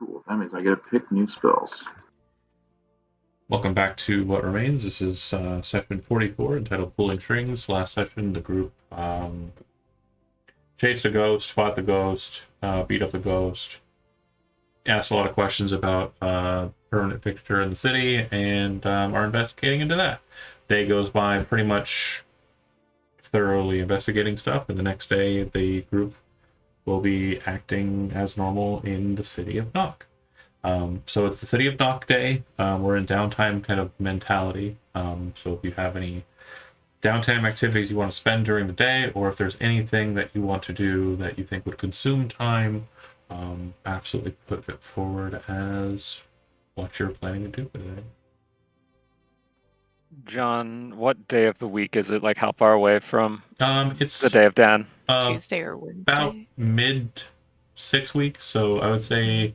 Cool. That means I get to pick new spells. Welcome back to What Remains. This is session 44 entitled Pulling Strings. Last session, the group chased a ghost, fought the ghost, beat up the ghost, asked a lot of questions about permanent fixture in the city, and are investigating into that. Day goes by pretty much thoroughly investigating stuff, and the next day the group will be acting as normal in the city of Nock. So it's the City of Nock Day. We're in downtime kind of mentality. So if you have any downtime activities you want to spend during the day, or if there's anything that you want to do that you think would consume time, absolutely put it forward as what you're planning to do for the day. John, what day of the week is it? Like, how far away from It's the day of Dan? Tuesday or Wednesday? about mid 6 weeks, so I would say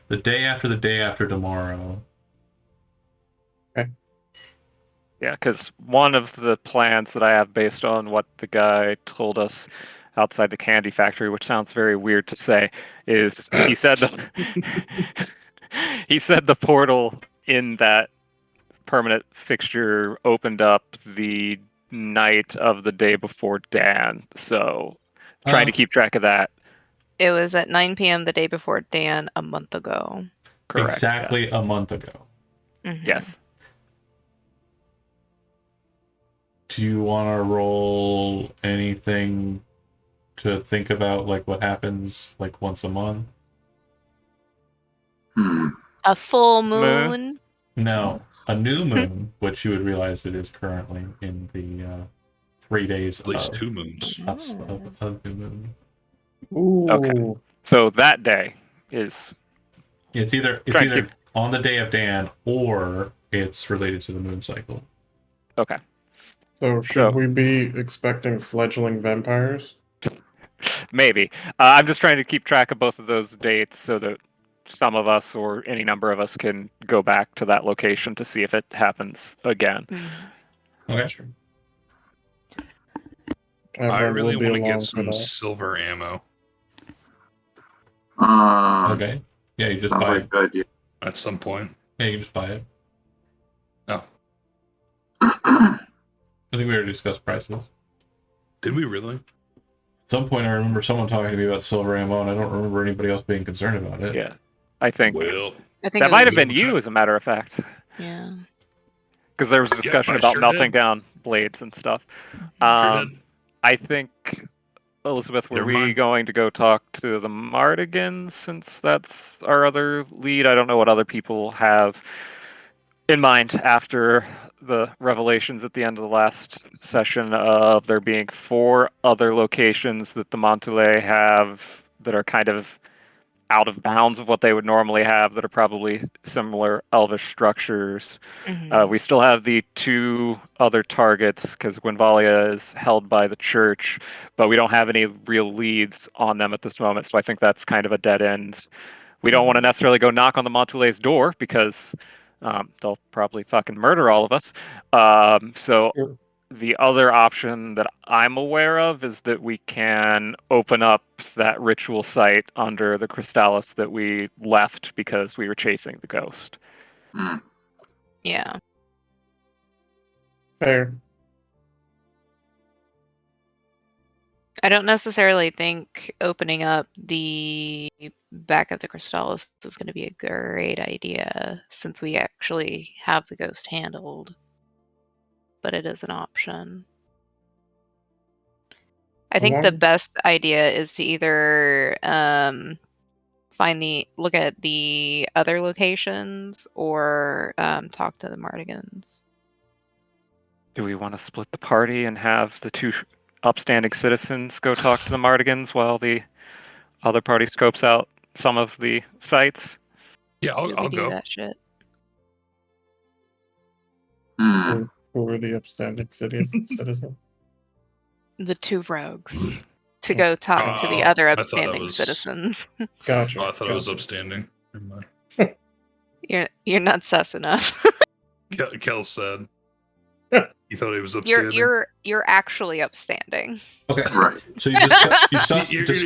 the day after tomorrow. Yeah, because one of the plans that I have based on what the guy told us outside the candy factory, which sounds very weird to say, is he said he said the portal in that permanent fixture opened up the night of the day before Dan. So trying to keep track of that. It was at 9 p.m. the day before Dan a month ago. Correct. Exactly a month ago. Mhm. Yes. Do you want to roll anything to think about, like what happens like once a month? A full moon? No, a new moon, which you would realize it is currently in the 3 days At least of, 2 moons. of new moon. Ooh. Okay. So that day is It's either on the day of Dan or it's related to the moon cycle. okay. So should we be expecting fledgling vampires? Maybe. I'm just trying to keep track of both of those dates so that some of us or any number of us can go back to that location to see if it happens again. Okay. Sure. I really want to get for some that. silver ammo Okay. Yeah, you just Sounds buy like a it. good idea. at some point. Yeah, you can just buy it. Oh, I think we already discussed prices. did we really? At some point, I remember someone talking to me about silver ammo, and I don't remember anybody else being concerned about it. Yeah. I think Well, I think that it might was- have been you, as a matter of fact. Yeah. Because there was a discussion I about sure melting did. down blades and stuff. Sure did. I think, Elizabeth, were Never we mind. going to go talk to the Mardigans since that's our other lead? I don't know what other people have in mind after the revelations at the end of the last session of there being 4 other locations that the Montelay have that are kind of out of bounds of what they would normally have that are probably similar elvish structures. Mhm. We still have the 2 other targets because Gwynvalia is held by the church, but we don't have any real leads on them at this moment. So I think that's kind of a dead end. We don't want to necessarily go knock on the Montelay's door because they'll probably fucking murder all of us. So Sure. the other option that I'm aware of is that we can open up that ritual site under the Crystallis that we left because we were chasing the ghost. Yeah. Fair. I don't necessarily think opening up the back of the Crystallis is going to be a great idea since we actually have the ghost handled. But it is an option. I think the One- best idea is to either look at the other locations or talk to the Mardigans. Do we want to split the party and have the 2 upstanding citizens go talk to the Mardigans while the other party scopes out some of the sites? Yeah, Do we I'll do go. that shit? Who are the upstanding citizens? The 2 rogues to go talk to the Oh, other I thought it upstanding was- citizens. Gotcha. Oh, I thought it was gotcha. upstanding. Never mind. You're not sus enough. Kel said he thought he was you're upstanding. you're actually upstanding. Okay. Right. So you discussed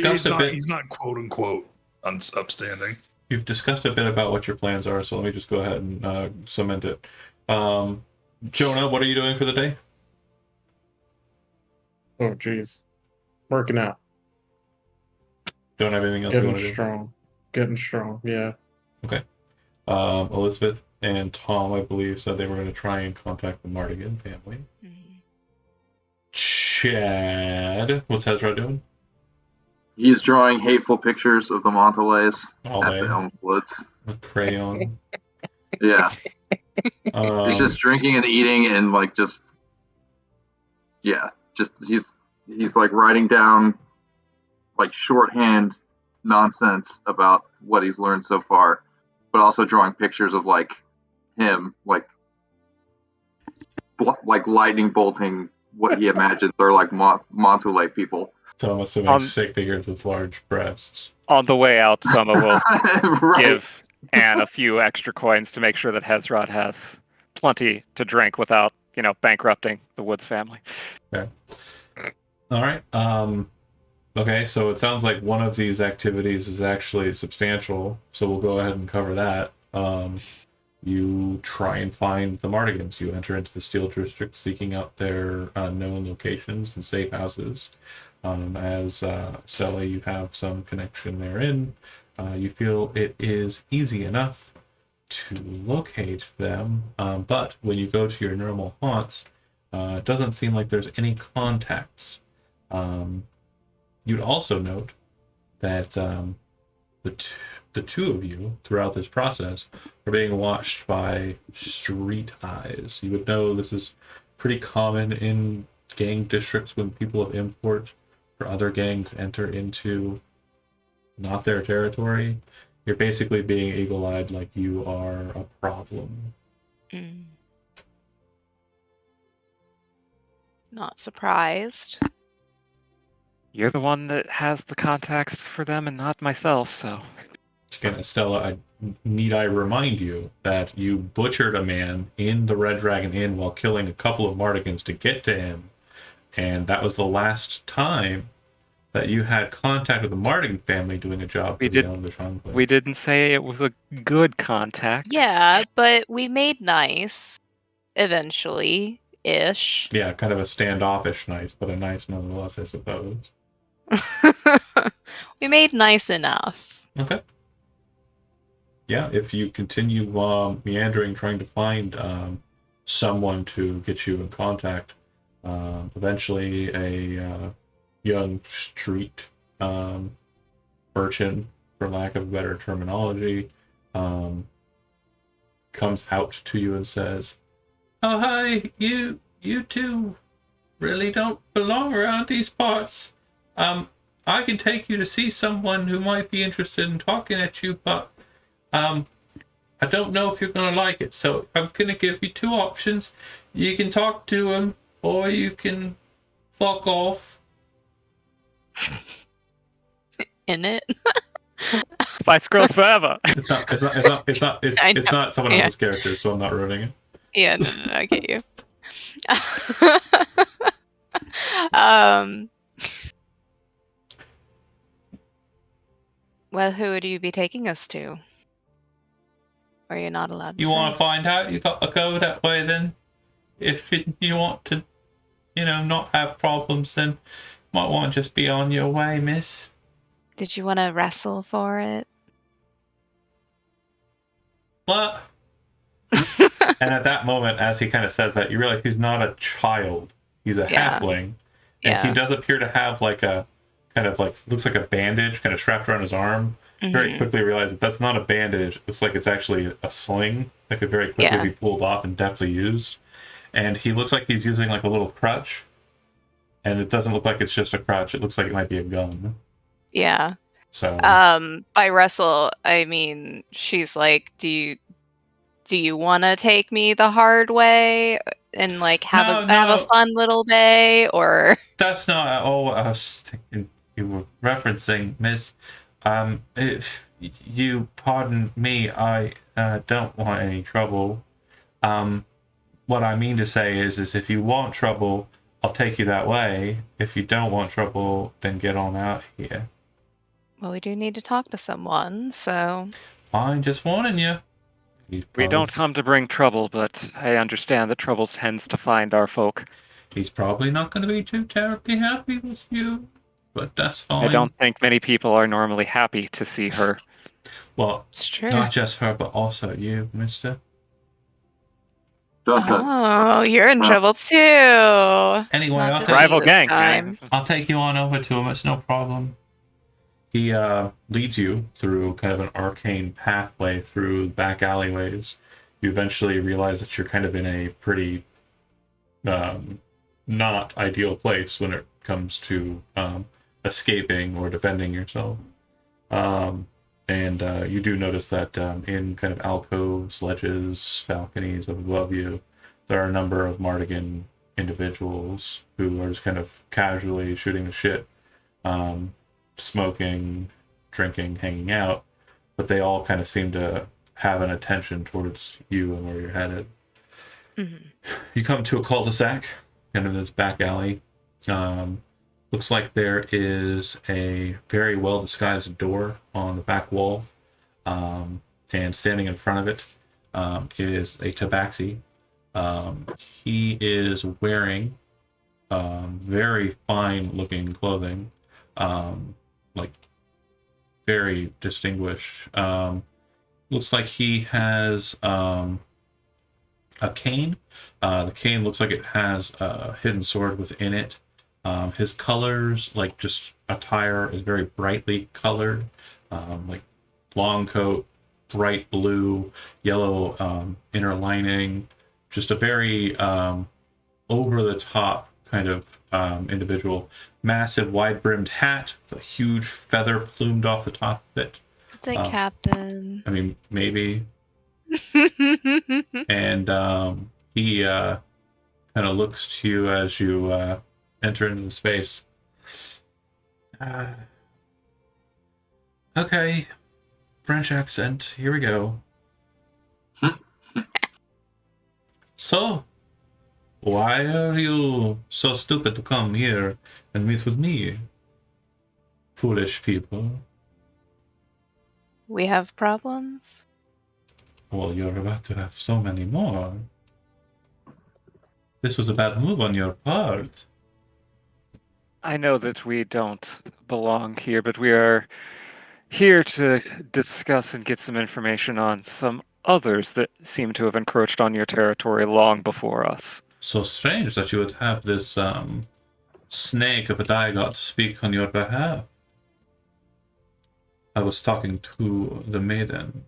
He's a not, bit. he's not quote unquote upstanding. You've discussed a bit about what your plans are, so let me just go ahead and cement it. Jonah, what are you doing for the day? Oh, geez. Working out. Don't have anything else you Getting want to do? strong. Getting strong, yeah. Elizabeth and Tom, I believe, said they were going to try and contact the Mardigan family. Mhm. Chad, what's Hezra doing? He's drawing hateful pictures of the Monteleys All at day the Elm Woods. with crayon. Yeah, he's just drinking and eating and like just he's like writing down like shorthand nonsense about what he's learned so far, but also drawing pictures of like him like lightning bolting what he imagines are like Montele people. So I'm assuming On- stick figures with large breasts. On the way out, Summer will Right. give Anne a few extra coins to make sure that Hezrod has plenty to drink without, bankrupting the Woods family. All right. Okay, so it sounds like one of these activities is actually substantial, so we'll go ahead and cover that. You try and find the Mardigans. You enter into the Steel District seeking out their known locations and safe houses. As Stella, you have some connection therein. You feel it is easy enough to locate them, but when you go to your normal haunts, it doesn't seem like there's any contacts. You'd also note that the two of you throughout this process are being watched by street eyes. You would know this is pretty common in gang districts when people of import or other gangs enter into not their territory. You're basically being eagle-eyed like you are a problem. Mm. Not surprised. You're the one that has the contacts for them and not myself, so. Again, Stella, need I remind you that you butchered a man in the Red Dragon Inn while killing a couple of Mardigans to get to him, and that was the last time that you had contact with the Mardigan family doing a job We for the did- Elvish Enclave. We didn't say it was a good contact. Yeah, but we made nice eventually ish. Yeah, kind of a standoffish nice, but a nice nonetheless, I suppose. We made nice enough. Okay. Yeah, if you continue meandering, trying to find someone to get you in contact, eventually a young street urchin, for lack of better terminology, comes out to you and says, "Oh, hi, you two really don't belong around these parts. I can take you to see someone who might be interested in talking at you, but I don't know if you're gonna like it. So I'm gonna give you two options. You can talk to him, or you can fuck off." In it. Spice Girls forever. It's not I know, someone yeah. else's character, so I'm not ruining it. Yeah, no, I get you. um. Well, who would you be taking us to? Or you're not allowed to You say? want to find out? You got to go that way then. If you want to, not have problems, then might want to just be on your way, miss. Did you want to wrestle for it? What? And at that moment, as he kind of says that, you realize he's not a child. He's a Yeah. halfling. And he Yeah. does appear to have like a kind of like, looks like a bandage kind of strapped around his arm. Very Mhm. quickly realize that that's not a bandage. It looks like it's actually a sling that could very quickly Yeah. be pulled off and deftly used. And he looks like he's using like a little crutch. And it doesn't look like it's just a crutch. It looks like it might be a gun. Yeah. So By wrestle, I mean she's like, do you want to take me the hard way and like have No, a fun little day, or that's not at all what I was thinking you were referencing, miss. If you pardon me, I don't want any trouble. What I mean to say is if you want trouble, I'll take you that way. If you don't want trouble, then get on out here. Well, we do need to talk to someone, so I'm just warning you. He's We probably, don't come to bring trouble, but I understand that trouble tends to find our folk. He's probably not going to be too terribly happy with you, but that's fine. I don't think many people are normally happy to see her. Well, it's true. not just her, but also you, mister. Dun, dun. Oh, you're in Oh. trouble too. Anyway, It's not I'll just take- me Rival this gang. time. I'll take you on over to him. It's no problem. He leads you through kind of an arcane pathway through back alleyways. You eventually realize that you're kind of in a pretty not ideal place when it comes to escaping or defending yourself. And you do notice that in kind of alcoves, ledges, balconies above you, there are a number of Mardigan individuals who are just kind of casually shooting the shit, smoking, drinking, hanging out, but they all kind of seem to have an attention towards you and where you're headed. Mhm. You come to a cul-de-sac, kind of this back alley. Looks like there is a very well disguised door on the back wall, and standing in front of it is a tabaxi. He is wearing very fine looking clothing, like very distinguished. Looks like he has a cane. The cane looks like it has a hidden sword within it. His colors, like just attire, is very brightly colored, like long coat, bright blue, yellow inner lining. Just a very over the top kind of individual. Massive wide brimmed hat, with a huge feather plumed off the top of it. It's a captain. I mean, maybe. And he kind of looks to you as you enter into the space. Okay, French accent. Here we go. So, why are you so stupid to come here and meet with me? Foolish people. We have problems. Well, you're about to have so many more. This was a bad move on your part. I know that we don't belong here, but we are here to discuss and get some information on some others that seem to have encroached on your territory long before us. So strange that you would have this snake of a Diagot speak on your behalf. I was talking to the maiden.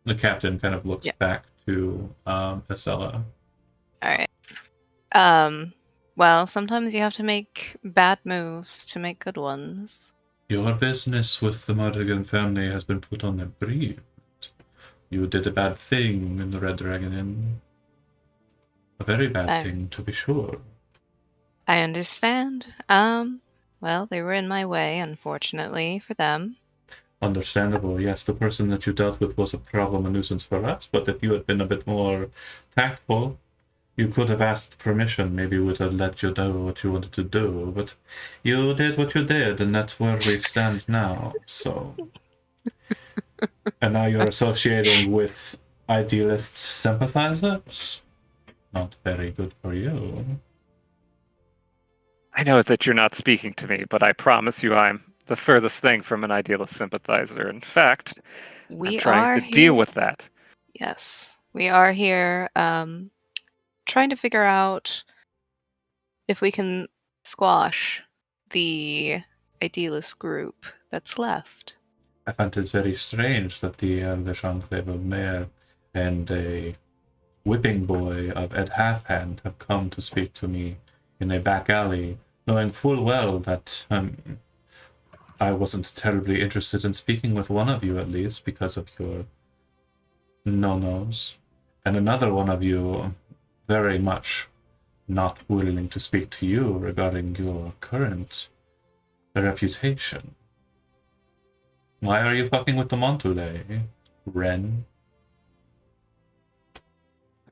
The captain kind of looks Yeah. back to Estella. All right. Well, sometimes you have to make bad moves to make good ones. Your business with the Mardigan family has been put on a brief. You did a bad thing in the Red Dragon Inn. A very bad thing, to be sure. I understand. Well, they were in my way, unfortunately, for them. Understandable, yes. The person that you dealt with was a problem, a nuisance for us, but if you had been a bit more tactful, you could have asked permission. Maybe we would have let you know what you wanted to do, but you did what you did, and that's where we stand now, so... And now you're associating with idealist sympathizers? Not very good for you. I know that you're not speaking to me, but I promise you I'm the furthest thing from an idealist sympathizer. In fact, I'm trying to deal with that. Yes, we are here trying to figure out if we can squash the idealist group that's left. I find it very strange that the Enclave of Mayor and a whipping boy of Ed Halfhand have come to speak to me in a back alley, knowing full well that I wasn't terribly interested in speaking with one of you, at least, because of your no-nos, and another one of you very much not willing to speak to you regarding your current reputation. Why are you fucking with the Montule, Ren?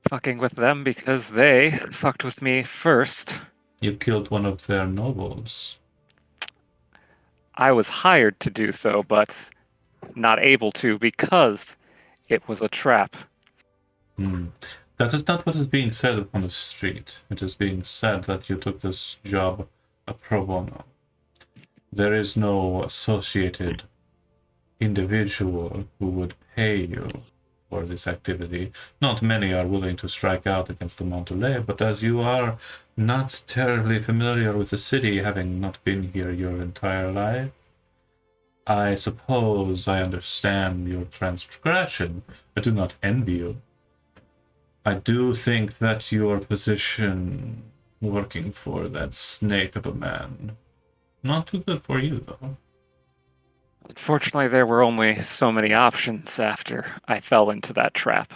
Fucking with them because they fucked with me first. You killed one of their nobles. I was hired to do so, but not able to because it was a trap. That is not what is being said upon the street. It is being said that you took this job pro bono. There is no associated individual who would pay you for this activity. Not many are willing to strike out against the Montalais, but as you are not terribly familiar with the city, having not been here your entire life, I suppose I understand your transgression. I do not envy you. I do think that your position working for that snake of a man, not too good for you, though. Unfortunately, there were only so many options after I fell into that trap.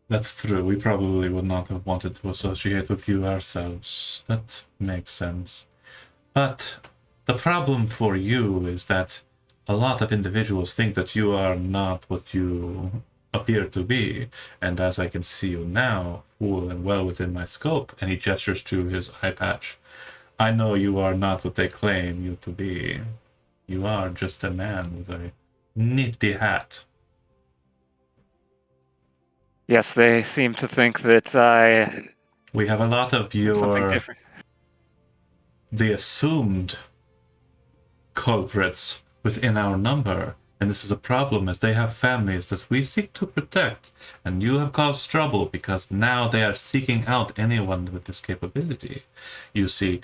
That's true. We probably would not have wanted to associate with you ourselves. That makes sense. But the problem for you is that a lot of individuals think that you are not what you appear to be, and as I can see you now, full and well within my scope, and he gestures to his eye patch, I know you are not what they claim you to be. You are just a man with a nifty hat. Yes, they seem to think that I We have a lot of something different. the assumed culprits within our number, and this is a problem as they have families that we seek to protect, and you have caused trouble because now they are seeking out anyone with this capability. You see,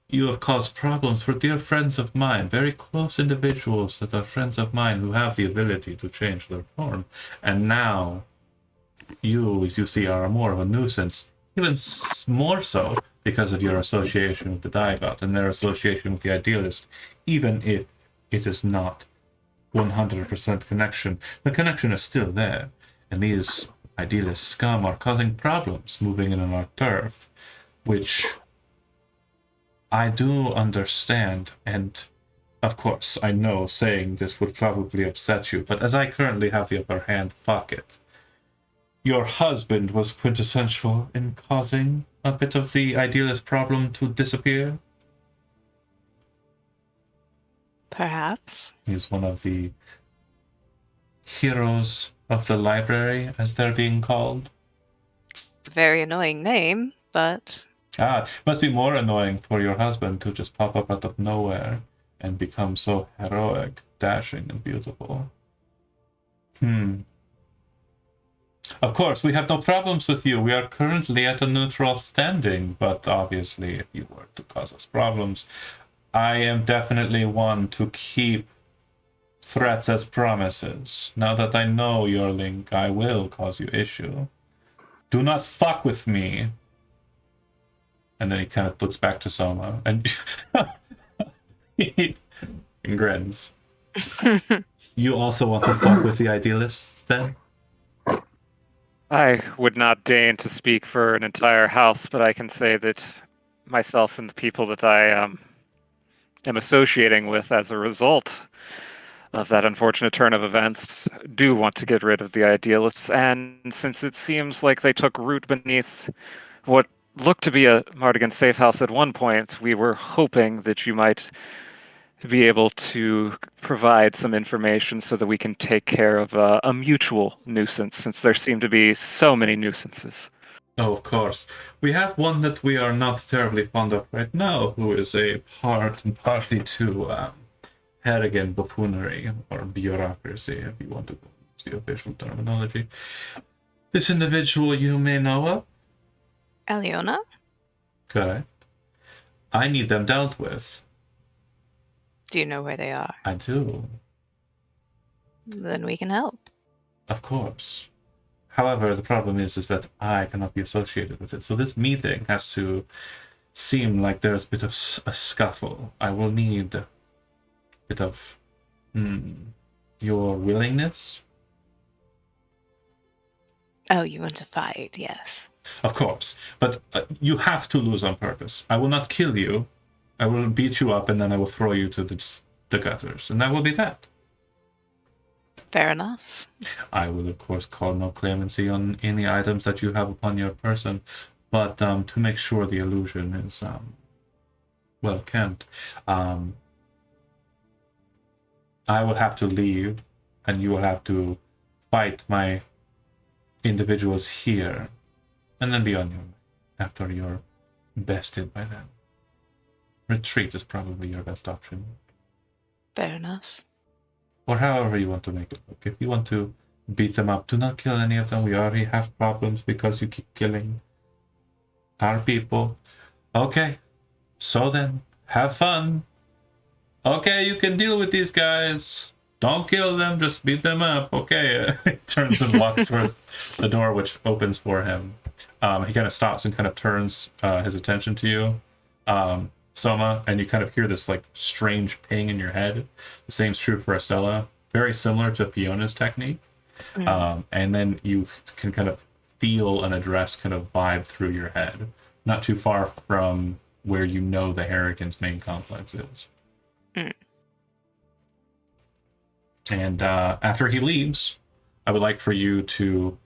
you have caused problems for dear friends of mine, very close individuals that are friends of mine who have the ability to change their form, and now you, as you see, are more of a nuisance, even more so because of your association with the Diagot and their association with the Idealist, even if it is not 100% connection. The connection is still there, and these Idealist scum are causing problems moving in on our turf, which I do understand, and of course, I know saying this would probably upset you, but as I currently have the upper hand, fuck it. Your husband was quintessential in causing a bit of the Idealist problem to disappear. Perhaps. He's one of the heroes of the library, as they're being called. It's a very annoying name, but Must be more annoying for your husband to just pop up out of nowhere and become so heroic, dashing, and beautiful. Of course, we have no problems with you. We are currently at a neutral standing, but obviously, if you were to cause us problems, I am definitely one to keep threats as promises. Now that I know your link, I will cause you issue. Do not fuck with me. And then he kind of looks back to Soma and he grins. You also want to fuck with the Idealists, then? I would not deign to speak for an entire house, but I can say that myself and the people that I am associating with as a result of that unfortunate turn of events do want to get rid of the Idealists. And since it seems like they took root beneath what looked to be a Mardigan safe house at one point, we were hoping that you might be able to provide some information so that we can take care of a mutual nuisance, since there seem to be so many nuisances. Oh, of course. We have one that we are not terribly fond of right now, who is a part and party to Harrigan buffoonery, or bureaucracy, if you want to use the official terminology. This individual you may know of? Aliona? Correct. I need them dealt with. Do you know where they are? I do. Then we can help. Of course. However, the problem is that I cannot be associated with it. So this meeting has to seem like there's a bit of a scuffle. I will need a bit of your willingness. Oh, you want to fight, yes. Of course. But you have to lose on purpose. I will not kill you. I will beat you up and then I will throw you to the gutters. And that will be that. Fair enough. I will, of course, call no clemency on any items that you have upon your person. But to make sure the illusion is well kept, I will have to leave, and you will have to fight my individuals here, and then be on your way after you're bested by them. Retreat is probably your best option. Fair enough. Or however you want to make it look. If you want to beat them up, do not kill any of them. We already have problems because you keep killing our people. Okay, so then, have fun. Okay, you can deal with these guys. Don't kill them, just beat them up. Okay. He turns and walks towards the door, which opens for him. He kind of stops and kind of turns his attention to you, Soma, and you kind of hear this like strange ping in your head. The same's true for Estella. Very similar to Fiona's technique. And then you can kind of feel an address kind of vibe through your head. Not too far from where you know the Harrigan's main complex is. And after he leaves, I would like for you to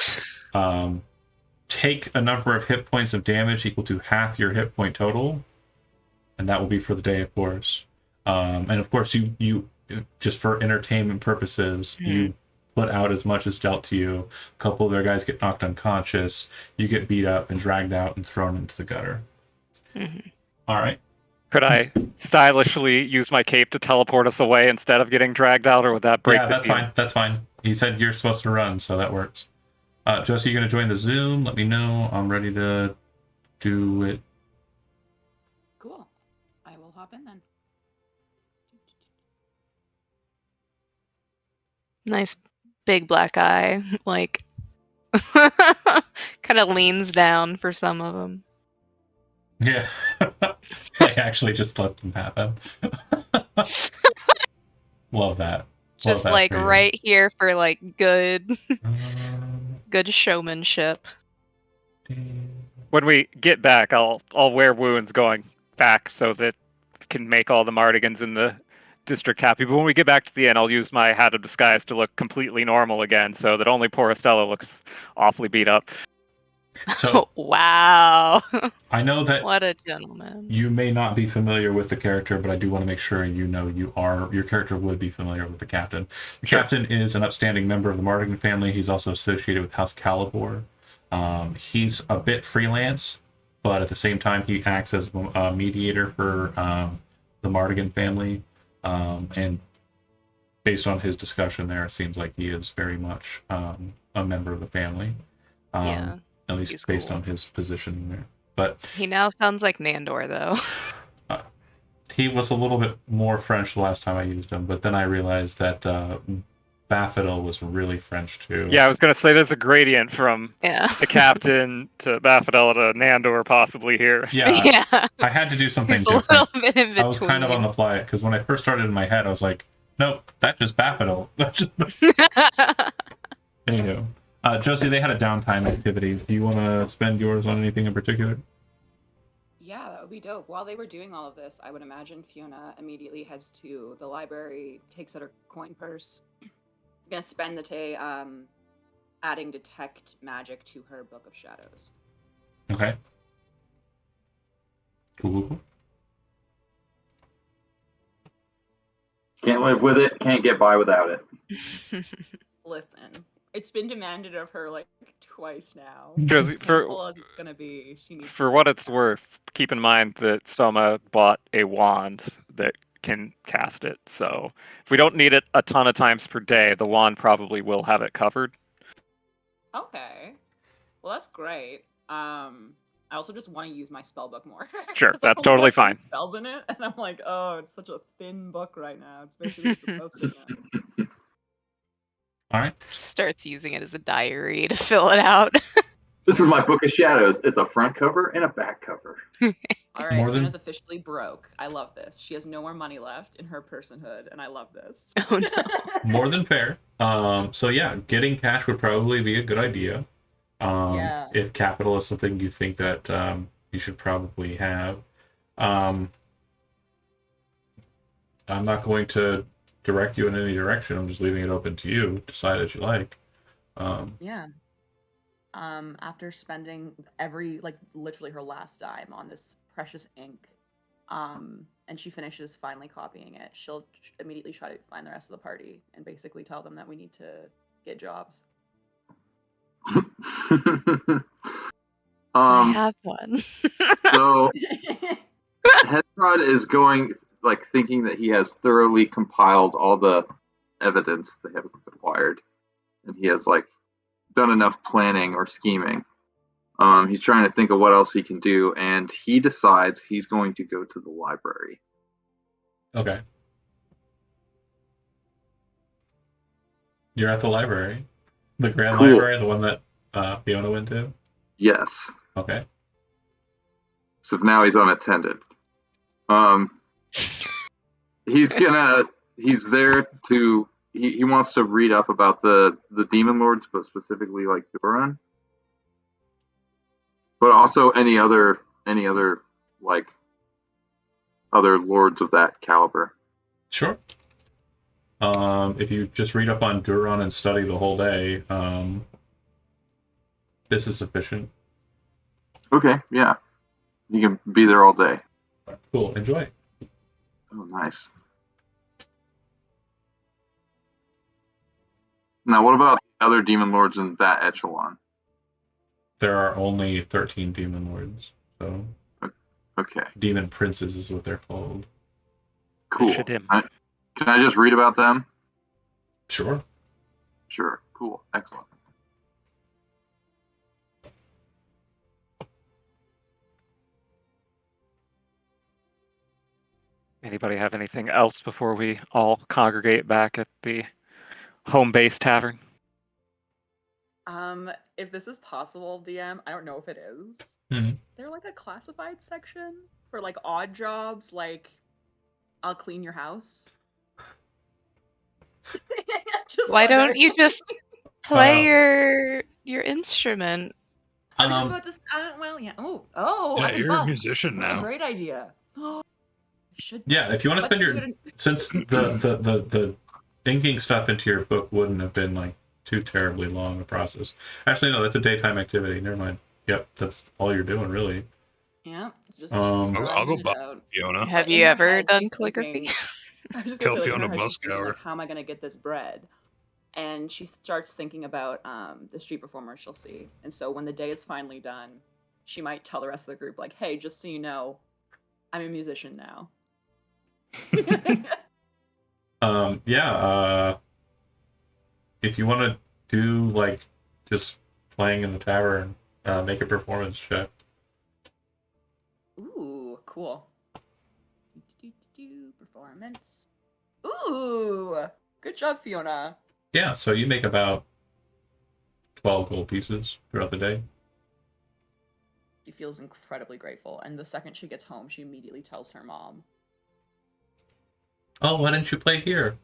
take a number of hit points of damage equal to half your hit point total, and that will be for the day, of course. And of course, you just for entertainment purposes, you put out as much as dealt to you. A couple of their guys get knocked unconscious. You get beat up and dragged out and thrown into the gutter. All right. Could I stylishly use my cape to teleport us away instead of getting dragged out, or would that break the that's deal? fine. That's fine. He said you're supposed to run, so that works. Josie, you going to join the Zoom? Let me know. I'm ready to do it. Cool. I will hop in then. Nice big black eye, like kind of leans down for some of them. Yeah. I actually just let them happen. Love that. Just that like for you. right here for like good Um, showmanship. When we get back, I'll wear wounds going back so that we can make all the Mardigans in the district happy. But when we get back to the inn, I'll use my hat of disguise to look completely normal again, so that only poor Estella looks awfully beat up. So Wow. I know that What a gentleman. you may not be familiar with the character, but I do want to make sure you know your character would be familiar with the captain. The captain is an upstanding member of the Mardigan family. He's also associated with House Calibor. He's a bit freelance, but at the same time, he acts as a mediator for the Mardigan family. And based on his discussion there, it seems like he is very much a member of the family. Yeah, at least he's based cool. on his position there. But He now sounds like Nandor, though. he was a little bit more French the last time I used him, but then I realized that Baffadil was really French too. Yeah, I was going to say there's a gradient from Yeah. the captain to Baffadel to Nandor possibly here. Yeah, Yeah. I had to do something He's a different. little bit in between. I was kind of on the fly because when I first started in my head, I was like, nope, that's just Baffadil. That's just... Anywho, Josie, they had a downtime activity. Do you want to spend yours on anything in particular? Yeah, that would be dope. While they were doing all of this, I would imagine Fiona immediately heads to the library, takes out her coin purse. Gonna spend the day adding detect magic to her Book of Shadows. Okay. Cool. Can't live with it. Can't get by without it. Listen, it's been demanded of her like twice now. Josie, As simple as it's gonna be, she needs For what it's worth, keep in mind that Soma bought a wand that can cast it. So if we don't need it a ton of times per day, the wand probably will have it covered. Okay. Well, that's great. I also just want to use my spell book more. Sure, 'Cause I that's only totally have some fine. Spells in it, and I'm like, oh, it's such a thin book right now. It's basically supposed to know. All right. Starts using it as a diary to fill it out. This is my Book of Shadows. It's a front cover and a back cover. All right, More than- Fiona's officially broke. I love this. She has no more money left in her personhood, and I love this. Oh no. More than fair. So yeah, getting cash would probably be a good idea. Yeah. If capital is something you think that you should probably have. I'm not going to direct you in any direction. I'm just leaving it open to you. Decide as you like. Yeah. after spending literally her last dime on this precious ink, and she finishes finally copying it, she'll immediately try to find the rest of the party and basically tell them that we need to get jobs. I have one. So Headrod is going, thinking that he has thoroughly compiled all the evidence they have acquired, and he has done enough planning or scheming. He's trying to think of what else he can do, and he decides he's going to go to the library. Okay. You're at the library, the Grand Cool. Library, the one that Fiona went to. Yes. Okay. So now he's unattended. He's there to. He wants to read up about the demon lords, but specifically Duran, but also any other other lords of that caliber. Sure. If you just read up on Duran and study the whole day, this is sufficient. Okay, yeah, you can be there all day. Cool. Enjoy. Oh, nice. Now, what about the other demon lords in that echelon? There are only 13 demon lords, so Okay, demon princes is what they're called. cool. Shadim. Can I just read about them? Sure. Sure. Cool. Excellent. Anybody have anything else before we all congregate back at the home base tavern? If this is possible, DM, I don't know if it is. Mhm. Is there a classified section for odd jobs, I'll clean your house? Just Why don't wondering. you just play your instrument? I was just about to. Well, yeah. Oh! Yeah, I can you're a bust. musician That's a now. great idea. I should. Yeah, if you want to bust. spend your since the inking stuff into your book wouldn't have been too terribly long a process. Actually, no, that's a daytime activity. Never mind. Yep, that's all you're doing, really. Yeah. Just. I'll go grinding it bust out. Fiona. Have But you in her ever head, done she's calligraphy? thinking- I was just Tell gonna say, in her Fiona head, she's thinking, Buskour. how am I gonna get this bread? And she starts thinking about the street performers she'll see. And so when the day is finally done, she might tell the rest of the group, hey, just so you know, I'm a musician now. If you want to do just playing in the tavern, make a performance check. Ooh, cool. Performance. Ooh, good job, Fiona. Yeah, so you make about 12 gold pieces throughout the day. She feels incredibly grateful, and the second she gets home, she immediately tells her mom. Oh, why didn't you play here?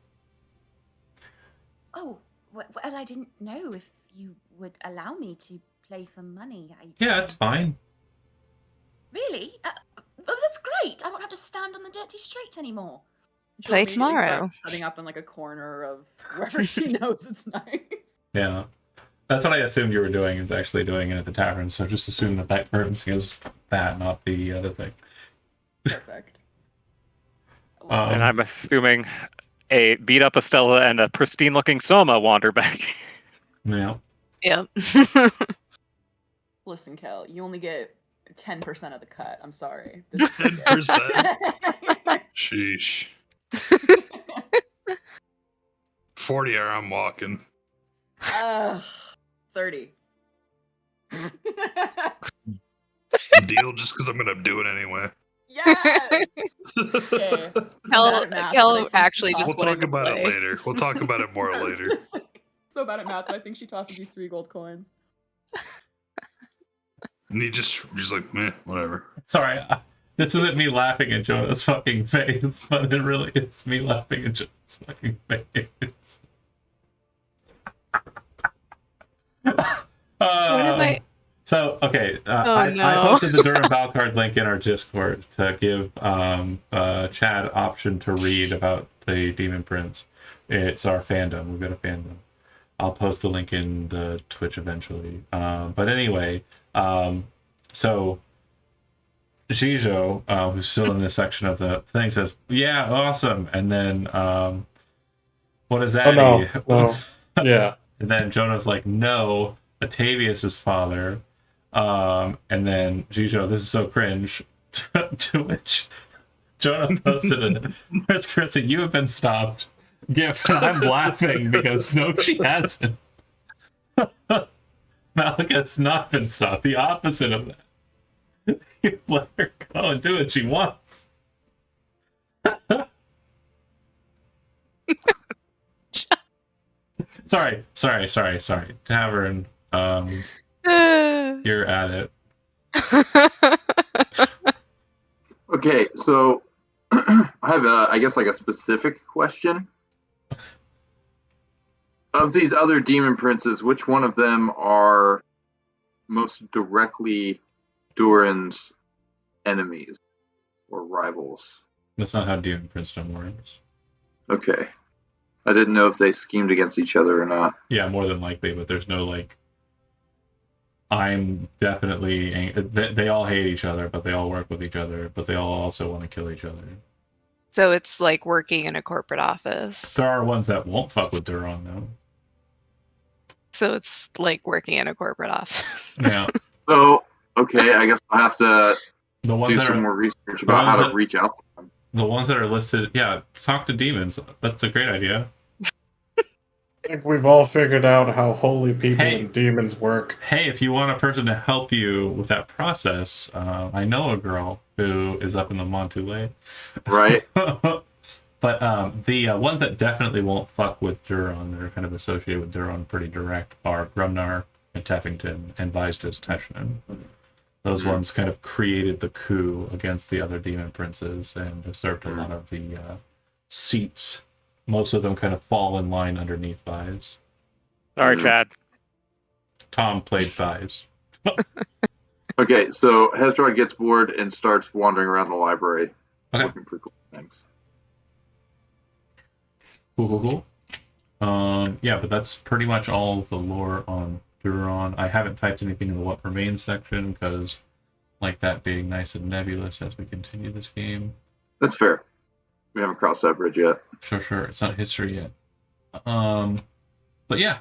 Oh, well, I didn't know if you would allow me to play for money. Yeah, it's fine. Really? Oh, that's great. I won't have to stand on the dirty streets anymore. She'll Play immediately start tomorrow. Setting up in a corner of wherever she knows it's nice. Yeah. That's what I assumed you were doing, is actually doing it at the tavern, so just assume that currency is that, not the other thing. Perfect. I love it. And I'm assuming a beat up Estella and a pristine looking Soma wander back. Yeah. Yep. Listen, Kel, you only get 10% of the cut. I'm sorry. This is 10%? Sheesh. 40 hour I'm walking. 30. Deal, just because I'm going to do it anyway. Yes! Okay. Kel actually just We'll wanted talk to about it play. later. We'll talk about it more I was later. gonna say, so bad at math, but I think she tosses you 3 gold coins. And he just meh, whatever. Sorry, this isn't me laughing at Jonah's fucking face, but it really is me laughing at Jonah's fucking face. So, okay, I posted the Durham Valcard link in our Discord to give Chad option to read about the Demon Prince. It's our fandom. We've got a fandom. I'll post the link in the Twitch eventually. But anyway, so Shijo, who's still in this section of the thing, says, "Yeah, awesome." And then, what is that? Oh, no. Yeah. And then Jonah's like, "No, Atavius' father." And then Shijo, "This is so cringe." To which Jonah posted it. Where's Chris? You have been stopped. GIF, and I'm laughing because no, she hasn't. Malika has not been stopped. The opposite of that. You let her go and do what she wants. Sorry. Tavern, you're at it. Okay, so I have, I guess, like a specific question. Of these other demon princes, which one of them are most directly Durin's enemies or rivals? That's not how Demon Princedom works. Okay. I didn't know if they schemed against each other or not. Yeah, more than likely, but there's no, like... I'm definitely... They all hate each other, but they all work with each other, but they all also want to kill each other. So it's like working in a corporate office. There are ones that won't fuck with Duron, though. So it's like working in a corporate office. Yeah. So, okay, I guess I'll have to The ones do that some are more research about how to reach out to them. the ones that are listed. Yeah, talk to demons. That's a great idea. I think we've all figured out how holy people Hey. and demons work. Hey, if you want a person to help you with that process, I know a girl who is up in the Montoulet. Right? But the ones that definitely won't fuck with Duron, that are kind of associated with Duron pretty direct, are Grumnar and Teffington and Vaistas Teshnan. Those ones kind of created the coup against the other demon princes and usurped a lot of the seats. Most of them kind of fall in line underneath Vise. Sorry, Chad. Tom played Vise. Okay, so Hezrod gets bored and starts wandering around the library Okay. looking for cool things. Cool. Yeah, but that's pretty much all the lore on Duron. I haven't typed anything in the What Remains section because like that being nice and nebulous as we continue this game. That's fair. We haven't crossed that bridge yet. Sure. It's not history yet. But yeah,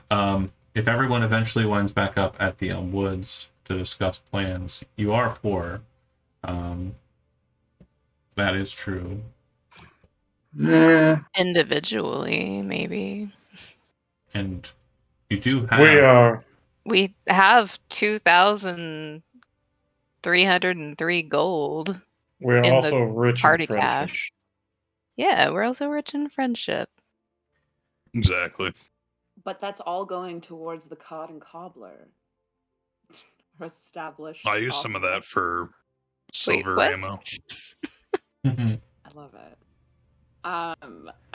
if everyone eventually winds back up at the Elm Woods to discuss plans, you are poor. That is true. Yeah. Individually, maybe. And you do have... We are. We have 2,303 gold We're in also the rich party in friendship. cash. Yeah, we're also rich in friendship. Exactly. But that's all going towards the cod and cobbler. Established. I use some of that for silver what? ammo. I love it. I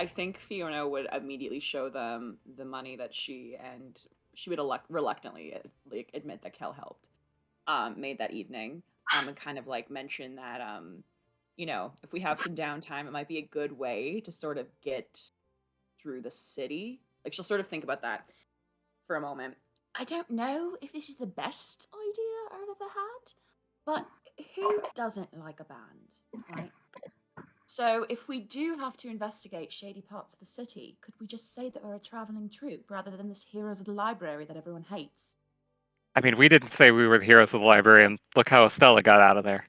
think Fiona would immediately show them the money that she would reluctantly admit that Kel helped made that evening. And kind of like mention that if we have some downtime, it might be a good way to sort of get through the city. Like she'll sort of think about that for a moment. I don't know if this is the best idea I've ever had, but who doesn't like a band, right? So if we do have to investigate shady parts of the city, could we just say that we're a traveling troupe rather than this heroes of the library that everyone hates? I mean, we didn't say we were the heroes of the library, and look how Estella got out of there.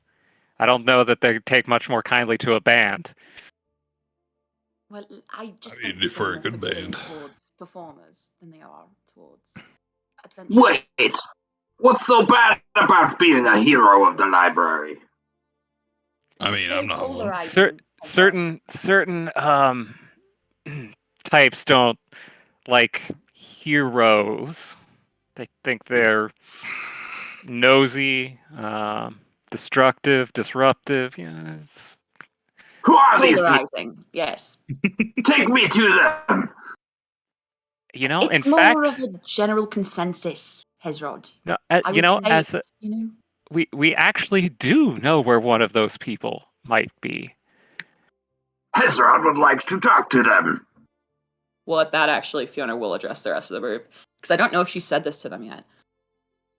I don't know that they take much more kindly to a band. Well, I just I mean, think if people we're a are good more feeling band. towards performers than they are towards adventurers. Wait! What's so bad about being a hero of the library? I mean, I'm not one. Polarizing, Certain types don't like heroes. They think they're nosy, destructive, disruptive. Yeah, Who are these people? Polarizing, yes. Take me to them! in It's more fact, of a general consensus, Hezrod. no, I would say as it's, we actually do know where one of those people might be. Hezrod would like to talk to them. Well, at that, actually, Fiona will address the rest of the group. Because I don't know if she said this to them yet.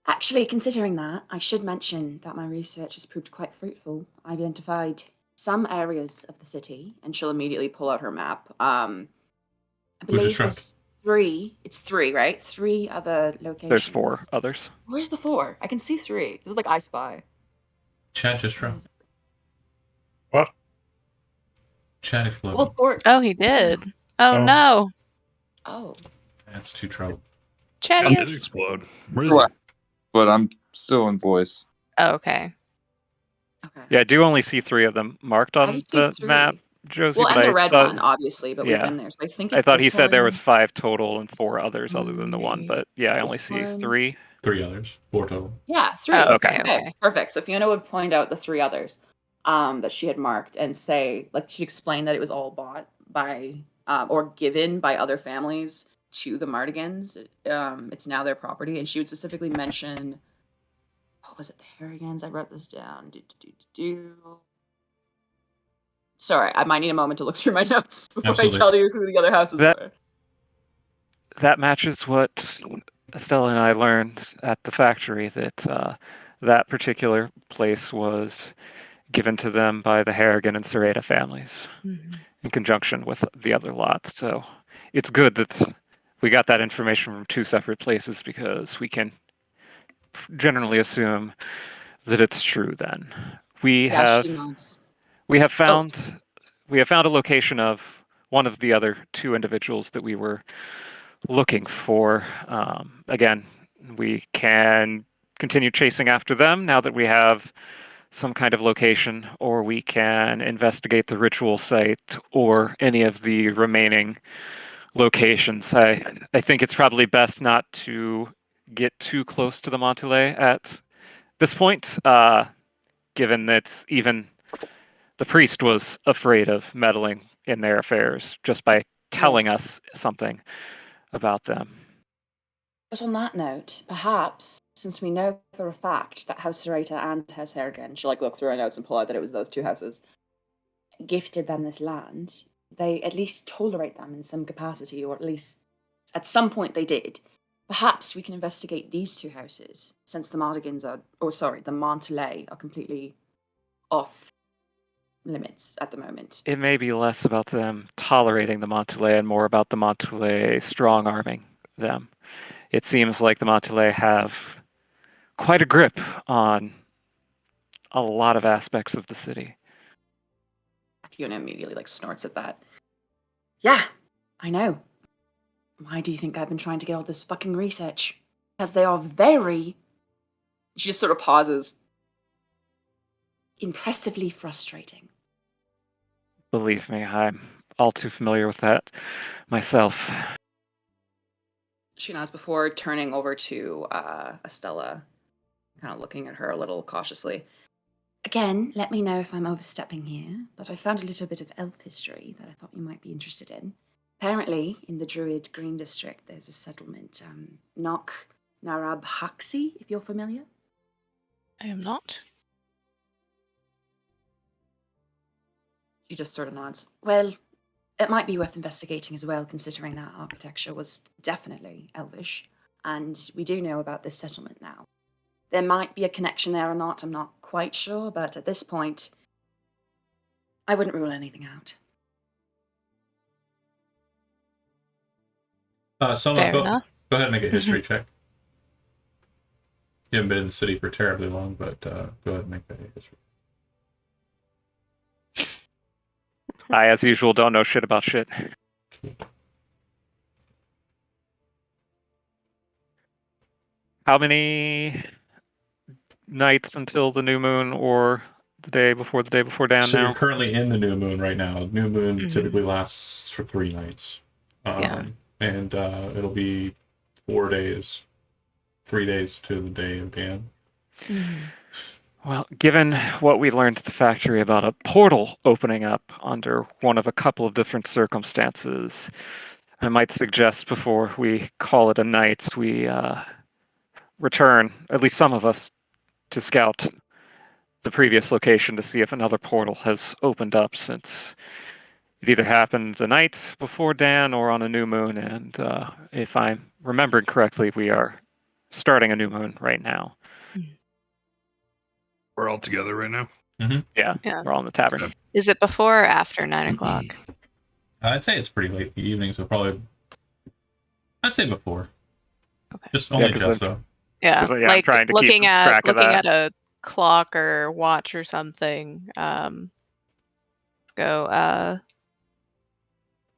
Actually, considering that, I should mention that my research has proved quite fruitful. I identified some areas of the city. And she'll immediately pull out her map. I Which is believe Shrek. there's 3. It's 3, right? 3 other locations. There's 4 others. Where's the 4? I can see 3. It was like I Spy. Chat just dropped. What? Chat Well, exploded. 4. Oh, he did. Oh, Oh. no. Oh. That's too trouble. I did Chatty. explode. Where is What? it? But I'm still in voice. Oh, okay. Okay. Yeah, I do only see 3 of them marked I on just see the 3. map, Josie. Well, but and the I red thought, one, obviously, but we've yeah. been there. So I think it's I thought this he said there one, was 5 total and 4 others other than the one, but yeah, I only this see one. 3. 3 others. 4 total. Yeah, 3. Oh, okay. okay. Perfect. So Fiona would point out the 3 others that she had marked and say, like, she'd explain that it was all bought by or given by other families to the Mardigans. It's now their property. And she would specifically mention, what was it, the Harrigans? I wrote this down. Sorry, I might need a moment to look through my notes before Absolutely. I tell you who the other houses were. That matches what Estella and I learned at the factory, that that particular place was given to them by the Harrigan and Serrata families in conjunction with the other lots. So it's good that we got that information from 2 separate places, because we can generally assume that it's true then. We Yeah, she have nods. we have found a location of one of the other 2 individuals that we were looking for. Again, we can continue chasing after them now that we have some kind of location, or we can investigate the ritual site or any of the remaining locations. I think it's probably best not to get too close to the Montalais at this point, given that even the priest was afraid of meddling in their affairs just by telling us something about them. But on that note, perhaps, since we know for a fact that House Serrata and House Harrigan, she'll like look through her notes and pull out that it was those 2 houses, gifted them this land, they at least tolerate them in some capacity, or at least at some point they did. Perhaps we can investigate these 2 houses, since the Mardigans are, the Montalais are completely off limits at the moment. It may be less about them tolerating the Montalais and more about the Montalais strong-arming them. It seems like the Montalais have quite a grip on a lot of aspects of the city. Fiona immediately like snorts at that. Yeah, I know. Why do you think I've been trying to get all this fucking research? Because they are very... She just sort of pauses. Impressively frustrating. Believe me, I'm all too familiar with that myself. She nods before turning over to Estella, kind of looking at her a little cautiously. Again, let me know if I'm overstepping here, but I found a little bit of elf history that I thought you might be interested in. Apparently, in the Druid Green District, there's a settlement, Nok Narab Haxi, if you're familiar. I am not. She just sort of nods. Well, it might be worth investigating as well, considering that architecture was definitely elvish, and we do know about this settlement now. There might be a connection there or not, I'm not quite sure, but at this point, I wouldn't rule anything out. Soma, Fair go enough. ahead and make a history check. You haven't been in the city for terribly long, but go ahead and make that history. I, as usual, don't know shit about shit. How many nights until the new moon, or the day before down So now? you're currently in the new moon right now. New moon Mhm. typically lasts for 3 nights. Yeah. And it'll be 4 days, 3 days to the day of Dan. Well, given what we learned at the factory about a portal opening up under one of a couple of different circumstances, I might suggest before we call it a night, we return, at least some of us, to scout the previous location to see if another portal has opened up, since It either happened the night before Dan or on a new moon, and if I'm remembering correctly, we are starting a new moon right now. We're all together right now. Yeah, Yeah. we're all in the tavern. Okay. Is it before or after 9 o'clock? I'd say it's pretty late in the evening, so probably. I'd say before. Okay. Just only 'cause just I'm- so. Yeah, So, yeah, I'm like trying to keep looking at track of looking that. at a clock or watch or something. Go.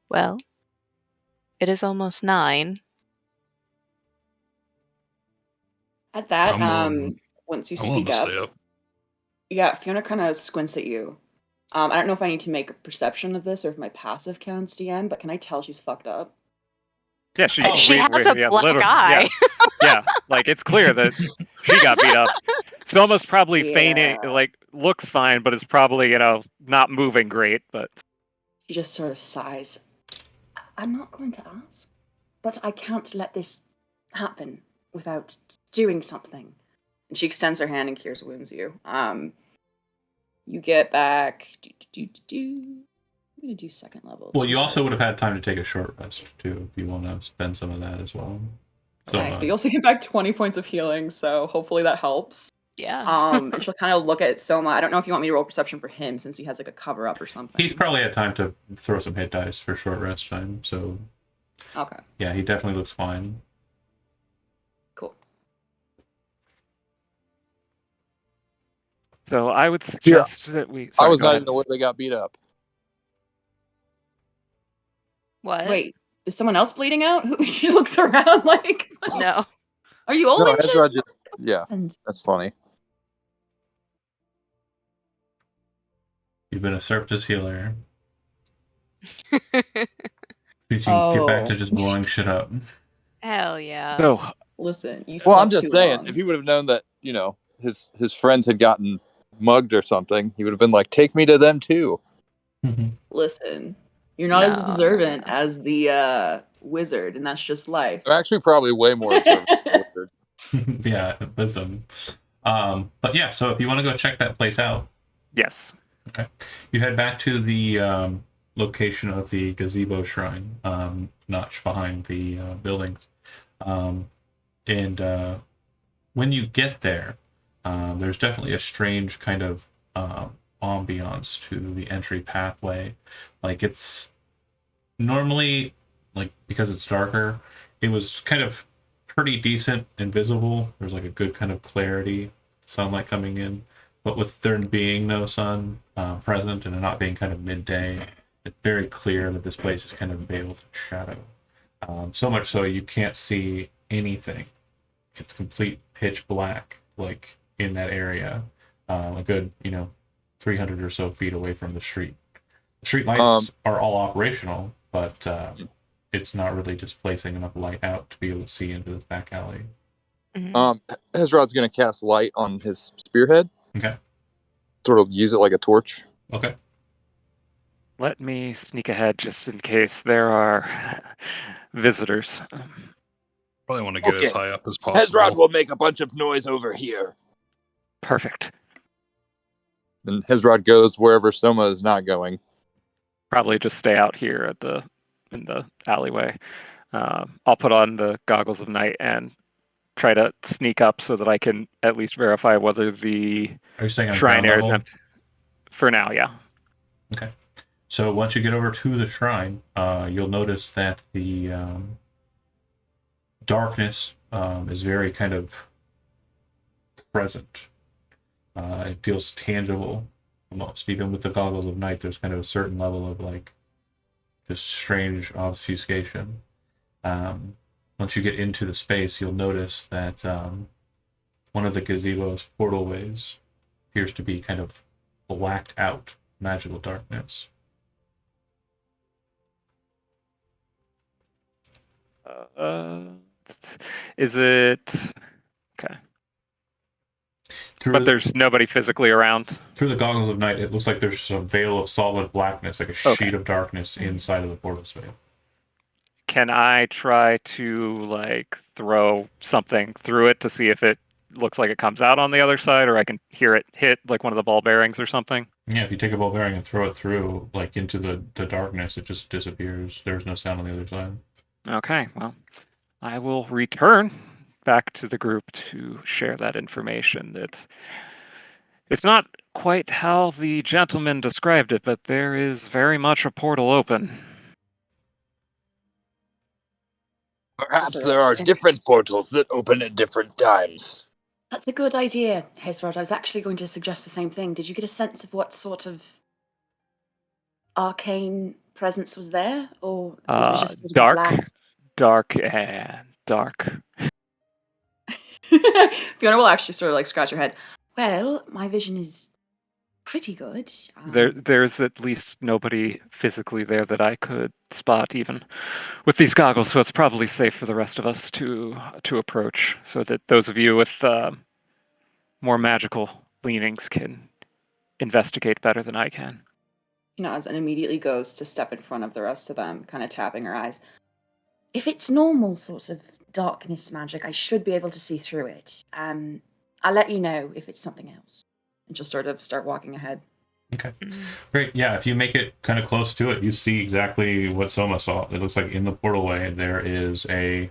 Well, it is almost 9. At that, I'm once you willing speak to up, stay up. yeah, Fiona kind of squints at you. I don't know if I need to make a perception of this or if my passive counts, DM, but can I tell she's fucked up? Yeah, she She has a yeah, black literally, eye. Yeah, like it's clear that she got beat up. Selma's probably fainting, Yeah. like looks fine, but is probably not moving great. But She just sort of sighs. I'm not going to ask, but I can't let this happen without doing something. And she extends her hand and cures wounds you. You get back. I'm gonna do second level. Well, you also would have had time to take a short rest too, if you want to spend some of that as well. So, nice, but you also get back 20 points of healing, so hopefully that helps. Yeah. And she'll kind of look at Soma. I don't know if you want me to roll perception for him since he has like a cover up or something. he's probably had time to throw some hit dice for short rest time. So, Okay, yeah, he definitely looks fine. cool. so I would suggest that we. I Sorry, was go not ahead. even aware they got beat up. What? Wait, is someone else bleeding out? She looks around like, what? No. Are you all No, injured? Ezra just, yeah, And that's funny. You've been usurped as healer. You can get back to Oh. just blowing shit up. Hell yeah. So listen, you Well, I'm slept just too saying, long. if he would have known that, his friends had gotten mugged or something, he would have been like, "Take me to them too." Listen, you're not as No. observant as the wizard, and that's just life. I'm actually probably way more observant. than the wizard. Yeah, wisdom. But yeah, so if you want to go check that place out, yes, you head back to the location of the gazebo shrine, notch behind the buildings. And when you get there, there's definitely a strange kind of ambiance to the entry pathway. Like it's normally, like because it's darker, it was kind of pretty decent and visible. There's like a good kind of clarity, sunlight coming in. But with there being no sun present and it not being kind of midday, it's very clear that this place is kind of veiled in shadow. So much so you can't see anything. It's complete pitch black, like in that area, a good 300 or so feet away from the street. The street lights are all operational, but it's not really displacing enough light out to be able to see into this back alley. Mhm. Hezrod's gonna cast light on his spearhead. Okay. Sort of use it like a torch. Okay. let me sneak ahead just in case there are visitors. Probably want to get as Okay. high up as possible. Hezrod will make a bunch of noise over here. Perfect. And Hezrod goes wherever Soma is not going. Probably just stay out here in the alleyway. I'll put on the goggles of night and try to sneak up so that I can at least verify whether the Are you staying on shrine ground area is level? empty. For now, yeah. Okay. So once you get over to the shrine, you'll notice that the darkness is very kind of present. It feels tangible almost. Even with the goggles of night, there's kind of a certain level of like just strange obfuscation. Once you get into the space, you'll notice that one of the gazebo's portalways appears to be kind of blacked out magical darkness. Is it okay? Through, But there's nobody physically around. through the goggles of night, it looks like there's just a veil of solid blackness, like a Okay. sheet of darkness inside of the portal space. Can I try to like throw something through it to see if it looks like it comes out on the other side, or I can hear it hit like one of the ball bearings or something. Yeah, if you take a ball bearing and throw it through, like into the darkness, it just disappears. There's no sound on the other side. Okay, well, I will return back to the group to share that information. That it's not quite how the gentleman described it, but there is very much a portal open. Perhaps there are different portals that open at different times. That's a good idea, Hezrod. I was actually going to suggest the same thing. Did you get a sense of what sort of arcane presence was there, or it was just sort of Dark, dark, and dark. Fiona will actually sort of like scratch her head. Well, my vision is pretty good. There's at least nobody physically there that I could spot, even with these goggles. So it's probably safe for the rest of us to approach, so that those of you with more magical leanings can investigate better than I can. She nods and immediately goes to step in front of the rest of them, kind of tapping her eyes. If it's normal sort of darkness magic, I should be able to see through it. I'll let you know if it's something else. And just sort of start walking ahead. Okay. Great. Yeah, if you make it kind of close to it, you see exactly what Soma saw. It looks like in the portalway there is a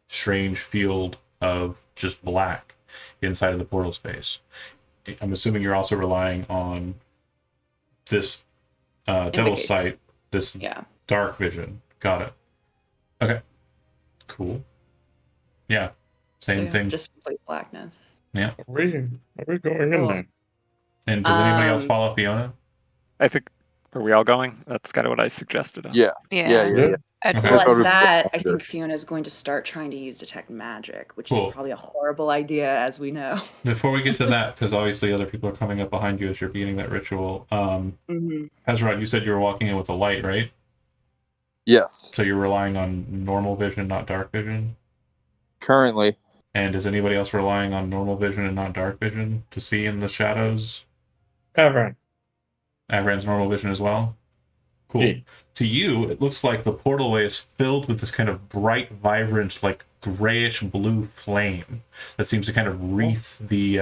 strange field of just black inside of the portal space. I'm assuming you're also relying on this Devil's Sight, this dark vision. Got it. Okay. Cool. Yeah. Same thing. Just complete blackness. Yeah. Are we going in there? And does anybody else follow Fiona? I think, are we all going? That's kind of what I suggested. Yeah. Yeah. Okay. Well, at that, I think Fiona's going to start trying to use detect magic, which is probably a horrible idea, as we know. Before we get to that, because obviously other people are coming up behind you as you're beating that ritual. Hezrod, you said you were walking in with a light, right? Yes. So you're relying on normal vision, not dark vision? Currently. And is anybody else relying on normal vision and not dark vision to see in the shadows? Avran. Avran's normal vision as well? Cool. Yeah. To you, it looks like the portalway is filled with this kind of bright, vibrant, like grayish blue flame that seems to kind of wreath the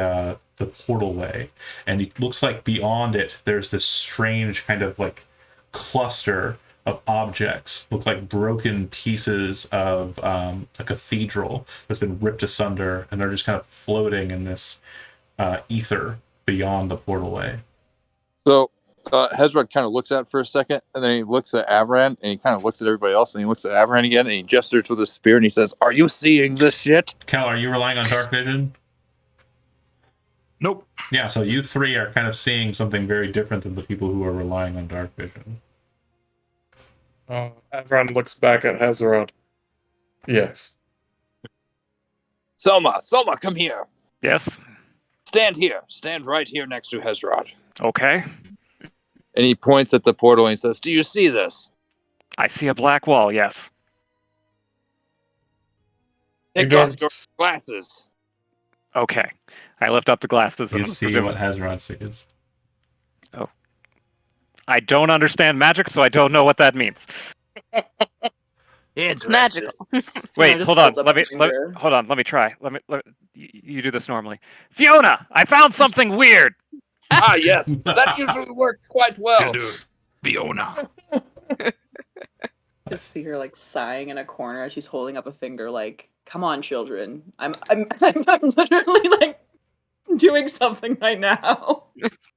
portalway. And it looks like beyond it, there's this strange kind of like cluster of objects, look like broken pieces of a cathedral that's been ripped asunder, and they're just kind of floating in this ether beyond the portalway. So Hezrod kind of looks at it for a second, and then he looks at Avran, and he kind of looks at everybody else, and he looks at Avran again, and he gestures with his spear, and he says, "Are you seeing this shit?" Cal, are you relying on dark vision? Nope. Yeah, so you three are kind of seeing something very different than the people who are relying on dark vision. Avran looks back at Hezrod. Yes. Soma, come here. Yes. Stand here. Stand right here next to Hezrod. Okay. And he points at the portal and he says, "Do you see this?" I see a black wall, yes. Take off your glasses. Okay. I lift up the glasses You and see presume what Hezrod sees. I don't understand magic, so I don't know what that means. It's magical. Wait, hold on. Let me try. You do this normally. Fiona, I found something weird. Ah, yes. That usually works quite well. Fiona. Just see her like sighing in a corner as she's holding up a finger, like, "Come on, children. I'm literally like doing something right now."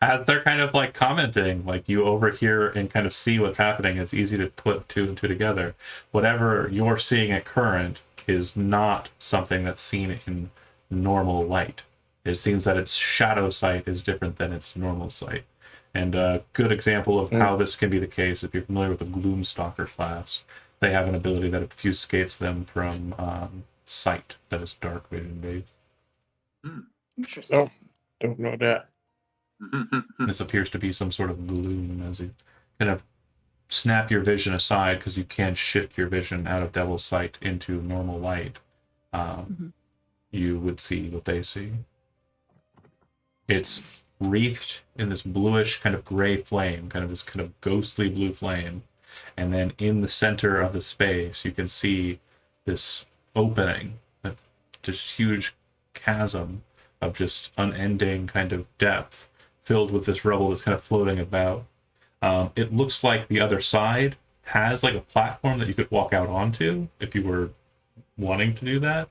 As they're kind of like commenting, like you overhear and kind of see what's happening, it's easy to put two and two together. Whatever you're seeing at current is not something that's seen in normal light. It seems that its shadow sight is different than its normal sight. And a good example of how this can be the case, if you're familiar with the Gloomstalker class, they have an ability that obfuscates them from sight that is dark vision based. Interesting. Oh, don't know that. This appears to be some sort of gloom as you kind of snap your vision aside because you can't shift your vision out of Devil's Sight into normal light. You would see what they see. It's wreathed in this bluish kind of gray flame, kind of this kind of ghostly blue flame. And then in the center of the space, you can see this opening, this huge chasm of just unending kind of depth filled with this rubble that's kind of floating about. It looks like the other side has like a platform that you could walk out onto if you were wanting to do that.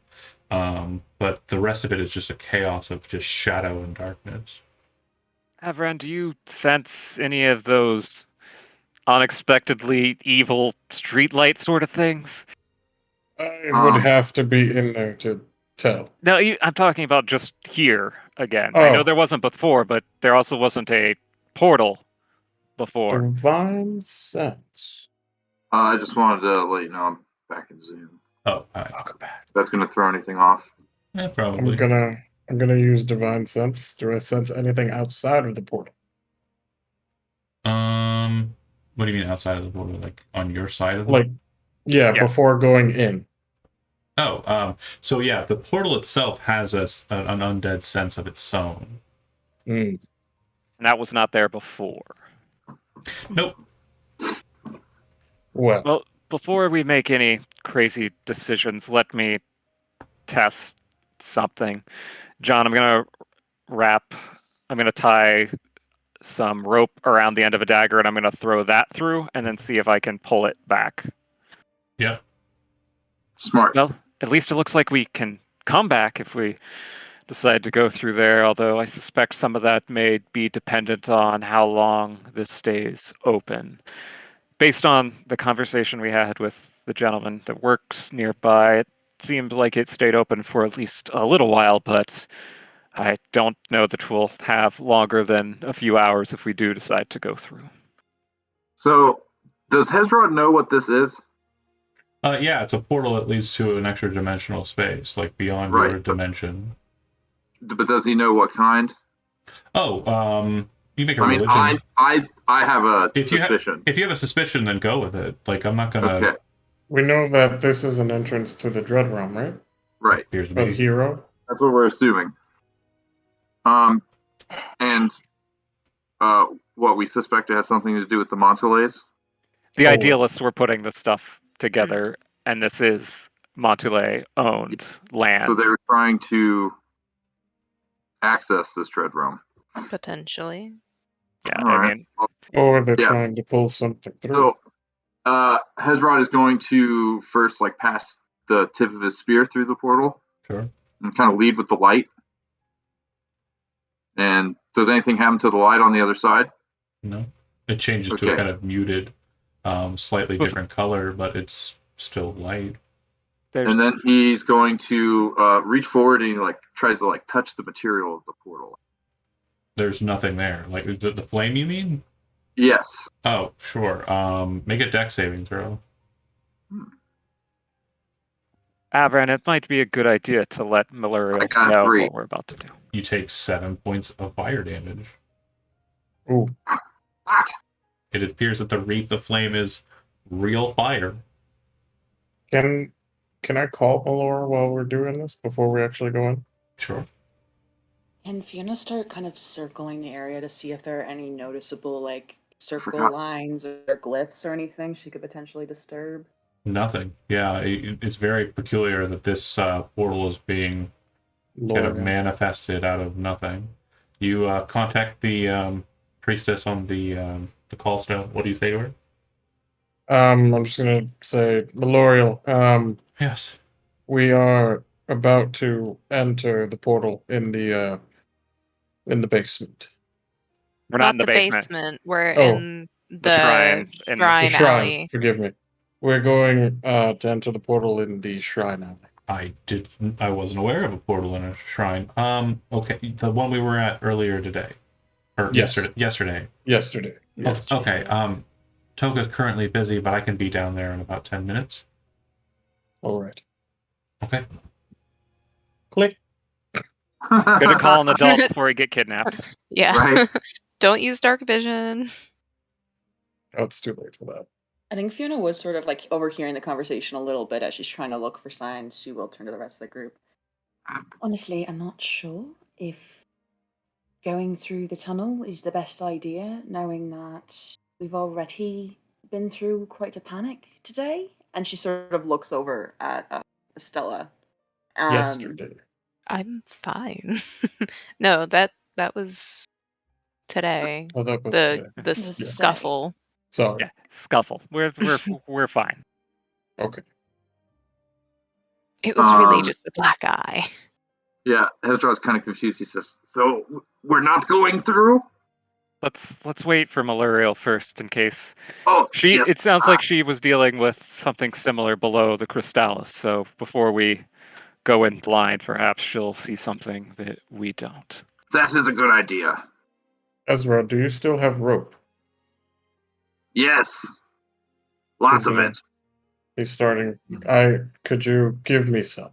But the rest of it is just a chaos of just shadow and darkness. Avran, do you sense any of those unexpectedly evil streetlight sort of things? I would have to be in there to tell. No, I'm talking about just here again. I know Oh. there wasn't before, but there also wasn't a portal before. Divine sense. I just wanted to let you know I'm back in Zoom. Oh, all right. Welcome back. That's going to throw anything off. Yeah, probably. I'm gonna use divine sense. Do I sense anything outside of the portal? What do you mean outside of the portal? Like on your side of the Like, yeah, before going in. Oh, so yeah, the portal itself has an undead sense of its own. Mm. And that was not there before. Nope. Well, Before we make any crazy decisions, let me test something. John, I'm going to tie some rope around the end of a dagger and I'm going to throw that through and then see if I can pull it back. Yep. Smart. Well, at least it looks like we can come back if we decide to go through there, although I suspect some of that may be dependent on how long this stays open. Based on the conversation we had with the gentleman that works nearby, it seemed like it stayed open for at least a little while, but I don't know that we'll have longer than a few hours if we do decide to go through. So, does Hezrod know what this is? Yeah, it's a portal that leads to an extra dimensional space, like beyond your dimension. But does he know what kind? Oh, you make a I mean, religion. I have a suspicion. If you have a suspicion, then go with it. Like, I'm not gonna. Okay. we know that this is an entrance to the Dread Realm, right? Right. Here's the Of Hero. That's what we're assuming. And what we suspect it has something to do with the Montulays? The idealists were putting this stuff together, and this is Montulay owned land. So they were trying to access this Dread Realm. Potentially. Yeah, All right. Or they're trying to pull something through. So, Hezrod is going to first pass the tip of his spear through the portal. Sure. And kind of lead with the light. And does anything happen to the light on the other side? No. It changes to a kind of muted, slightly different color, but it's still light. And then he's going to reach forward and he tries to touch the material of the portal. There's nothing there. Like the flame, you mean? Yes. Oh, sure. Make a dex saving throw. Avran, it might be a good idea to let Maluriel know what we're about to do. You take 7 points of fire damage. Ooh. It appears that the wreath of flame is real fire. Can I call Melora while we're doing this before we actually go in? Sure. Can Fiona start kind of circling the area to see if there are any noticeable circle lines or glyphs or anything she could potentially disturb? Nothing. Yeah, it's very peculiar that this portal is being kind of manifested out of nothing. You contact the priestess on the call stone. What do you say to her? I'm just gonna say, Melorial. Yes. We are about to enter the portal in the basement. We're not in the basement. We're in the shrine. Shrine alley. Forgive me. We're going to enter the portal in the shrine alley. I wasn't aware of a portal in a shrine. Okay, the one we were at earlier today, or yesterday. Yesterday. Okay. Toga's currently busy, but I can be down there in about 10 minutes. All right. Okay. Click. Gonna call an adult before we get kidnapped. Yeah. Right. Don't use dark vision. Oh, it's too late for that. I think Fiona was sort of overhearing the conversation a little bit as she's trying to look for signs. She will turn to the rest of the group. Honestly, I'm not sure if going through the tunnel is the best idea, knowing that we've already been through quite a panic today. And she sort of looks over at Estella. Yesterday. I'm fine. No, that was today. Oh, that was The today. the This is today. scuffle. Sorry. Yeah, scuffle. We're fine. Okay. It was really Um, just a black eye. Yeah, Hezrod's kind of confused. He says, "So we're not going through?" Let's wait for Maluriel first in case Oh, she. yes. It sounds like she was dealing with something similar below the Crystallis. So before we go in blind, perhaps she'll see something that we don't. That is a good idea. Ezra, do you still have rope? Yes, lots of it. He's starting. Could you give me some?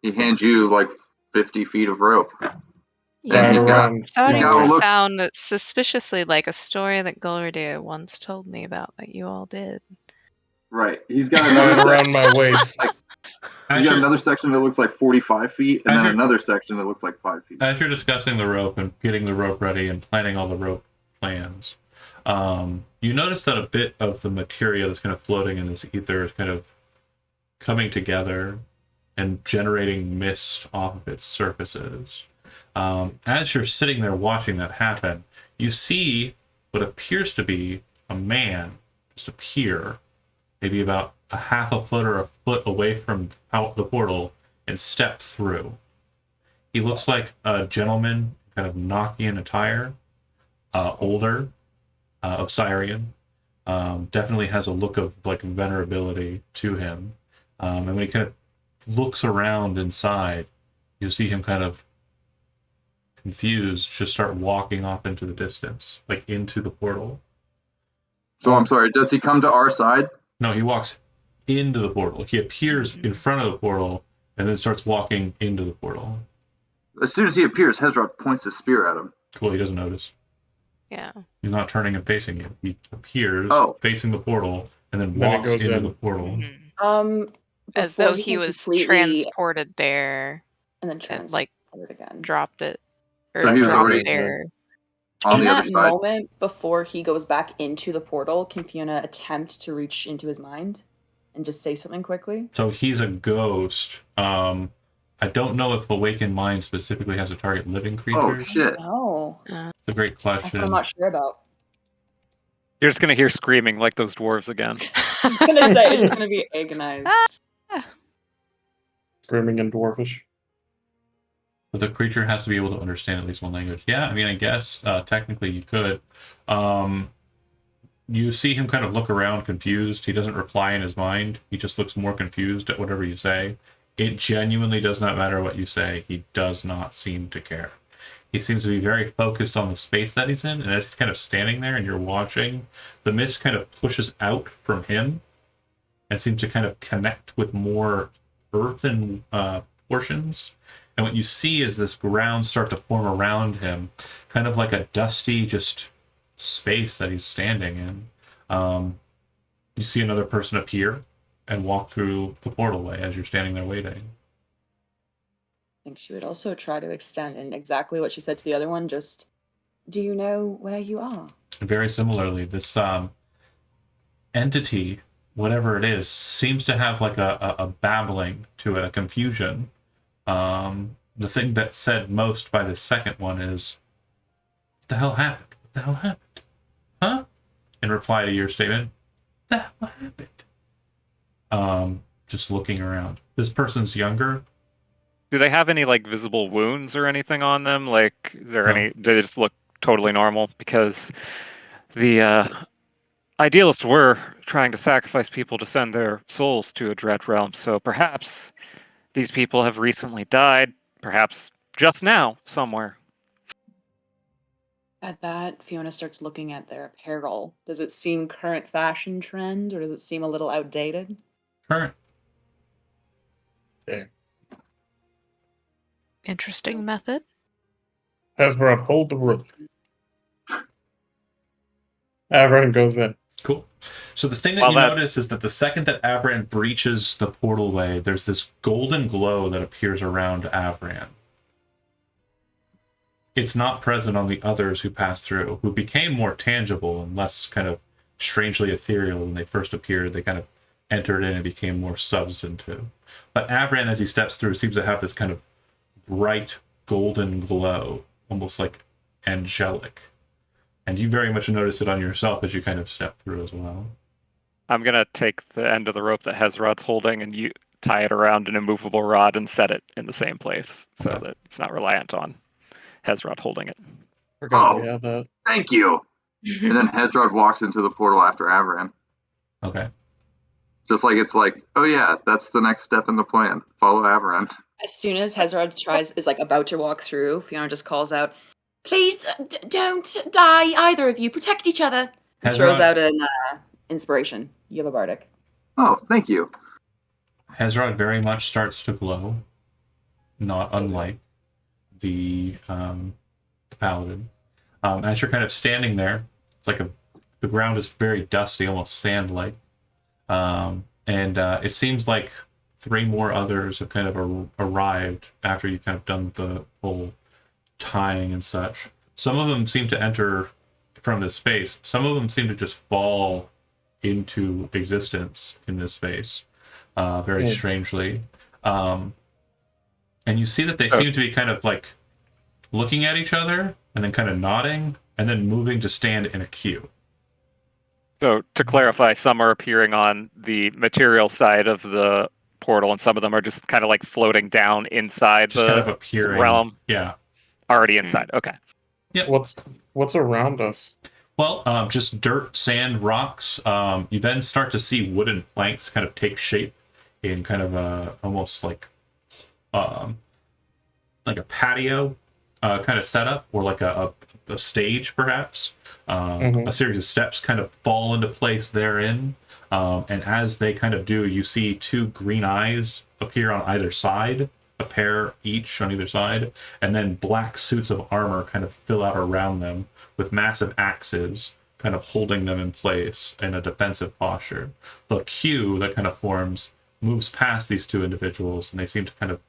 He hands you like 50 feet of rope. Right he's got- around. Starting got to what looks- sound suspiciously like a story that Golridia once told me about that you all did. Right. He's got Right another around section. my waist. He's got another section that looks like 45 feet, and then Azure- another section that looks like 5 feet. As you're discussing the rope and getting the rope ready and planning all the rope plans, you notice that a bit of the materia that's kind of floating in this ether is kind of coming together and generating mist off of its surfaces. As you're sitting there watching that happen, you see what appears to be a man just appear, maybe about a half a foot or a foot away from out the portal, and step through. He looks like a gentleman, kind of Nokian attire, older, Osirian. Definitely has a look of like venerability to him. And when he kind of looks around inside, you see him kind of confused, just start walking off into the distance, like into the portal. So I'm sorry, does he come to our side? No, he walks into the portal. He appears in front of the portal and then starts walking into the portal. As soon as he appears, Hezrod points his spear at him. Cool, he doesn't notice. Yeah. He's not turning and facing you. He appears facing the portal and then Then he walks goes into in. the portal. As Before though he can was completely- transported there and then and transport like it again. dropped it. Or So he was dropped already it there. On In the that other side. moment, before he goes back into the portal, can Fiona attempt to reach into his mind and just say something quickly? So he's a ghost. I don't know if Awakened Mind specifically has a target living Oh, creatures. shit. No, It's a great that's what question. I'm not sure about. You're just gonna hear screaming like those dwarves again. I was gonna say it's just gonna be agonized. Screaming in Dwarfish. But the creature has to be able to understand at least one language. Yeah, I mean, I guess technically you could. You see him kind of look around confused. He doesn't reply in his mind. He just looks more confused at whatever you say. It genuinely does not matter what you say. He does not seem to care. He seems to be very focused on the space that he's in, and as he's kind of standing there and you're watching, the mist kind of pushes out from him and seems to kind of connect with more earthen portions. And what you see is this ground start to form around him, kind of like a dusty just space that he's standing in. You see another person appear and walk through the portalway as you're standing there waiting. I think she would also try to extend in exactly what she said to the other one. Just, do you know where you are? Very similarly, this entity, whatever it is, seems to have like a babbling to it, a confusion. The thing that's said most by the second one is, "What the hell happened? What the hell happened? Huh?" In reply to your statement, "What the hell happened?" Just looking around. This person's younger. Do they have any like visible wounds or anything on them? Like, is there No. any? Do they just look totally normal? Because the idealists were trying to sacrifice people to send their souls to a dread realm. So perhaps these people have recently died. Perhaps just now somewhere. At that, Fiona starts looking at their apparel. Does it seem current fashion trend, or does it seem a little outdated? Current. Interesting method. Hezrod, hold the rope. Avran goes in. Cool. So the thing that Well, you that- notice is that the second that Avran breaches the portalway, there's this golden glow that appears around Avran. It's not present on the others who passed through, who became more tangible and less kind of strangely ethereal when they first appeared. They kind of entered in and became more substantive. But Avran, as he steps through, seems to have this kind of bright golden glow, almost like angelic. And you very much notice it on yourself as you kind of step through as well. I'm gonna take the end of the rope that Hezrod's holding and you tie it around an immovable rod and set it in the same place so Okay. that it's not reliant on Hezrod holding it. Forgot Oh. we had that. Thank you. And then Hezrod walks into the portal after Avran. Okay. Just like it's like, oh yeah, that's the next step in the plan. Follow Avran. As soon as Hezrod is like about to walk through, Fiona just calls out, "Please don't die, either of you. Protect each other." And throws Hezrod- out an inspiration. You have a bardic. Oh, thank you. Hezrod very much starts to glow, not unlike the paladin. As you're kind of standing there, it's like the ground is very dusty, almost sand-like. And it seems like 3 more others have kind of arrived after you've kind of done the whole tying and such. Some of them seem to enter from this space. Some of them seem to just fall into existence in this space, very strangely. And you see that they seem to be kind of like looking at each other and then kind of nodding and then moving to stand in a queue. So to clarify, some are appearing on the material side of the portal, and some of them are just kind of like floating down inside Just the kind of appearing. realm. Yeah. Already inside. Okay. What's around us? Well, just dirt, sand, rocks. You then start to see wooden planks kind of take shape in kind of a almost like a patio kind of setup, or like a stage perhaps. A series of steps kind of fall into place therein. And as they kind of do, you see 2 green eyes appear on either side, a pair each on either side, and then black suits of armor kind of fill out around them with massive axes kind of holding them in place in a defensive posture. The queue that kind of forms moves past these 2 individuals, and they seem to kind of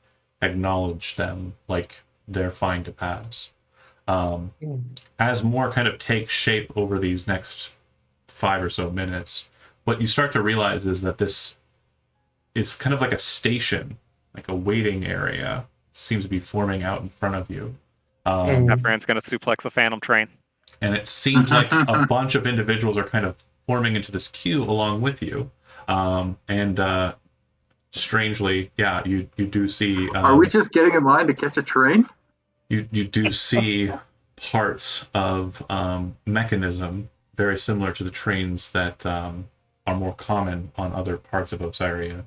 acknowledge them like they're fine to pass. As more kind of takes shape over these next 5 or so minutes, what you start to realize is that this is kind of like a station, like a waiting area. It seems to be forming out in front of you. Efran's going to suplex a phantom train. And it seems like a bunch of individuals are kind of forming into this queue along with you. Strangely, yeah, you do see... Are we just getting in line to catch a train? You do see parts of mechanism very similar to the trains that are more common on other parts of Osiria.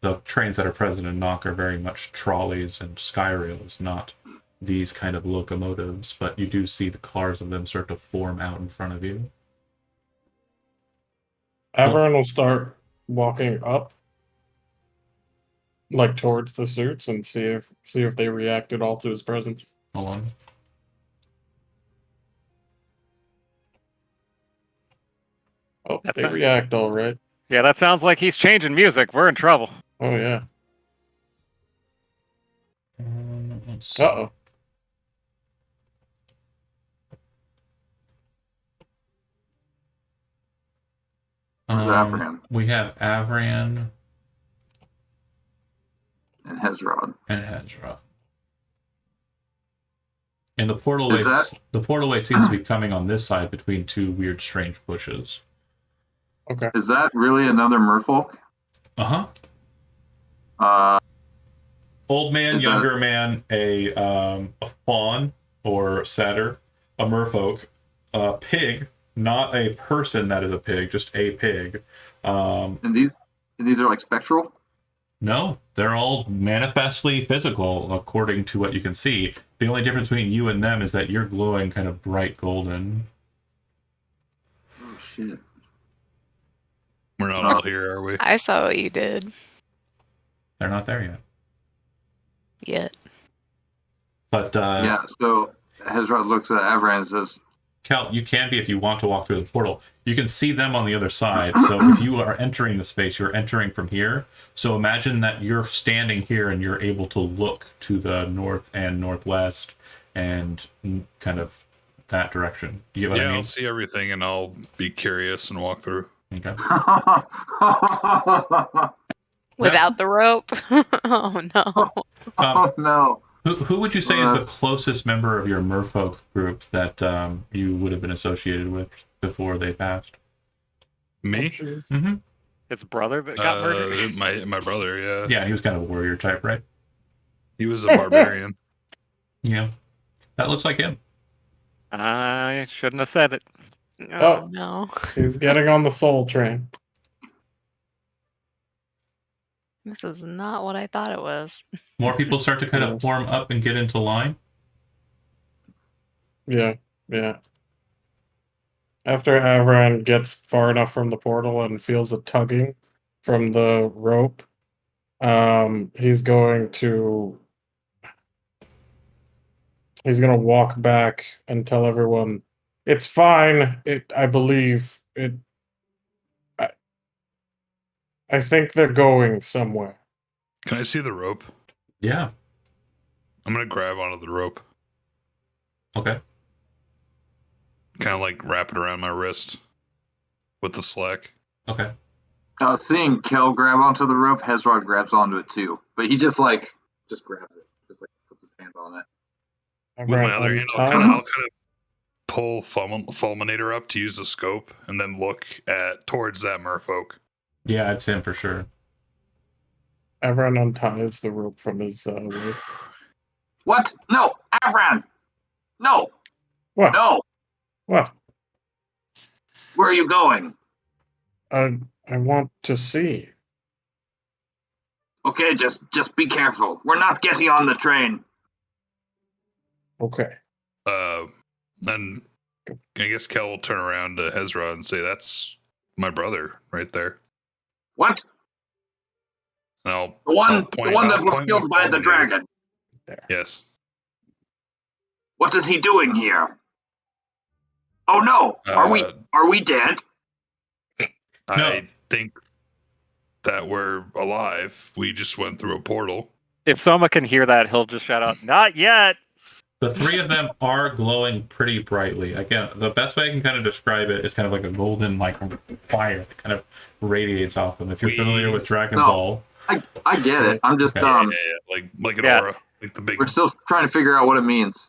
The trains that are present in Nock are very much trolleys and skyrails, not these kind of locomotives, but you do see the cars of them start to form out in front of you. Avern will start walking up, like towards the suits, and see if they react at all to his presence. Hold on. Oh, That's they it. react all right. Yeah, that sounds like he's changing music. We're in trouble. Oh yeah. Let's see. Uh-oh. Where's Avran? We have Avran And Hezrod. and Hezra. And the Is portalway, that- the portalway seems to be coming on this side between 2 weird, strange bushes. Okay. Is that really another merfolk? Old man, Is that- younger man, a fawn or satyr, a merfolk, a pig, not a person that is a pig, just a pig. And these are like spectral? No, they're all manifestly physical, according to what you can see. The only difference between you and them is that you're glowing kind of bright golden. Oh shit. We're not all here, are we? I saw what you did. They're not there yet. Yet. But Yeah, so Hezrod looks at Avran and says, Cal, you can be if you want to walk through the portal. You can see them on the other side. So if you are entering the space, you're entering from here. So imagine that you're standing here and you're able to look to the north and northwest and kind of that direction. Do you get what I Yeah, mean? I'll see everything and I'll be curious and walk through. Okay. Without the rope? Oh no. Oh no. Who would you say is the That's- closest member of your merfolk group that you would have been associated with before they passed? Me? Jeez. Mm-hmm. His brother that got murdered. My brother, yeah. Yeah, he was kind of a warrior type, right? He was a barbarian. Yeah. That looks like him. I shouldn't have said it. Oh. No. He's getting on the soul train. This is not what I thought it was. More people start to kind of form up and get into line. Yeah, yeah. After Avran gets far enough from the portal and feels a tugging from the rope, he's going to walk back and tell everyone it's fine. I believe it. I think they're going somewhere. Can I see the rope? Yeah. I'm gonna grab onto the rope. Okay. Kind of like wrap it around my wrist with the slack. Okay. Seeing Kel grab onto the rope, Hezrod grabs onto it too, but he just grabs it, just like puts his hand on it. With my Avran, other hand, I'll kind of pull Fulminator up to use the scope and then look towards that merfolk. Yeah, it's him for sure. Avran unties the rope from his waist. What? No, Avran! No! What? No! What? Where are you going? I want to see. Okay, just be careful. We're not getting on the train. Okay. Then I guess Kel will turn around to Hezrod and say, "That's my brother right there." What? And I'll The one I'll that was point killed my by the Fulminator. dragon. Yes. What is he doing here? Oh no! Are we dead? I think that we're alive. We just went through a portal. If Soma can hear that, he'll just shout out, "Not yet!" The three of them are glowing pretty brightly. Again, the best way I can kind of describe it is kind of like a golden fire that kind of radiates off them. If you're familiar with Dragon Ball. I get it. I'm just Yeah, like an aura, like the big. We're still trying to figure out what it means.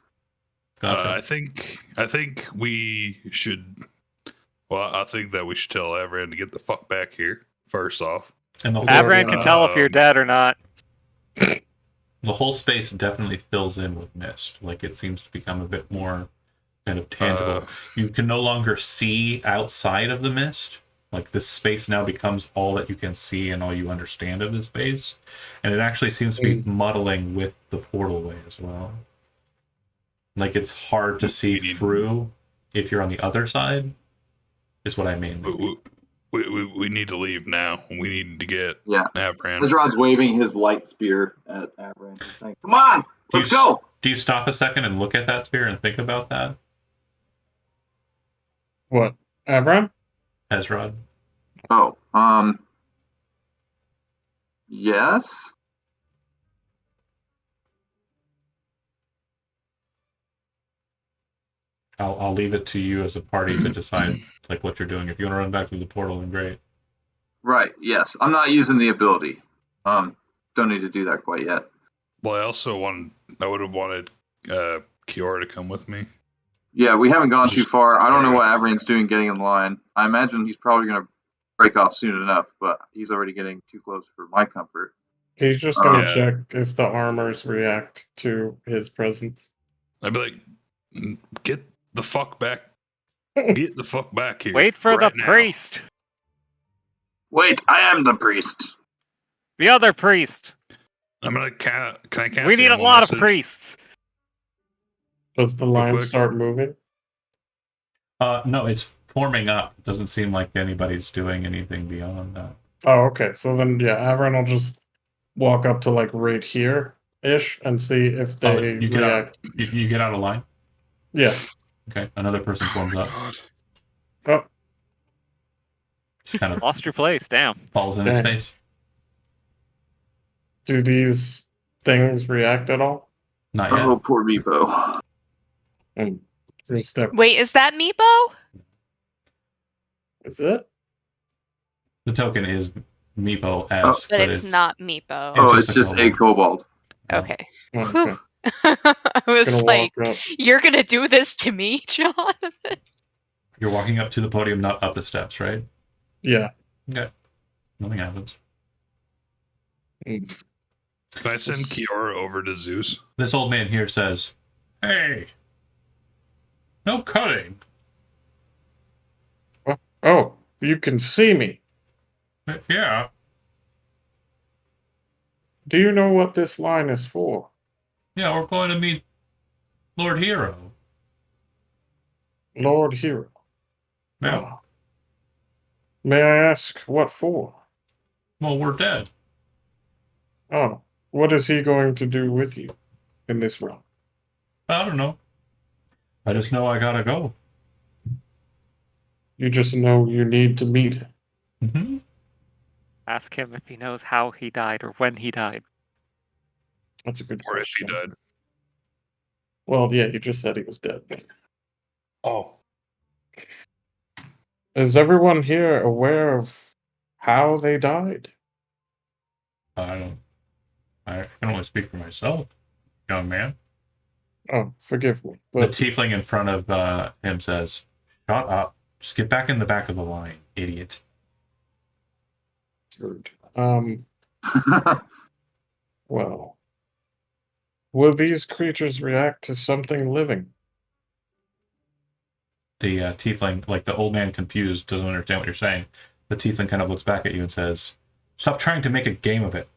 Gotcha. I think we should. Well, I think that we should tell Avran to get the fuck back here. First off, And the whole, Avran can tell if you're dead or not. the whole space definitely fills in with mist. Like it seems to become a bit more kind of tangible. You can no longer see outside of the mist. Like this space now becomes all that you can see and all you understand of this space. And it actually seems to be muddling with the portal way as well. Like it's hard to see through if you're on the other side, is what I mean. We need to leave now. We need to get Avran. Hezrod's waving his light spear at Avran. He's saying, "Come on, let's go!" Do you stop a second and look at that spear and think about that? What? Avran? Hezrod? Oh, yes. I'll leave it to you as a party to decide like what you're doing. If you want to run back through the portal, then great. Right. Yes, I'm not using the ability. Don't need to do that quite yet. Well, I would have wanted Kiora to come with me. Yeah, we haven't gone too far. I don't know what Avran's doing getting in line. I imagine he's probably going to break off soon enough, but he's already getting too close for my comfort. He's just going to check if the armors react to his presence. I'd be like, get the fuck back. Get the fuck back here. Wait for right the now. priest. Wait, I am the priest. The other priest. I'm gonna can I cast? We need a animal lot message? of priests. Does the line quick. start moving? No, it's forming up. It doesn't seem like anybody's doing anything beyond that. Oh, okay. So then, yeah, Avran will just walk up to like right here-ish and see if they you get react. out. You get out of line. Yeah. Okay, another person forms up. Oh, Just kind of Lost your place. Damn. falls into Dang. space. do these things react at all? Not yet. Oh, poor Meepo. And is that Wait, is that Meepo? is it? The token is Meepo-esque, But but it's not Meepo. Oh, It's it's just a just a kobold. No. Okay. Okay. Whew. I was Gonna like, walk up. you're gonna do this to me, John? You're walking up to the podium, not up the steps, right? Yeah. Okay. Nothing happens. Can I send Kiora over to Zeus? This old man here says, "Hey, no cutting." Oh, you can see me. Yeah. Do you know what this line is for? Yeah, we're going to meet Lord Hero. Lord Hero. Yeah. Ah. May I ask what for? Well, we're dead. Oh, what is he going to do with you in this realm? I don't know. I just know I gotta go. You just know you need to meet him. Mm-hmm. Ask him if he knows how he died or when he died. That's a good Or if he question. died. Well, yeah, you just said he was dead. Oh. Is everyone here aware of how they died? I can only speak for myself, young man. Oh, forgive me. The But tiefling in front of him says, "Shut up. Just get back in the back of the line, idiot." rude. Well, will these creatures react to something living? The tiefling, like the old man confused, doesn't understand what you're saying. The tiefling kind of looks back at you and says, "Stop trying to make a game of it.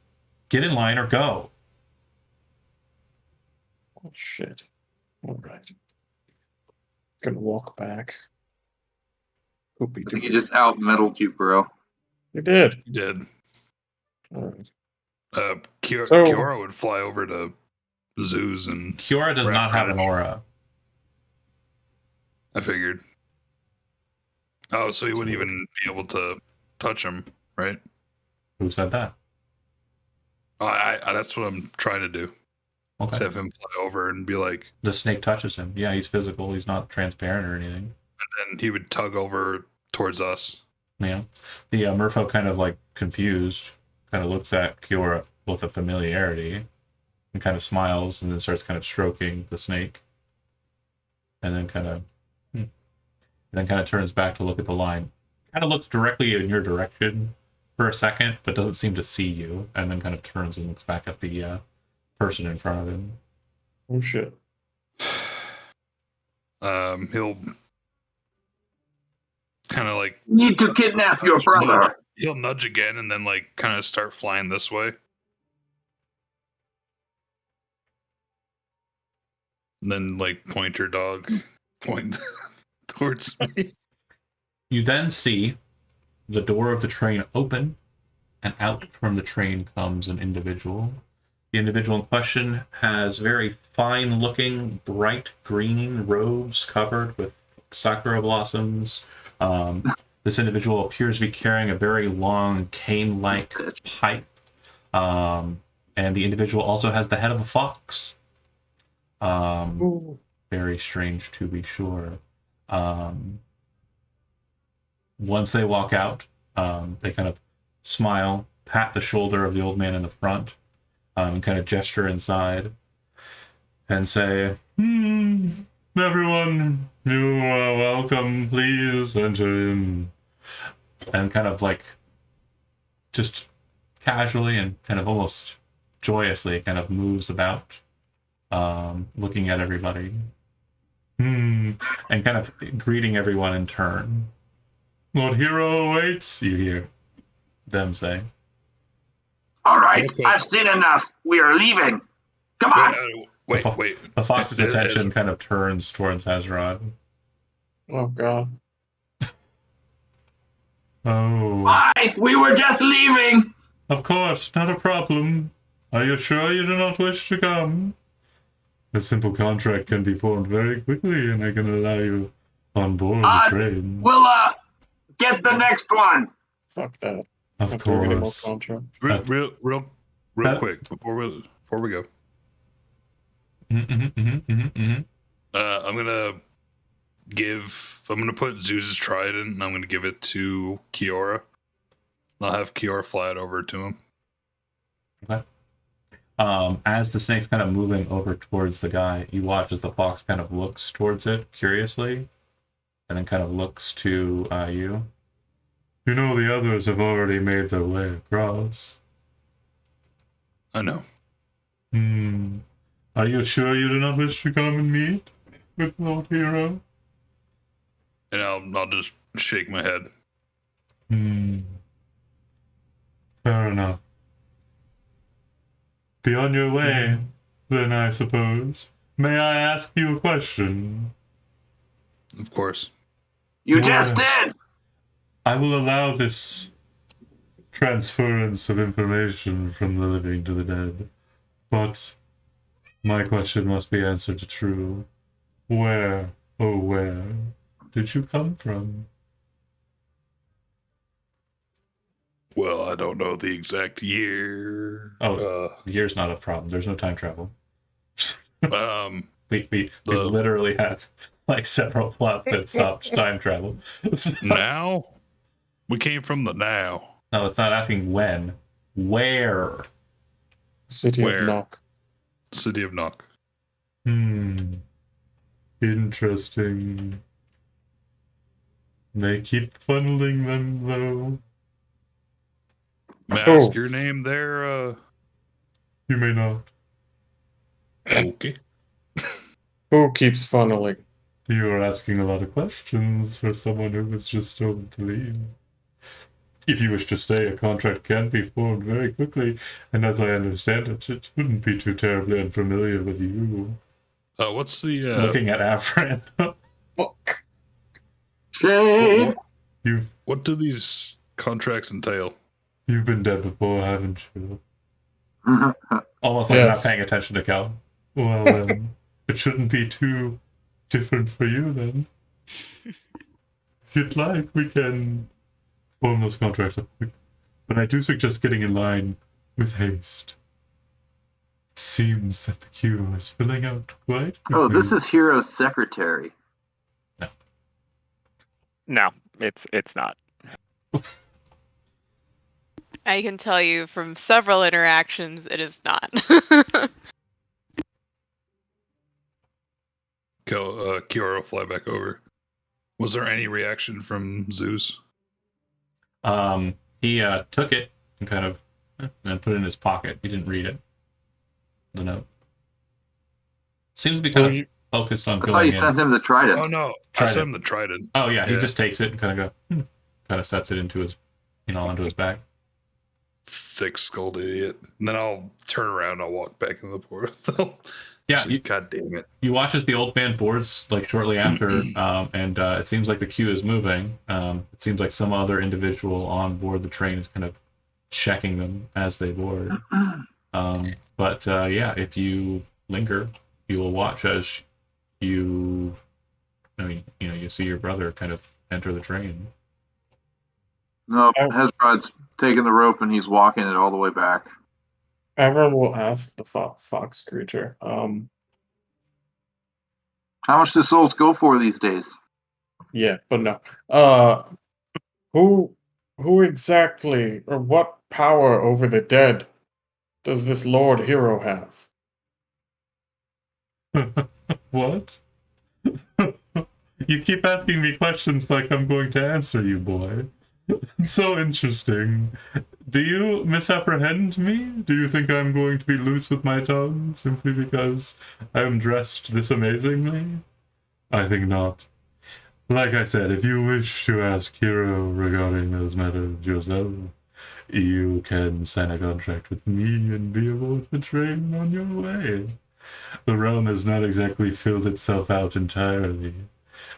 Get in line or go." Oh, shit. All right. Gonna walk back. Poopy I think he doopy. just out metaled you, bro. You did. He did. All right. Kiora would fly over to Zeus and Kiora does wrap not have around an his- aura. I figured. Oh, so he wouldn't even be able to touch him, right? Who said that? I that's what I'm trying to do. Let's Okay. have him fly over and be like, The snake touches him. Yeah, he's physical. He's not transparent or anything. and he would tug over towards us. Yeah. The merfolk kind of like confused, kind of looks at Kiora with a familiarity and kind of smiles and then starts kind of stroking the snake. And then kind of turns back to look at the line. Kind of looks directly in your direction for a second, but doesn't seem to see you, and then kind of turns and looks back at the person in front of him. Oh, shit. He'll kind of like Need to kidnap your brother. he'll nudge again and then like kind of start flying this way. And then like pointer dog point towards me. You then see the door of the train open, and out from the train comes an individual. The individual in question has very fine-looking, bright green robes covered with sakura blossoms. This individual appears to be carrying a very long cane-like pipe. And the individual also has the head of a fox. Ooh. Very strange to be sure. Once they walk out, they kind of smile, pat the shoulder of the old man in the front, and kind of gesture inside and say, "Everyone, you are welcome. Please enter in." And kind of like just casually and kind of almost joyously kind of moves about, looking at everybody. And kind of greeting everyone in turn. "Lord Hero awaits," you hear them say. All right, Okay. I've seen enough. We are leaving. Come on. Wait. The fox's Ezra- attention kind of turns towards Hezrod. Oh, God. "Oh, Why? We were just leaving. of course, not a problem. Are you sure you do not wish to come? A simple contract can be formed very quickly, and I can allow you on board the train." We'll get the next one. Fuck that. Of Not doing any more course. contracts. Real quick before we go. I'm gonna put Zeus's trident and I'm gonna give it to Kiora. I'll have Kiora fly it over to him. As the snake's kind of moving over towards the guy, you watch as the fox kind of looks towards it curiously, and then kind of looks to you. You know, the others have already made their way across. I know. Are you sure you do not wish to come and meet with Lord Hero? And I'll just shake my head. Fair enough. Be on your way, then, I suppose. May I ask you a question? Of course. You just did! I will allow this transference of information from the living to the dead, but my question must be answered true. Where, oh where, did you come from? Well, I don't know the exact year. Oh, year's not a problem. There's no time travel. We The- literally had like several plots that stopped time travel. Now? We came from the now. No, it's not asking when. Where? City Where? of Knock. City of Knock. Interesting. They keep funneling them, though. May I ask your name there? You may not. Okay. Who keeps funneling? You are asking a lot of questions for someone who was just told to leave. If you wish to stay, a contract can be formed very quickly, and as I understand it, it wouldn't be too terribly unfamiliar with you. What's the Looking at Afran. Fuck. Shade! what do these contracts entail? You've been dead before, haven't you? Almost like Yes. not paying attention to Cal. Well, then, it shouldn't be too different for you, then. If you'd like, we can form those contracts up quick. But I do suggest getting in line with haste. It seems that the queue is filling out quite Oh, quickly. this is Hero's secretary. No, it's not. I can tell you from several interactions, it is not. Kiora fly back over. Was there any reaction from Zeus? He took it and kind of and put it in his pocket. He didn't read it. The note. Seems to be kind of focused on I thought going you in. sent him the trident. Oh no, I Trident. sent him the trident. Oh yeah, he Yeah. just takes it and kind of kind of sets it into his, onto his back. Thick-skulled idiot. And then I'll turn around and I'll walk back in the portal. Yeah, God damn it. you watch as the old man boards like shortly after, and it seems like the queue is moving. It seems like some other individual on board the train is kind of checking them as they board. But yeah, if you linger, you will watch as you see your brother kind of enter the train. No, Hezrod's taking the rope and he's walking it all the way back. Everyone will ask the fox creature. How much do souls go for these days? Yeah, but no. Who exactly, or what power over the dead does this Lord Hero have? What? You keep asking me questions like I'm going to answer you, boy. It's so interesting. Do you misapprehend me? Do you think I'm going to be loose with my tongue simply because I am dressed this amazingly? I think not. Like I said, if you wish to ask Hero regarding those matters yourself, you can sign a contract with me and be aboard the train on your way. The realm has not exactly filled itself out entirely,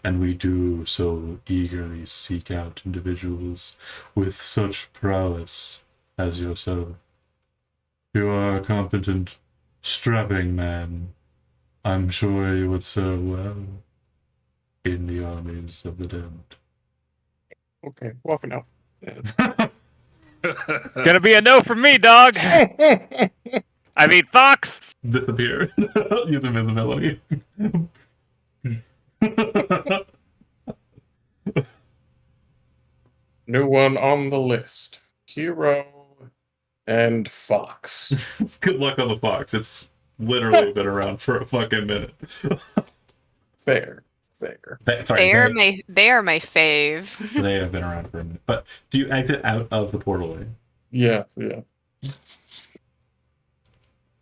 and we do so eagerly seek out individuals with such prowess as yourself. You are a competent, strapping man. I'm sure you would serve well in the armies of the damned. Okay, walking out. Gonna be a no from me, dog. I mean, Fox. Disappear. Use invisibility. New one on the list. Hero and Fox. Good luck on the Fox. It's literally been around for a fucking minute. Fair. Sorry, They are my fave. they have been around for a minute. But do you exit out of the portal? Yeah.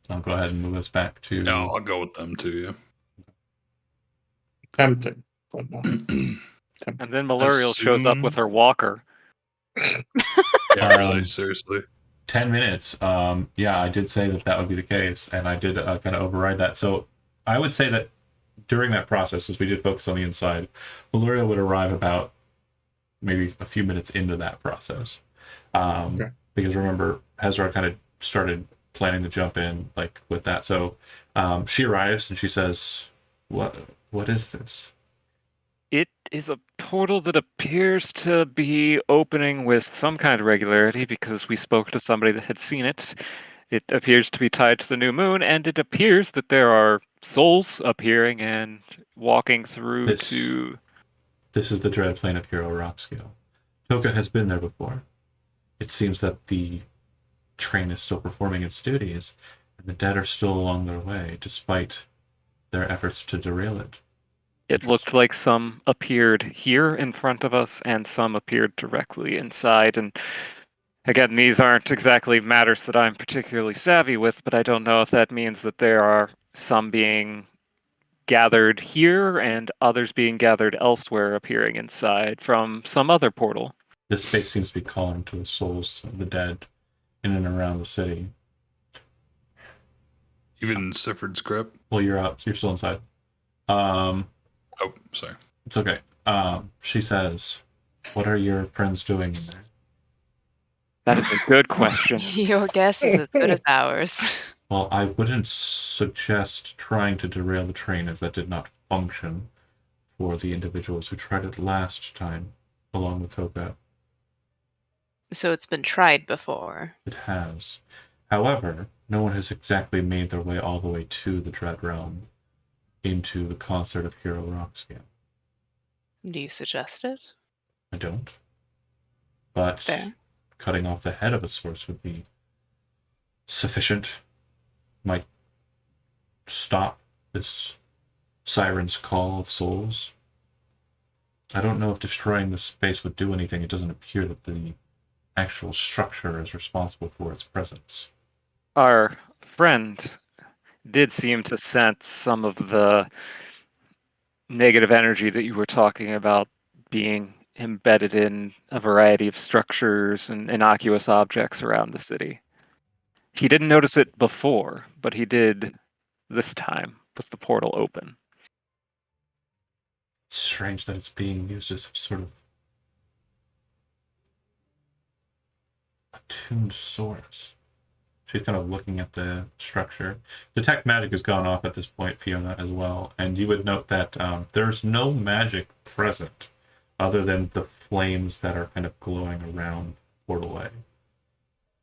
I'll go ahead and move us back to. No, I'll go with them too. Yeah. Tempting. But no. And then Maluriel shows up with her walker. Yeah, really, seriously. 10 minutes. Yeah, I did say that would be the case, and I did kind of override that. So I would say that during that process, as we did focus on the inside, Maluriel would arrive about maybe a few minutes into that process. Okay. Because remember, Hezron kind of started planning the jump in like with that. So she arrives and she says, what is this? It is a portal that appears to be opening with some kind of regularity because we spoke to somebody that had seen it. It appears to be tied to the new moon, and it appears that there are souls appearing and walking through This is the dread plane of Hero Rockscale. Toka has been there before. It seems that the train is still performing its duties, and the dead are still along their way, despite their efforts to derail it. It looked like some appeared here in front of us and some appeared directly inside. And again, these aren't exactly matters that I'm particularly savvy with, but I don't know if that means that there are some being gathered here and others being gathered elsewhere appearing inside from some other portal. This space seems to be calling to the souls of the dead in and around the city. Even Sifford's crypt. Well, you're out. You're still inside. Oh, sorry. It's okay. She says, what are your friends doing in there? That is a good question. Your guess is as good as ours. Well, I wouldn't suggest trying to derail the train, as that did not function for the individuals who tried it last time, along with Toka. So it's been tried before. It has. However, no one has exactly made their way all the way to the Dread Realm, into the concert of Hero Rockscale. Do you suggest it? I don't. But Fair. cutting off the head of a source would be sufficient. Might stop this siren's call of souls. I don't know if destroying this space would do anything. It doesn't appear that the actual structure is responsible for its presence. Our friend did seem to sense some of the negative energy that you were talking about being embedded in a variety of structures and innocuous objects around the city. He didn't notice it before, but he did this time with the portal open. It's strange that it's being used as some sort of attuned source. She's kind of looking at the structure. Detect magic has gone off at this point, Fiona, as well. And you would note that there's no magic present other than the flames that are kind of glowing around Portal A.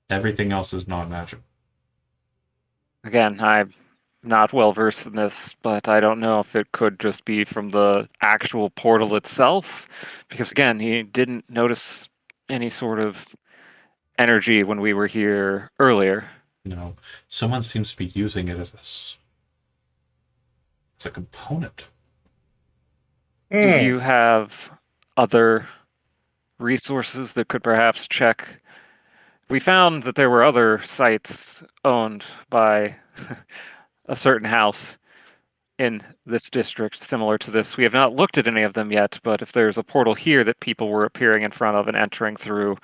Everything else is non-magic. Again, I'm not well versed in this, but I don't know if it could just be from the actual portal itself. Because again, he didn't notice any sort of energy when we were here earlier. No, someone seems to be using it as a component. Do you have other resources that could perhaps check? We found that there were other sites owned by a certain house in this district similar to this. We have not looked at any of them yet, but if there's a portal here that people were appearing in front of and entering through,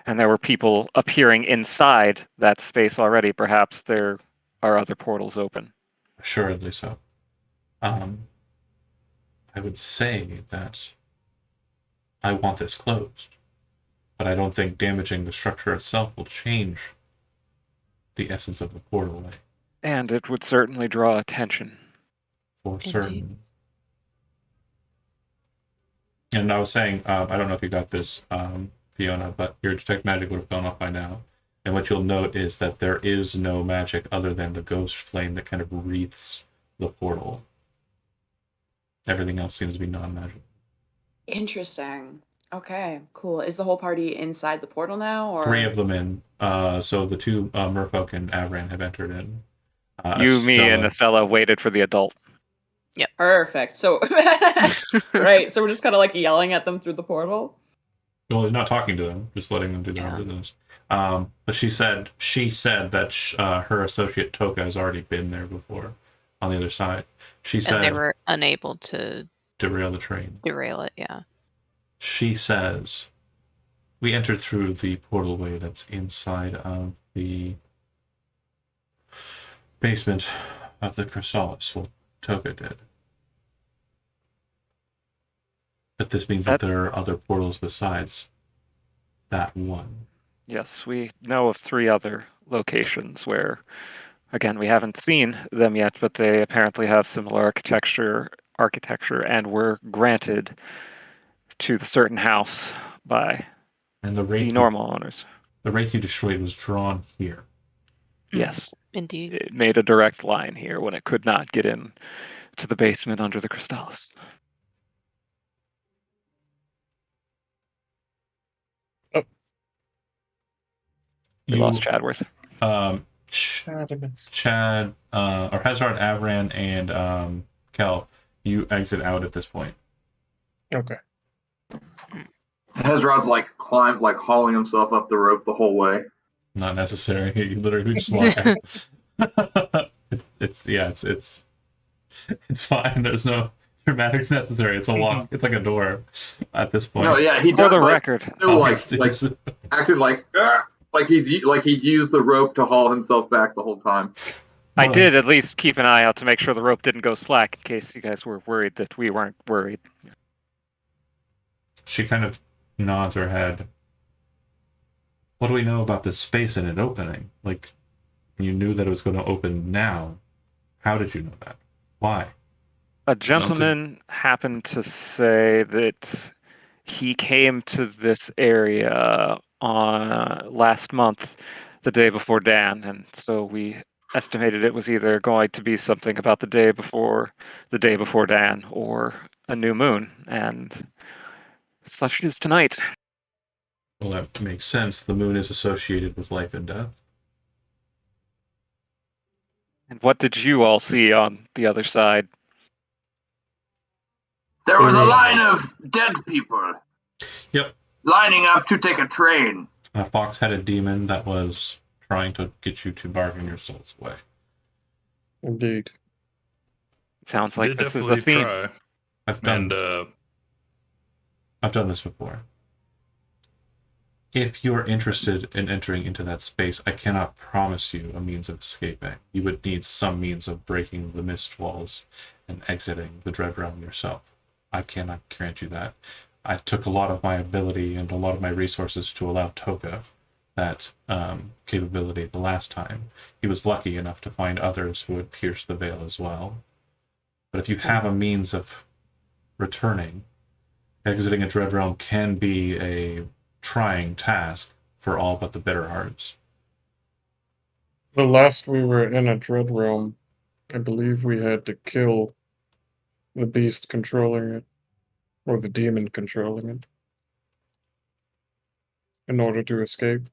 and there were people appearing inside that space already, perhaps there are other portals open. Assuredly so. I would say that I want this closed, but I don't think damaging the structure itself will change the essence of the portal. And it would certainly draw attention. For certain. And I was saying, I don't know if you got this, Fiona, but your detect magic would have gone off by now. And what you'll note is that there is no magic other than the ghost flame that kind of wreaths the portal. Everything else seems to be non-magic. Interesting. Okay, cool. Is the whole party inside the portal now, or 3 of them in. So the 2 merfolk and Avran have entered in. You, me, and Estella- Estella waited for the adult. Perfect. So, right. So we're just kind of like yelling at them through the portal. Well, not talking to them, just letting them do their own business. But she said that her associate Toka has already been there before, on the other side. She And said they were unable to derail the train. derail it, yeah. She says we entered through the portal way that's inside of the basement of the Chrysalis. Well, Toka did. But this means that there are other portals besides that one. Yes, we know of 3 other locations where, again, we haven't seen them yet, but they apparently have similar architecture and were granted to the certain house by And the the normal owners. The wraith you destroyed was drawn here. Yes. Indeed. It made a direct line here when it could not get in to the basement under the Crystallis. We lost Chadworth. Chad, or Hezard, Avran, and Kel, you exit out at this point. Okay. Hezrod's like hauling himself up the rope the whole way. Not necessary. You literally just walk out. It's fine. There's no dramatics necessary. It's a walk. It's like a door at this point. No, yeah, he For does. the like, record. still, it's- acted like he'd used the rope to haul himself back the whole time. I did at least keep an eye out to make sure the rope didn't go slack in case you guys were worried that we weren't worried. She kind of nods her head. What do we know about this space and it opening? Like, you knew that it was going to open now. How did you know that? Why? A gentleman happened to say that he came to this area on last month, the day before Dan, and so we estimated it was either going to be something about the day before Dan, or a new moon, and such it is tonight. Well, that makes sense. The moon is associated with life and death. And what did you all see on the other side? There was a line of dead people. Yep. Lining up to take a train. A fox-headed demon that was trying to get you to bargain your souls away. Indeed. Sounds like Did this is a definitely theme. try. I've done this before. If you're interested in entering into that space, I cannot promise you a means of escaping. You would need some means of breaking the mist walls and exiting the Dread Realm yourself. I cannot grant you that. I took a lot of my ability and a lot of my resources to allow Toka that capability the last time. He was lucky enough to find others who would pierce the veil as well. But if you have a means of returning, exiting a Dread Realm can be a trying task for all but the bitter hearts. The last we were in a Dread Realm, I believe we had to kill the beast controlling it, or the demon controlling it, in order to escape.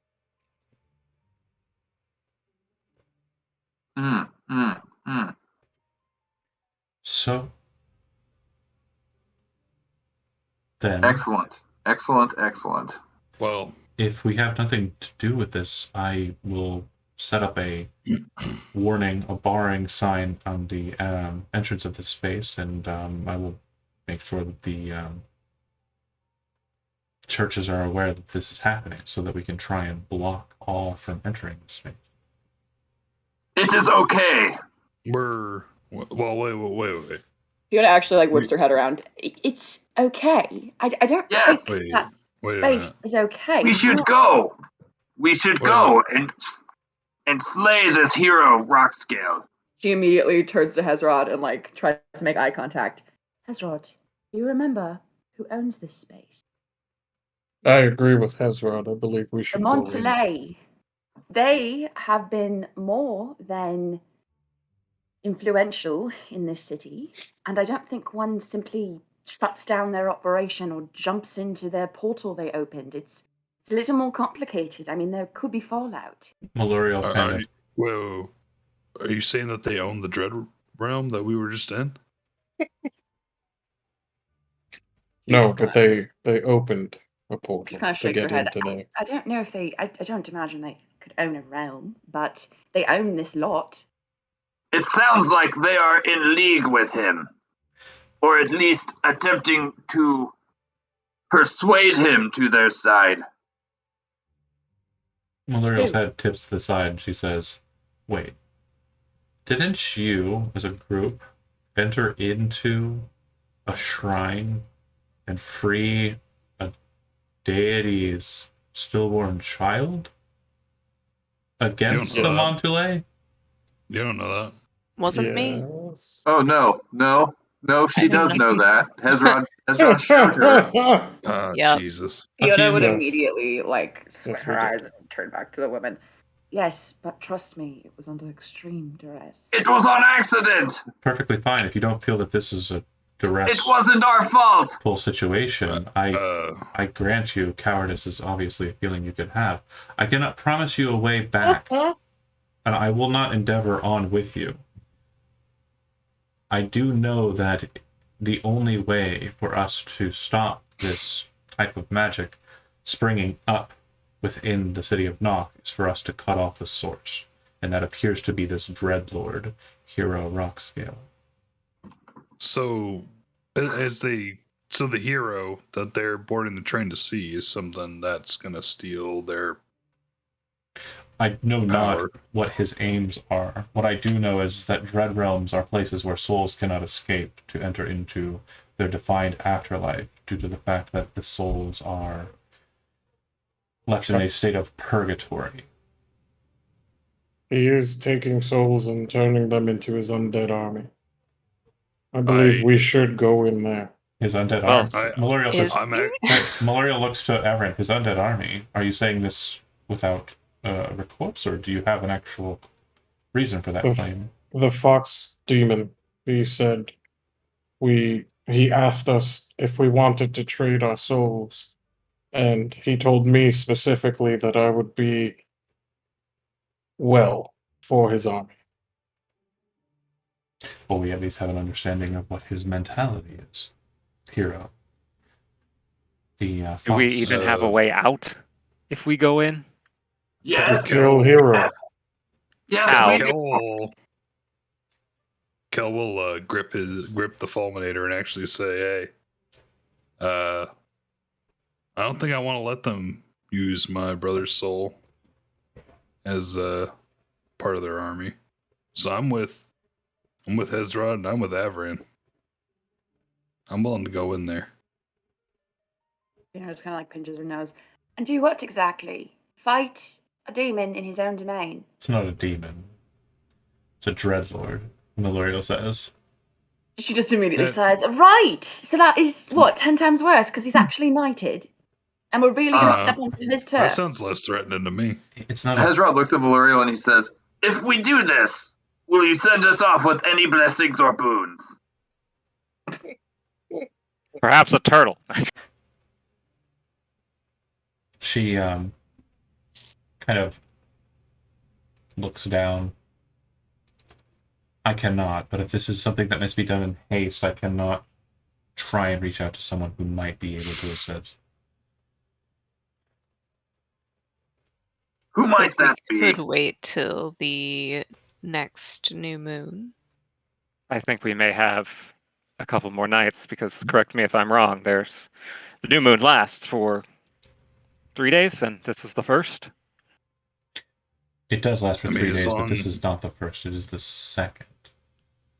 So, then, Excellent. Well, if we have nothing to do with this, I will set up a warning, a barring sign on the entrance of this space, and I will make sure that the churches are aware that this is happening, so that we can try and block all from entering the space. It is okay. Wait. Fiona actually whips her head around. It's okay. I don't Yes. think that Wait a space minute. is okay. We should No. go. We should Wait. go and slay this hero Rockscale. She immediately turns to Hezrod and tries to make eye contact. Hezrod, do you remember who owns this space? I agree with Hezrod. I believe we The should go in. Montalais. They have been more than influential in this city, and I don't think one simply shuts down their operation or jumps into their portal they opened. It's a little more complicated. I mean, there could be fallout. Maluriel kind Are of. you, whoa, are you saying that they own the Dread Realm that we were just in? No, Yes, but but they opened a portal kind of to shakes her get head. into there. I don't know if they. I don't imagine they could own a realm, but they own this lot. It sounds like they are in league with him, or at least attempting to persuade him to their side. Maluriel's head tips to the side and she says, "Wait, didn't you, as a group, enter into a shrine and free a deity's stillborn child against You the don't know that. Montoulet?" You don't know that. Wasn't me. Yes. Oh no, she didn't does know. know that. Hezron showed her. Yep. Jesus. Fiona would Yes. immediately like squint Yes, her we did. eyes and turn back to the women. Yes, but trust me, it was under extreme duress. It was on accident. Perfectly fine. If you don't feel that this is a It duress wasn't our fault. full situation, I grant you cowardice is obviously a feeling you could have. I cannot promise you a way back, and I will not endeavor on with you. I do know that the only way for us to stop this type of magic springing up within the city of Nock is for us to cut off the source, and that appears to be this Dreadlord, Hero Rockscale. So, so the hero that they're boarding the train to see is something that's gonna steal their. I know not Power. what his aims are. What I do know is that dread realms are places where souls cannot escape to enter into their defined afterlife due to the fact that the souls are left in a state of purgatory. He is taking souls and turning them into his undead army. I believe we should go in there. His undead Well, army. Maluriel says, I'm wait, Maluriel looks to Everin, his undead army. Are you saying this without recourse, or do you have an actual reason for that The, claim? the fox demon, he said, he asked us if we wanted to trade our souls, and he told me specifically that I would be well for his army. Well, we at least have an understanding of what his mentality is. Hero. The Do fox. we even have a way out if we go in? Yes. Kill hero. Yes. Ow. Kel will grip the fulminator and actually say, "Hey, I don't think I want to let them use my brother's soul as part of their army. So I'm with Hezrod and I'm with Averin. I'm willing to go in there." Fiona just kind of like pinches her nose. And do what exactly? Fight a demon in his own domain? It's not a demon. It's a dreadlord, Maluriel says. She just immediately says, right, so that is, what, 10 times worse because he's actually knighted? And we're really going to step onto his That turf? sounds less threatening to me. It's not a... Hezron looks at Maluriel and he says, "If we do this, will you send us off with any blessings or boons?" Perhaps a turtle. She kind of looks down. I cannot, but if this is something that must be done in haste, I cannot try and reach out to someone who might be able to assist. Who might that be? Could wait till the next new moon. I think we may have a couple more nights because, correct me if I'm wrong, there's the new moon lasts for 3 days and this is the first. It does last for I mean, 3 as days, but long- this is not the first. It is the second.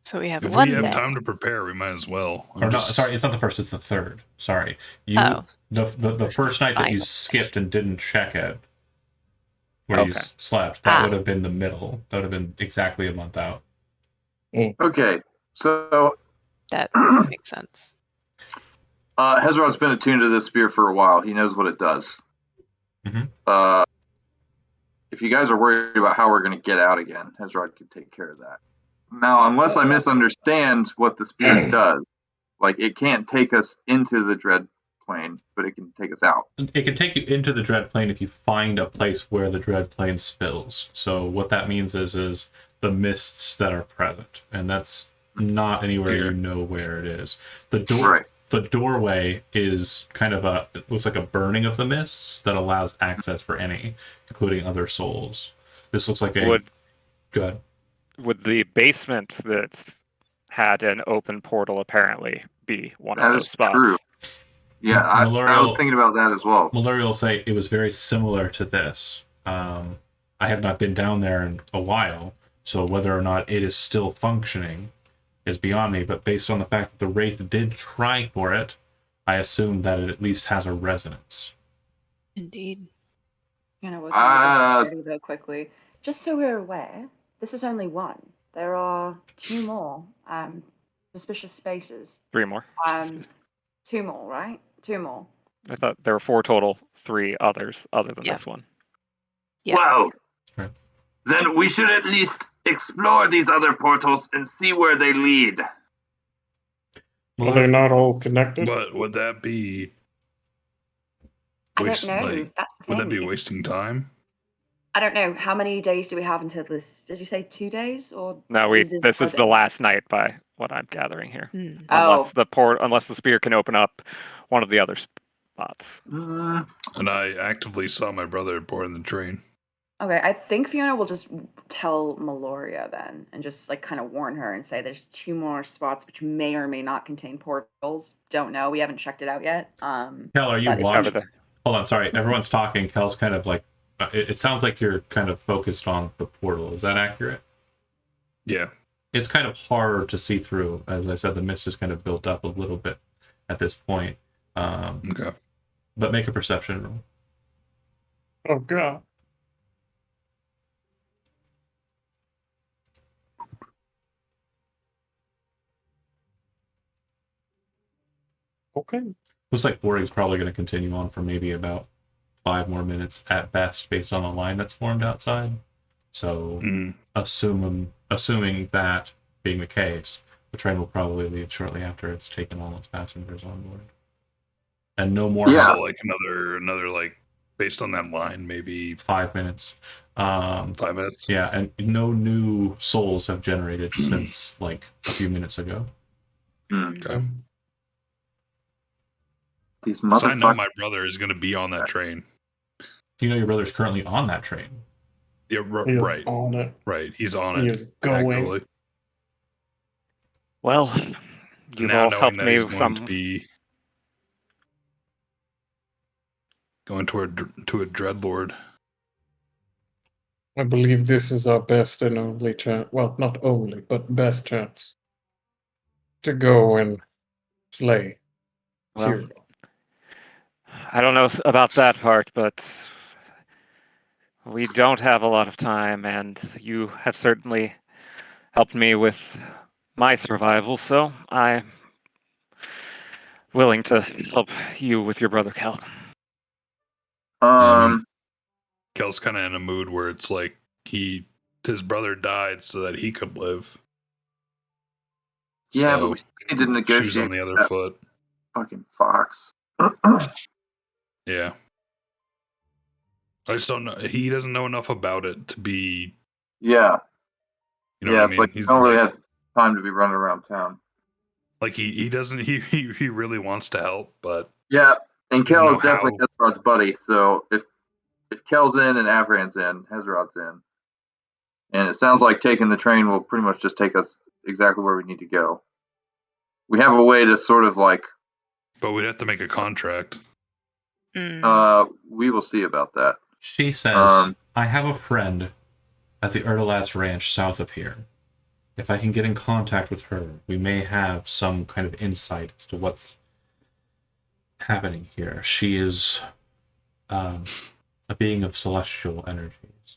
So we have If one we have day. time to prepare, we might as well. Or no, sorry, it's not the first. It's the third. Sorry, you. Oh. The first night that you Fine. skipped and didn't check it, where you Okay. slept, that Ah. would have been the middle. That would have been exactly a month out. Okay, so That makes sense. Hezron's been attuned to this spear for a while. He knows what it does. Mhm. If you guys are worried about how we're going to get out again, Hezron can take care of that. Now, unless I misunderstand what the spear does, Like it can't take us into the dread plane, but it can take us out. It can take you into the dread plane if you find a place where the dread plane spills. So what that means is the mists that are present, and that's not anywhere you know where it is. The doorway is kind of it looks like a burning of the mists that allows access for any, including other souls. This looks like a good. Would the basement that had an open portal apparently be one of those spots? True. Yeah, I was thinking about that as well. Mallory will say it was very similar to this. I have not been down there in a while, so whether or not it is still functioning is beyond me. But based on the fact that the Wraith did try for it, I assume that it at least has a resonance. Indeed. You know, we'll just real quickly. Just so we're aware, this is only one. There are 2 more suspicious spaces. 3 more. 2 more, right? 2 more. I thought there were 4 total, 3 others other than this one. Yeah. Wow. Right. Then we should at least explore these other portals and see where they lead. Well, they're not all connected. But would that be? I don't know. That's the thing. Would that be wasting time? I don't know. How many days do we have until this? Did you say 2 days or? No, this is the last night by what I'm gathering here. Oh. Unless the spear can open up one of the other spots. And I actively saw my brother board the train. Okay, I think Fiona will just tell Meloria then, and just like kind of warn her and say there's 2 more spots which may or may not contain portals. Don't know. We haven't checked it out yet. Kel, are you watching? Hold on, sorry. Everyone's talking. Kel's kind of like. It sounds like you're kind of focused on the portal. Is that accurate? Yeah. It's kind of hard to see through. As I said, the mist is kind of built up a little bit at this point. Okay. But make a perception roll. Oh, God. Okay. Looks like Borig's probably going to continue on for maybe about 5 more minutes at best, based on the line that's formed outside. So, assuming that being the case, the train will probably leave shortly after it's taken all its passengers on board, and no more. Yeah. So like another like based on that line, maybe 5 minutes. 5 minutes. Yeah, and no new souls have generated since like a few minutes ago. Okay. These so I know my brother is going to be on that train. You know your brother's currently on that train. Yeah, He right. is on it. Right, he's on it. He is going. Actively. Well, you've now all knowing helped that me he's with going some. to be going to a dreadlord. I believe this is our best and only chance. Well, not only, but best chance to go and slay. Well, Hero. I don't know about that part, but we don't have a lot of time, and you have certainly helped me with my survival, so I'm willing to help you with your brother, Kel. Kel's kind of in a mood where it's like his brother died so that he could live. Yeah, so but we need to negotiate. Shoes on the other foot. Fucking fox. Yeah. I just don't know. He doesn't know enough about it to be. Yeah. You know yeah, what I it's mean? like you don't really have time to be running around town. Like he doesn't. He really wants to help, but yeah. And Kel is know definitely Hezrod's buddy. So if Kel's in and Avran's in, Hezrod's in, and it sounds like taking the train will pretty much just take us exactly where we need to go. We have a way to sort of like. But we'd have to make a contract. We will see about that. She says, I have a friend at the Erdelatz Ranch south of here. If I can get in contact with her, we may have some kind of insight as to what's happening here. She is a being of celestial energies.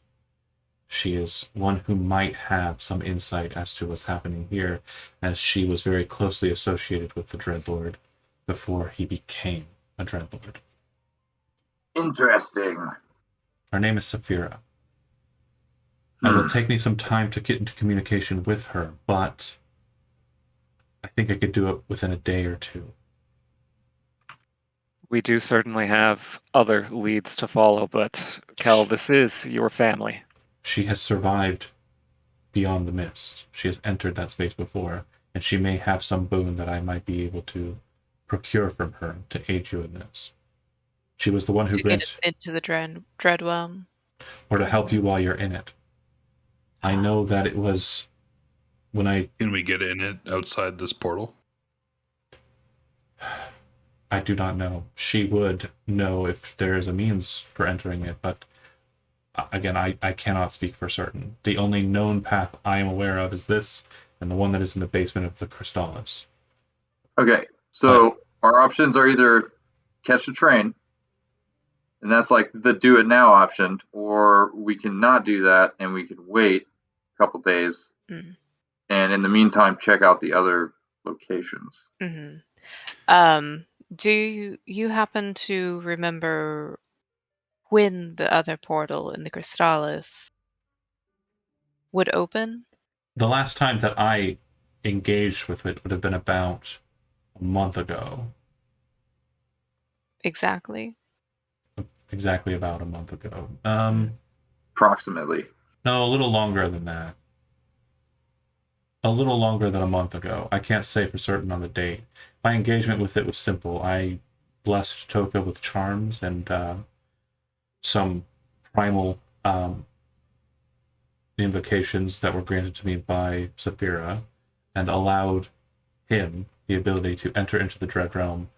She is one who might have some insight as to what's happening here, as she was very closely associated with the Dreadlord before he became a Dreadlord. Interesting. Her name is Saphira. It will take me some time to get into communication with her, but I think I could do it within a day or two. We do certainly have other leads to follow, but Kel, this is your family. She has survived beyond the mist. She has entered that space before, and she may have some boon that I might be able to procure from her to aid you in this. She was the one who To get granted, us into the Dreadwhelm. or to help you while you're in it. I know that it was when I Can we get in it outside this portal? do not know. She would know if there is a means for entering it, but again, I cannot speak for certain. The only known path I am aware of is this, and the one that is in the basement of the Crystallis. Okay, so our options are either catch the train, and that's like the do it now option, or we can not do that and we can wait a couple days, Mm. and in the meantime check out the other locations. Mm-hmm. Do you happen to remember when the other portal in the Crystallis would open? The last time that I engaged with it would have been about a month ago. Exactly. Exactly about a month ago. Approximately. No, a little longer than that. A little longer than a month ago. I can't say for certain on the date. My engagement with it was simple. I blessed Toka with charms and some primal invocations that were granted to me by Saphira, and allowed him the ability to enter into the Dread Realm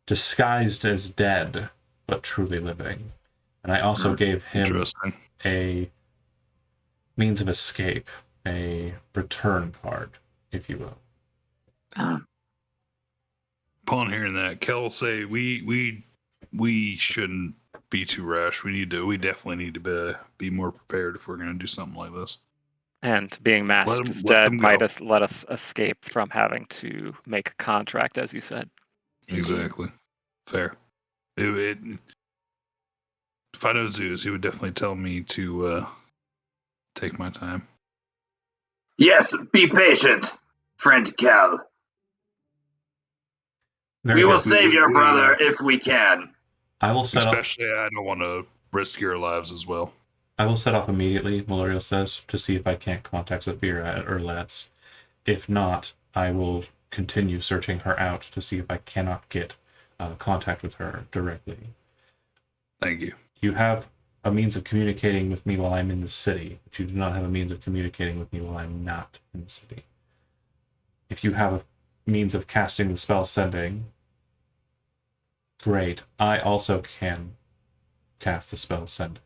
disguised as dead, but truly living. And I also gave him Interesting. a means of escape, a return card, if you will. Upon hearing that, Kel will say we shouldn't be too rash. We definitely need to be more prepared if we're going to do something like this. And being masked Let 'em instead go. might let us escape from having to make a contract, as you said. Exactly. Fair. If I know Zeus, he would definitely tell me to take my time. Yes, be patient, friend Cal. Very We will good. save your we- brother if we can. I will set up. Especially, I don't want to risk your lives as well. I will set off immediately, Maluriel says, to see if I can't contact Saphira at Erlatz. If not, I will continue searching her out to see if I cannot get contact with her directly. Thank you. You have a means of communicating with me while I'm in the city, but you do not have a means of communicating with me while I'm not in the city. If you have a means of casting the spell sending, great. I also can cast the spell sending.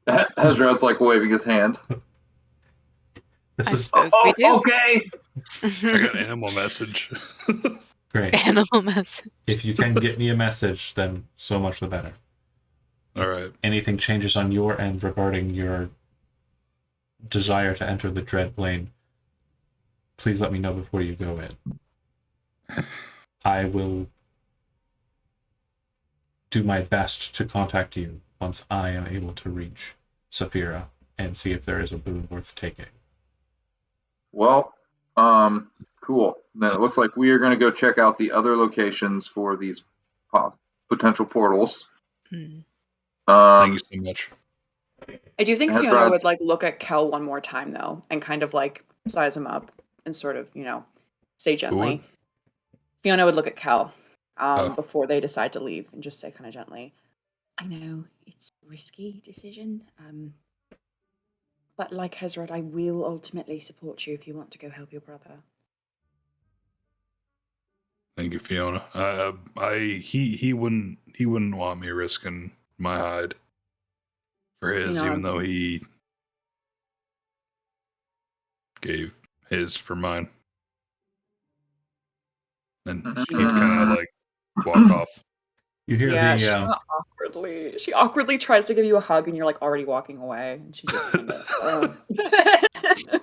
Hezrod's like waving his hand. This I is suppose we do. Okay. I got an animal message. great. Animal message. If you can get me a message, then so much the better. All right. Anything changes on your end regarding your desire to enter the Dread Plane, please let me know before you go in. I will do my best to contact you once I am able to reach Saphira and see if there is a boon worth taking. Well, cool. Then it looks like we are going to go check out the other locations for these potential portals. Hmm. Thank you so much. I do think That's Fiona right. would like look at Kel one more time though, and kind of like size him up and sort of, say gently. would? Fiona would look at Kel Oh. before they decide to leave and just say kind of gently, I know it's a risky decision, but like Hezrod, I will ultimately support you if you want to go help your brother. Thank you, Fiona. He wouldn't want me risking my hide for his, even though he gave his for mine. And he'd kind of like walk off. You hear Yeah, the she awkwardly tries to give you a hug, and you're like already walking away, and she just kind of.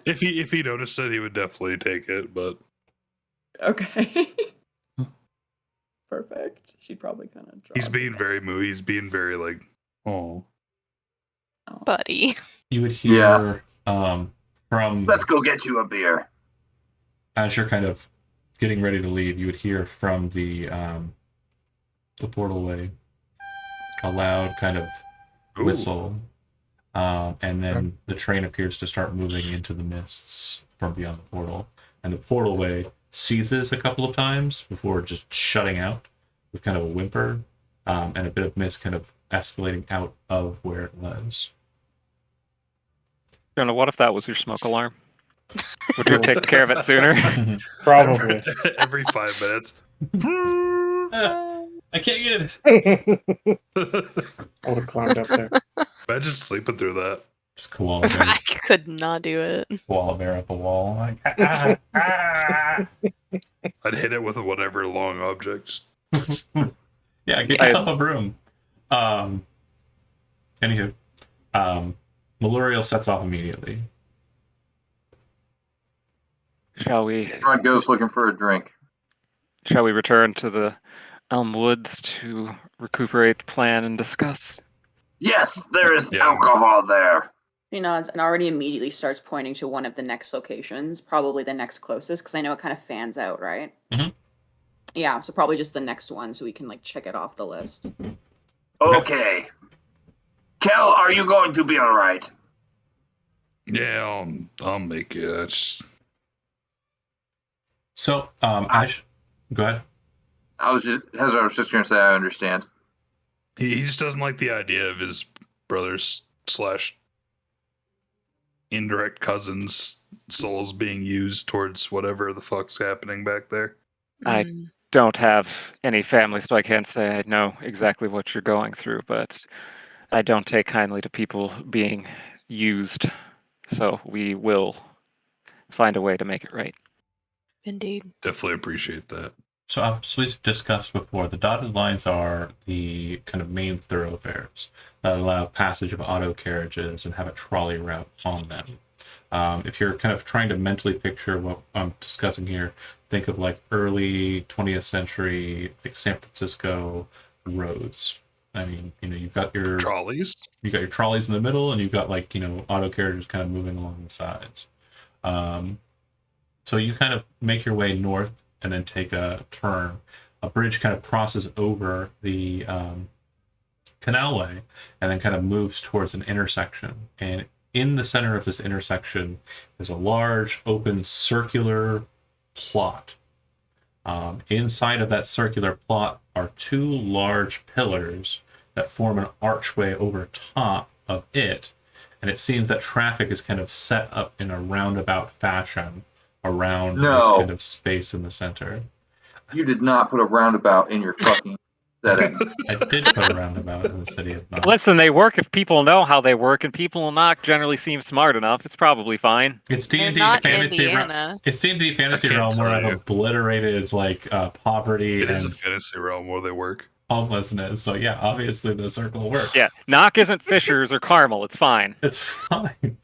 If he noticed it, he would definitely take it. But Okay. Perfect. She'd probably kind of. he's being very He's being very like, oh. Buddy. you would hear From Let's go get you a beer. as you're kind of getting ready to leave, you would hear from the portalway a loud kind of Ooh. whistle, and then the train appears to start moving into the mists from beyond the portal, and the portalway seizes a couple of times before just shutting out with kind of a whimper, and a bit of mist kind of escalating out of where it was. Jonah, what if that was your smoke alarm? Would you have taken care of it sooner? Probably. Every 5 minutes. I can't get it. I would have climbed up there. Imagine sleeping through that. Just koala bear, I could not do it. koala bear up the wall. Like, I'd hit it with whatever long object. Yeah, get Nice. yourself a broom. Anywho, Maluriel sets off immediately. Shall we Rod goes looking for a drink. return to the Elm Woods to recuperate, plan, and discuss? Yes, there is Yeah. alcohol there. He nods and already immediately starts pointing to one of the next locations, probably the next closest, because I know it kind of fans out, right? Mhm. Yeah, so probably just the next one, so we can like check it off the list. Okay. Kel, are you going to be all right? Yeah, I'll make it. So, go ahead. I was just going to say I understand. He just doesn't like the idea of his brothers / indirect cousins' souls being used towards whatever the fuck's happening back there. I- Mm. Don't have any family, so I can't say I know exactly what you're going through, but I don't take kindly to people being used. So we will find a way to make it right. Indeed. Definitely appreciate that. So, as we've discussed before, the dotted lines are the kind of main thoroughfares that allow passage of auto carriages and have a trolley route on them. If you're kind of trying to mentally picture what I'm discussing here, think of like early 20th century, like San Francisco roads. I mean, you've got your Trolleys? trolleys in the middle, and you've got like auto carriages kind of moving along the sides. So you kind of make your way north and then take a turn. A bridge kind of crosses over the canalway and then kind of moves towards an intersection. And in the center of this intersection is a large, open, circular plot. Inside of that circular plot are 2 large pillars that form an archway over top of it. And it seems that traffic is kind of set up in a roundabout fashion around this No. kind of space in the center. You did not put a roundabout in your fucking setting. I did put a roundabout in the city of Knox. Listen, they work if people know how they work, and people in Knock generally seem smart enough. It's probably fine. It's They're D&D not fantasy realm. Indiana. It's D&D fantasy I can't realm where tell I've you. obliterated like poverty It is a and fantasy realm where they work. homelessness. So yeah, obviously the circle works. Yeah, Knock isn't Fishers or Carmel. It's fine. It's fine.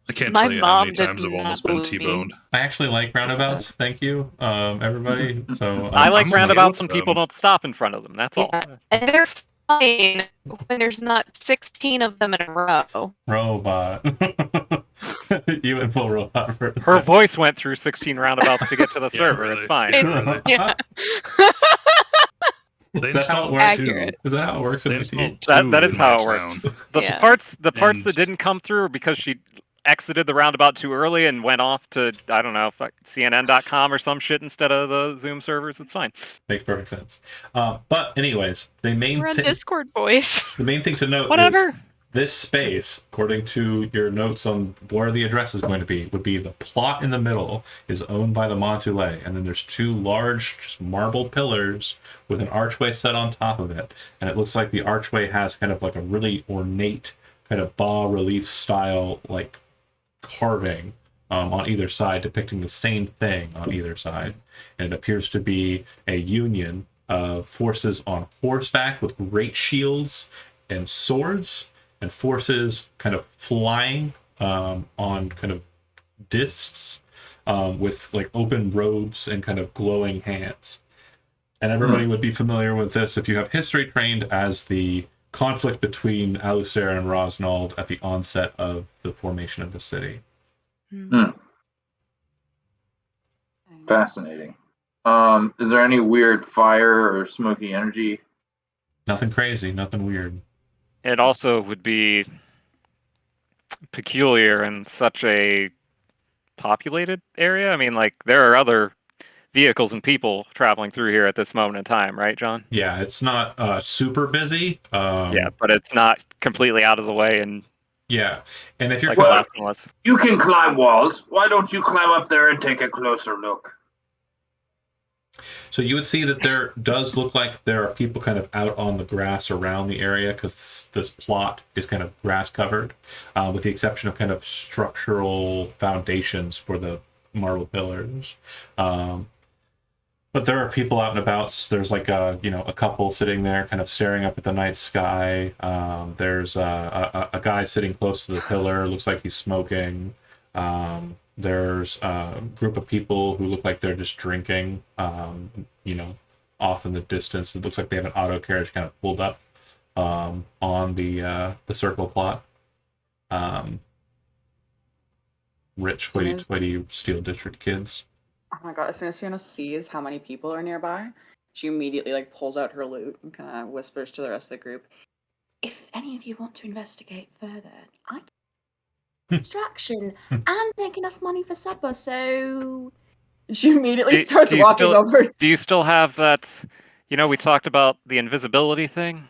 I can't My tell you how mom many did times I've not almost been believe me. T-boned. I actually like roundabouts. Thank you, everybody. So I like I'm roundabouts okay when with people them. don't stop in front of them. That's all. Yeah. And they're fine when there's not 16 of them in a row. robot. You and full robot. For a Her second. voice went through 16 roundabouts to get to the Yeah, server. really. It's fine. Yeah, really. Yeah. They Is that how it installed works? Accurate. Is that how it works in They the installed That- that two is in how my it works. town. The Yeah. parts And- that didn't come through are because she exited the roundabout too early and went off to, I don't know, CNN.com or some shit instead of the Zoom servers. It's fine. Makes perfect sense. But anyways, We're on the Discord, boys. main thing to note is Whatever. this space, according to your notes on where the address is going to be, would be the plot in the middle is owned by the Montoulet, and then there's 2 large just marble pillars with an archway set on top of it, and it looks like the archway has kind of like a really ornate kind of bas relief style like carving on either side, depicting the same thing on either side, and it appears to be a union of forces on horseback with great shields and swords, and forces kind of flying on kind of discs with like open robes and kind of glowing hands. And everybody would be familiar with this if you have history trained as the conflict between Alucer and Rosnald at the onset of the formation of the city. Fascinating. Is there any weird fire or smoky energy? Nothing crazy, nothing weird. It also would be peculiar in such a populated area. I mean, like, there are other vehicles and people traveling through here at this moment in time, right, John? Yeah, it's not super busy. Yeah, but it's not completely out of the way and Yeah, and if you're like the last one was. You can climb walls. Why don't you climb up there and take a closer look? So you would see that there does look like there are people kind of out on the grass around the area because this plot is kind of grass covered, with the exception of kind of structural foundations for the marble pillars. But there are people out and about. So there's like a couple sitting there kind of staring up at the night sky. There's a guy sitting close to the pillar. Looks like he's smoking. There's a group of people who look like they're just drinking, off in the distance. It looks like they have an auto carriage kind of pulled up on the circle plot. Rich, hoity-toity Steel District kids. Oh my god, as soon as Fiona sees how many people are nearby, she immediately like pulls out her lute and kind of whispers to the rest of the group, If any of you want to investigate further, I can distraction and make enough money for supper, so she immediately starts walking over. Do you still have that? We talked about the invisibility thing.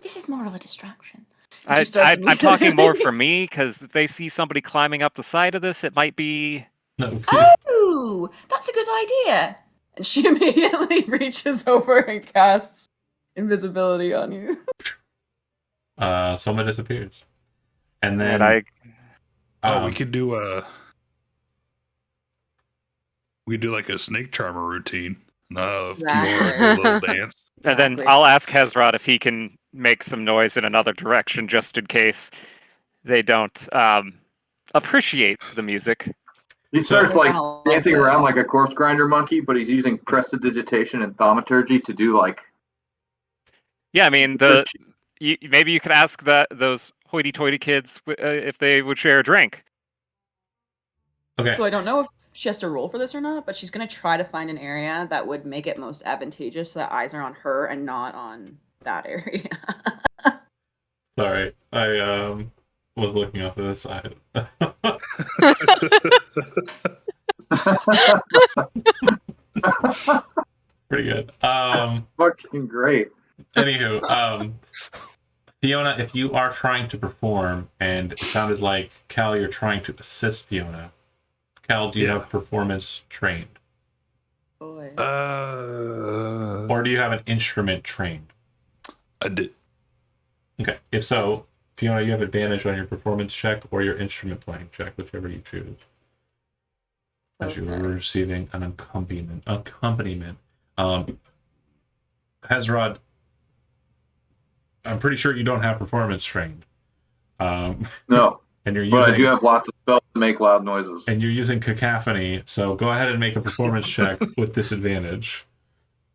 This is more of a distraction. I'm talking more for me, because if they see somebody climbing up the side of this, it might be. Oh, that's a good idea. And she immediately reaches over and casts invisibility on you. Someone disappears. And then we could do like a snake charmer routine. A little dance. And then I'll ask Hezrod if he can make some noise in another direction, just in case they don't appreciate the music. He starts like dancing around like a corpse grinder monkey, but he's using prestidigitation and thaumaturgy to do like. Yeah, I mean maybe you could ask those hoity-toity kids if they would share a drink. Okay. So I don't know if she has to roll for this or not, but she's going to try to find an area that would make it most advantageous so that eyes are on her and not on that area. Sorry, I was looking off to the side. Pretty good. That's fucking great. Anywho, Fiona, if you are trying to perform, and it sounded like Cal, you're trying to assist Fiona. Cal, do you have performance trained? Boy. Or do you have an instrument trained? I did. Okay. If so, Fiona, you have advantage on your performance check or your instrument playing check, whichever you choose. As you are receiving an accompaniment. Hezrod, I'm pretty sure you don't have performance trained. No. And you're But using, I do have lots of spells to make loud noises. and you're using cacophony, so go ahead and make a performance check with disadvantage.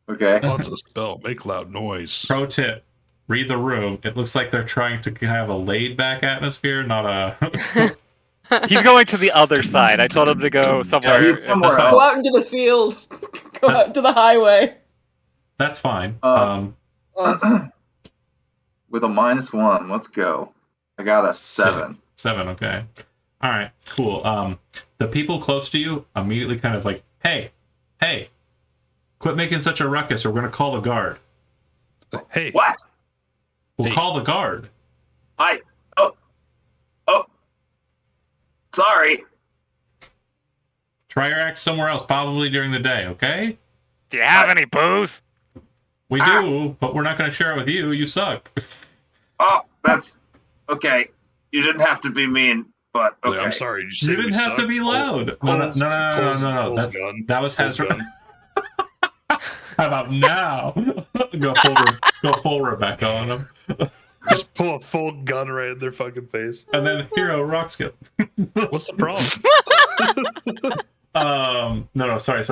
Okay. Lots of spell. Make loud noise. Pro tip: read the room. It looks like they're trying to have a laid-back atmosphere, not a. He's going to the other side. I told him to go somewhere. he's somewhere That's else. Go out into the field. Go out to the highway. That's fine. With a -1, let's go. I got a 7. 7, okay. All right, cool. The people close to you immediately kind of like, hey, quit making such a ruckus, or we're going to call the guard. Hey. What? We'll call the guard. Sorry. Try your act somewhere else, probably during the day, okay? Do you have any booze? We do, but we're not going to share it with you. You suck. Oh, that's okay. You didn't have to be mean, but okay. I'm sorry. Did You didn't have to be loud. No. That was Hezron. How about now? Go full Rebecca on them. Just pull a full gun right in their fucking face. And then hero rock skip. What's the problem? No, sorry.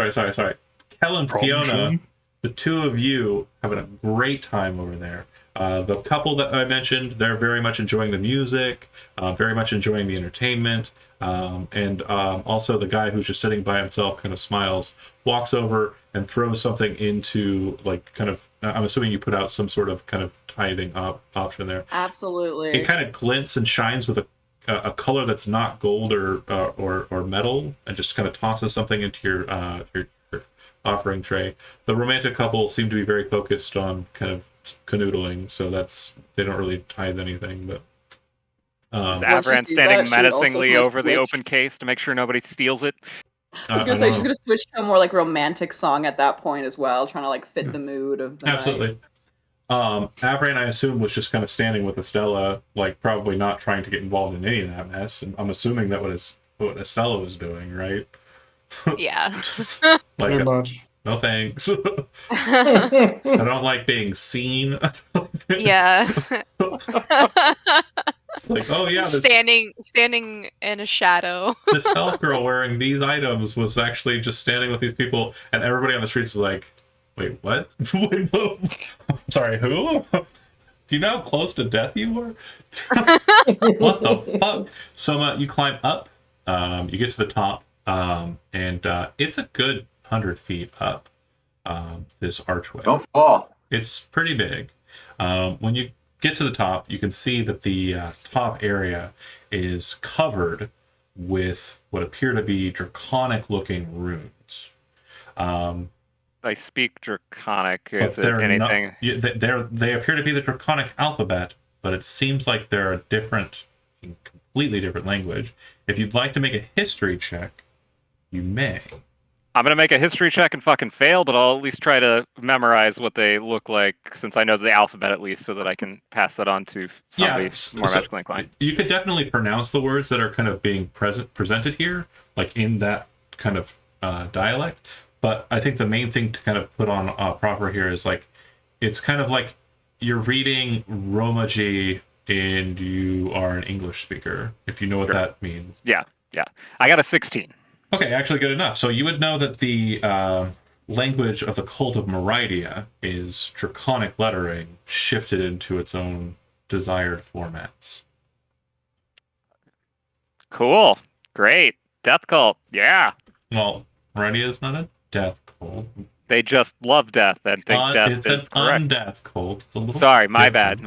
Kel and Fiona. the two of you having a great time over there. The couple that I mentioned, they're very much enjoying the music, very much enjoying the entertainment, and also the guy who's just sitting by himself kind of smiles, walks over and throws something into, like, kind of, I'm assuming you put out some sort of kind of tithing option there. Absolutely. It kind of glints and shines with a color that's not gold or metal, and just kind of tosses something into your offering tray. The romantic couple seem to be very focused on kind of canoodling, so they don't really tithe anything. But Is Once she Avran sees standing that, she also menacingly goes over the switch. open case to make sure nobody steals it? I was gonna say she's gonna switch to a more like romantic song at that point as well, trying to like fit the mood of the Absolutely. night. Avran, I assume, was just kind of standing with Estella, like probably not trying to get involved in any of that mess. And I'm assuming that what Estella was doing, right? Yeah. Like, Pretty much. no thanks. I don't like being seen. Yeah. It's like, oh yeah, this standing in a shadow. this elf girl wearing these items was actually just standing with these people, and everybody on the streets is like, wait, what? Wait, what? I'm sorry, who? Do you know how close to death you were? What the fuck? So you climb up, you get to the top, and it's a good 100 feet up this archway. Don't fall. It's pretty big. When you get to the top, you can see that the top area is covered with what appear to be draconic-looking runes. I speak Draconic. Is But it anything? They appear to be the Draconic alphabet, but it seems like they're a completely different language. If you'd like to make a history check, you may. I'm gonna make a history check and fucking fail, but I'll at least try to memorize what they look like, since I know the alphabet at least, so that I can pass that on to somebody more magically inclined. You could definitely pronounce the words that are kind of being presented here, like in that kind of dialect. But I think the main thing to kind of put on proper here is, like, it's kind of like you're reading Romaji and you are an English speaker, if you know what that means. Yeah. I got a 16. Okay, actually good enough. So you would know that the language of the cult of Meridia is draconic lettering shifted into its own desired formats. Cool. Great. Death cult. Yeah. Well, Meridia is not a death cult. They just love death and think death It's is an correct. undeath cult. It's a little Sorry, my different.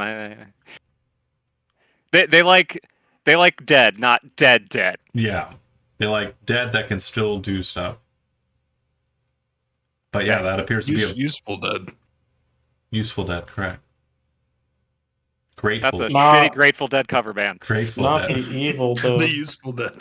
bad. They like dead, not dead. Yeah. They like dead that can still do stuff. But yeah, that appears to be a Useful dead. useful dead, correct. Grateful. That's a Nah. shitty Grateful Dead cover band. Grateful Not dead. the evil The dude. useful dead.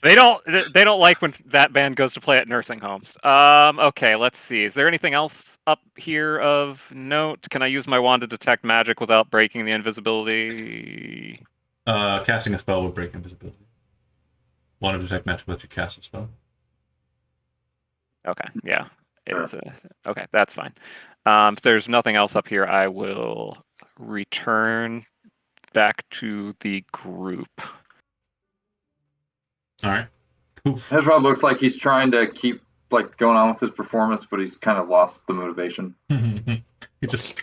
They don't like when that band goes to play at nursing homes. Okay, let's see. Is there anything else up here of note? Can I use my wand to detect magic without breaking the invisibility? Casting a spell would break invisibility. Want to detect magic, let you cast a spell. Okay, yeah. It Sure. is okay, that's fine. If there's nothing else up here, I will return back to the group. All right. Poof. Hezrod looks like he's trying to keep like going on with his performance, but he's kind of lost the motivation. He just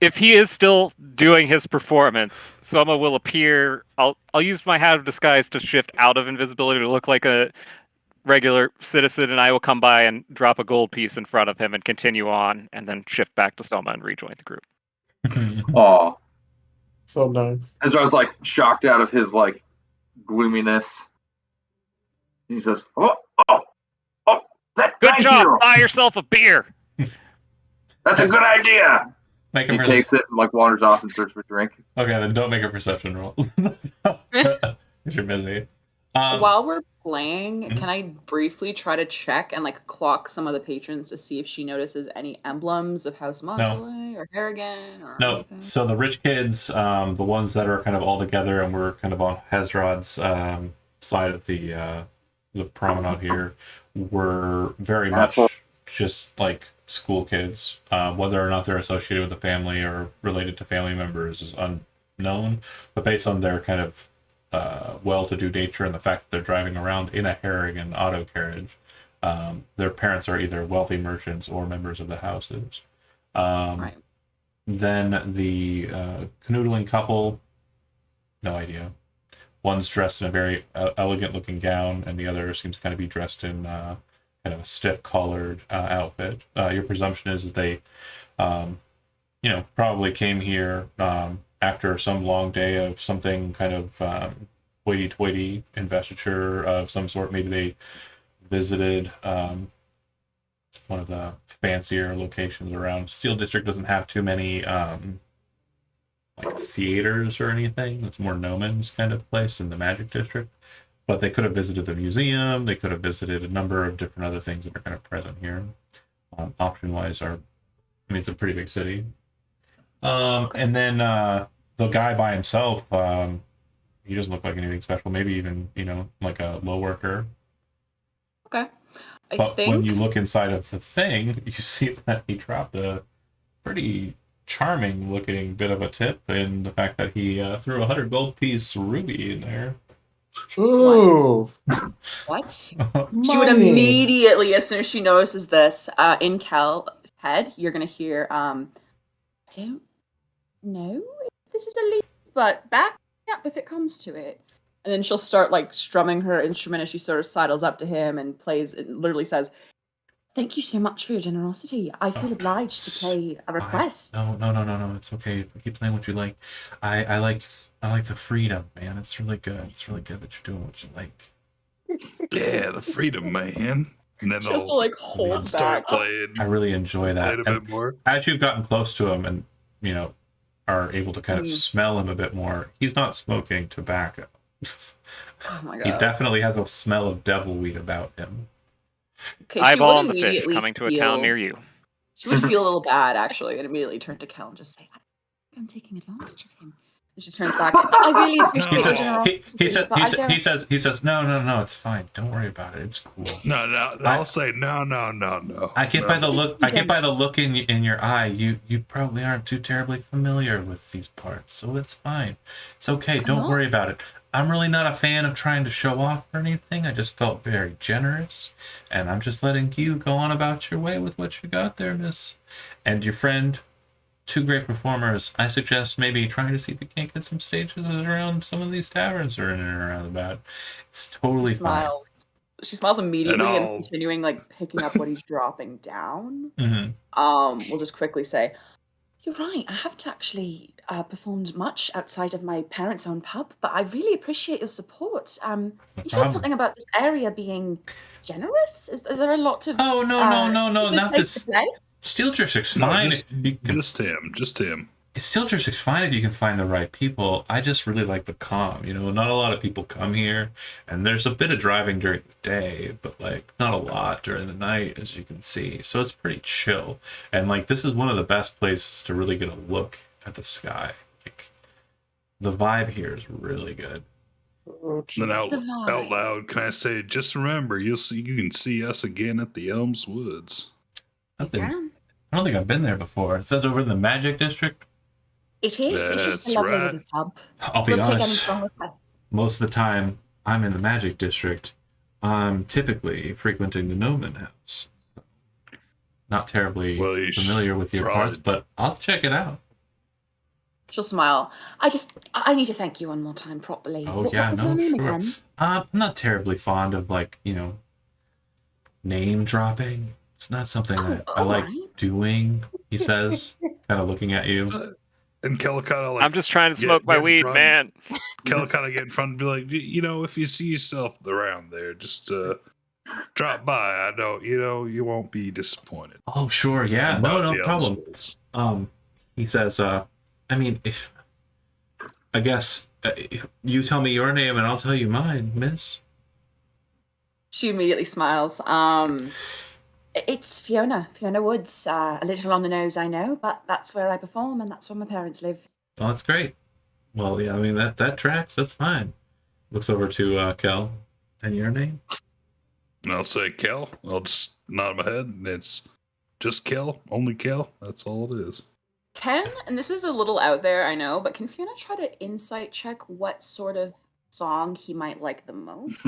If he is still doing his performance, Soma will appear. I'll use my hat of disguise to shift out of invisibility to look like a regular citizen, and I will come by and drop a gold piece in front of him and continue on, and then shift back to Soma and rejoin the group. Aw. So nice. Hezrod's like shocked out of his like gloominess. He says, "Oh, that Good thank job! you. Buy yourself a beer! That's a good idea." Make He a takes it and like wanders off and searches for a drink. Okay, then don't make a perception roll. Because you're busy. While we're playing, Mhm. can I briefly try to check and like clock some of the patrons to see if she notices any emblems of House Montele or Harrigan or No, anything? so the rich kids, the ones that are kind of all together, and we're kind of on Hezrod's side of the promenade here, were very much Asshole. just like school kids. Whether or not they're associated with the family or related to family members is unknown, but based on their kind of well-to-do nature and the fact that they're driving around in a Harrigan auto carriage, their parents are either wealthy merchants or members of the houses. Right. Then the canoodling couple, no idea. One's dressed in a very elegant looking gown, and the other seems to kind of be dressed in kind of a stiff collared outfit. Your presumption is they, probably came here after some long day of something kind of hoity-toity investiture of some sort. Maybe they visited one of the fancier locations around. Steel District doesn't have too many like theaters or anything. It's more Noman's kind of place in the Magic District. But they could have visited the museum. They could have visited a number of different other things that are kind of present here. Option-wise, it's a pretty big city. And then the guy by himself, he doesn't look like anything special. Maybe even, like a low worker. Okay. But when you look inside of the thing, you see that he dropped a pretty charming looking bit of a tip in the fact that he threw 100 gold piece ruby in there. Ooh. What? She would immediately, as soon as she notices this, in Kel's head, you're gonna hear, I don't know if this is a lead, but back up if it comes to it. And then she'll start like strumming her instrument as she sort of sidles up to him and plays and literally says, "Thank you so much for your generosity. I feel obliged to play a request." No. It's okay. Keep playing what you like. I like the freedom, man. It's really good. It's really good that you're doing what you like. Yeah, the freedom, man. And then She has to like hold start back. playing. I really enjoy that. Playing a bit more. As you've gotten close to him and are able to kind of smell him a bit more, he's not smoking tobacco. Oh my god. He definitely has a smell of devilweed about him. Okay, Eyeball on the fish coming to a town near you. She would feel a little bad actually, and immediately turn to Kel and just say, "I'm taking advantage of him." And she turns back. I really appreciate your generosity. He says, no, it's fine. Don't worry about it. It's cool. No. I'll say no. I get by the look. I get by the look in your eye. You probably aren't too terribly familiar with these parts, so it's fine. It's okay. Don't worry about it. I'm really not a fan of trying to show off or anything. I just felt very generous, and I'm just letting you go on about your way with what you got there, miss. And your friend, two great performers. I suggest maybe trying to see if you can't get some stages around some of these taverns or in and around about. It's totally fine. She smiles immediately and continuing like picking up what he's dropping down. Mm-hmm. We'll just quickly say, "You're right. I haven't actually performed much outside of my parents' own pub, but I really appreciate your support. You said something about this area being generous. Is there a lot of? Oh no, not this. Steel District's fine. Just him. Steel District's fine if you can find the right people. I just really like the calm. Not a lot of people come here, and there's a bit of driving during the day, but like not a lot during the night, as you can see. So it's pretty chill, and like this is one of the best places to really get a look at the sky. Like the vibe here is really good. Then out loud, can I say, just remember, you can see us again at the Elms Woods. I don't think I've been there before. Is that over in the Magic District? It is. It's just a lovely little pub. I'll be honest. Most of the time I'm in the Magic District, I'm typically frequenting the Gnomon House. Not terribly familiar with your parts, but I'll check it out. She'll smile. I need to thank you one more time properly. Oh, yeah, no, sure. I'm not terribly fond of, name dropping. It's not something that I like doing, he says, kind of looking at you. And Kel kind of I'm just trying to smoke my weed, man. Kel kind of get in front and be like, if you see yourself around there, just drop by. I know, you won't be disappointed. Oh, sure, yeah, no problem. He says, if you tell me your name and I'll tell you mine, miss. She immediately smiles. It's Fiona Woods. A little on the nose, I know, but that's where I perform and that's where my parents live. Oh, that's great. Well, yeah, that tracks. That's fine. Looks over to Kel. And your name? And I'll say Kel. I'll just nod my head, and it's just Kel. Only Kel. That's all it is. And this is a little out there, I know, but can Fiona try to insight check what sort of song he might like the most?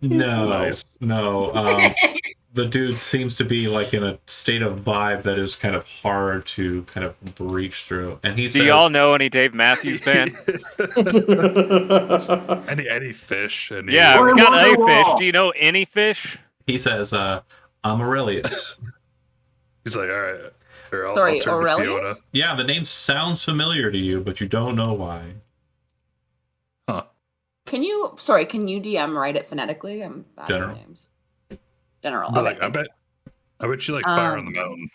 No, Nice. no. The dude seems to be like in a state of vibe that is kind of hard to kind of breach through. And he Do says, y'all know any Dave Matthews Band? any fish? Any, Yeah, we Or got a fish. Wonderwall. Do you know any fish? he says, I'm Aurelius. He's like, all right. Here, I'll Sorry, turn to Fiona. Aurelius? Yeah, the name sounds familiar to you, but you don't know why. Huh. Can you DM write it phonetically? I'm bad General. with names. General. But Okay, like, I bet you like fire on the Um, mountain.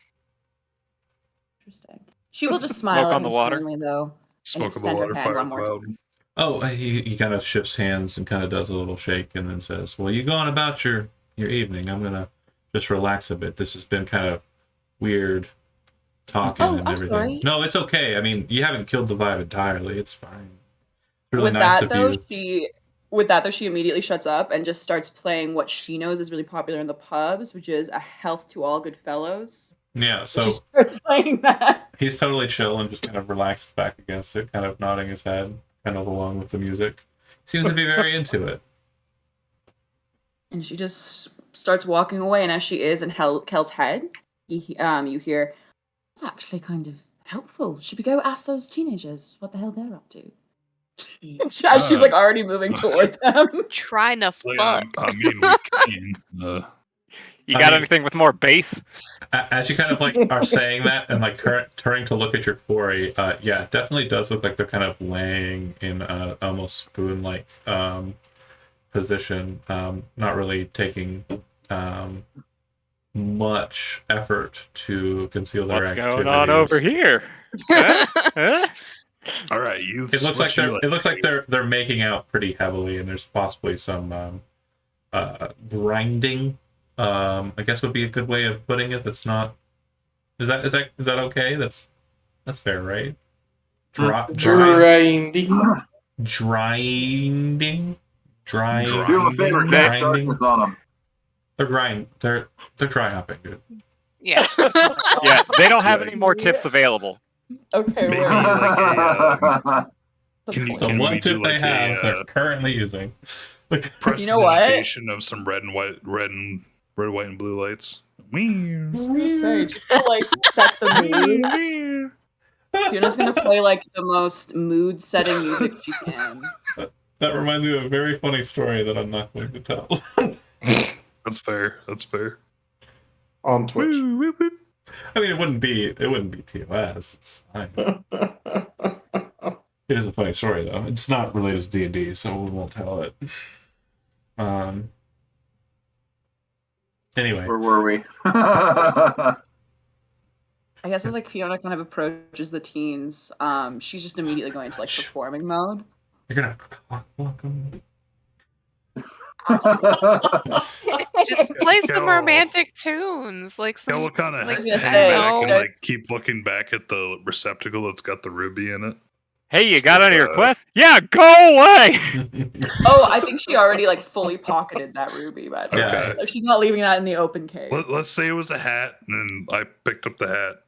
interesting. She will just smile Smoke at on the him water. sternly, though. Smoke on the extend her water, hand fire one on the more time. mountain. Oh, he kind of shifts hands and kind of does a little shake and then says, well, you go on about your evening. I'm going to just relax a bit. This has been kind of weird talking Oh, and I'm everything. sorry. No, it's okay. I mean, you haven't killed the vibe entirely. It's fine. Really With nice that of though, you. she immediately shuts up and just starts playing what she knows is really popular in the pubs, which is A Health to All Good Fellows. Yeah, She so starts playing that. he's totally chill and just kind of relaxes back against it, kind of nodding his head, kind of along with the music. Seems to be very into it. And she just starts walking away, and as she is in Kel's head, you hear, it's actually kind of helpful. Should we go ask those teenagers what the hell they're up to? As she's like already moving toward them. Trying to It's like, fuck. I mean, we can. You I got mean- anything with more bass? As you kind of like are saying that and like turning to look at your quarry, yeah, it definitely does look like they're kind of laying in a almost spoon-like position, not really taking much effort to conceal their What's activities. going on over here? Huh? Huh? All right, you. It looks like they're making out pretty heavily, and there's possibly some grinding. I guess would be a good way of putting it. That's not. Is that okay? That's fair, right? Grinding. Drying. Do him a favor, cast darkness on him. They're dry hopping, dude. Yeah. Yeah, they don't have any more tips available. Okay, Maybe wait. like a That's can The we one do tip they like have, a, they're currently using. Like, You know what? prestidigitation of some red, white, and blue lights. I was gonna say, just to, like set the mood. Fiona's gonna play like the most mood-setting music she can. that reminds me of a very funny story that I'm not going to tell. That's fair. That's fair. On Twitch. I mean, it wouldn't be TOS. It's fine. It is a funny story though. It's not related to D&D, so we won't tell it. Anyway, Where were we? I guess as like Fiona kind of approaches the teens, she's just immediately going into like performing mode. you're gonna clock block them. Just play some Kel- romantic tunes, like Yeah, some. we'll kind of like, was gonna hang say, back and guys- like keep looking back at the receptacle that's got the ruby in it. Hey, you got any requests? Yeah, go away! Oh, I think she already like fully pocketed that ruby, by the way. Okay. Like, she's not leaving that in the open case. Let's say it was a hat, and then I picked up the hat,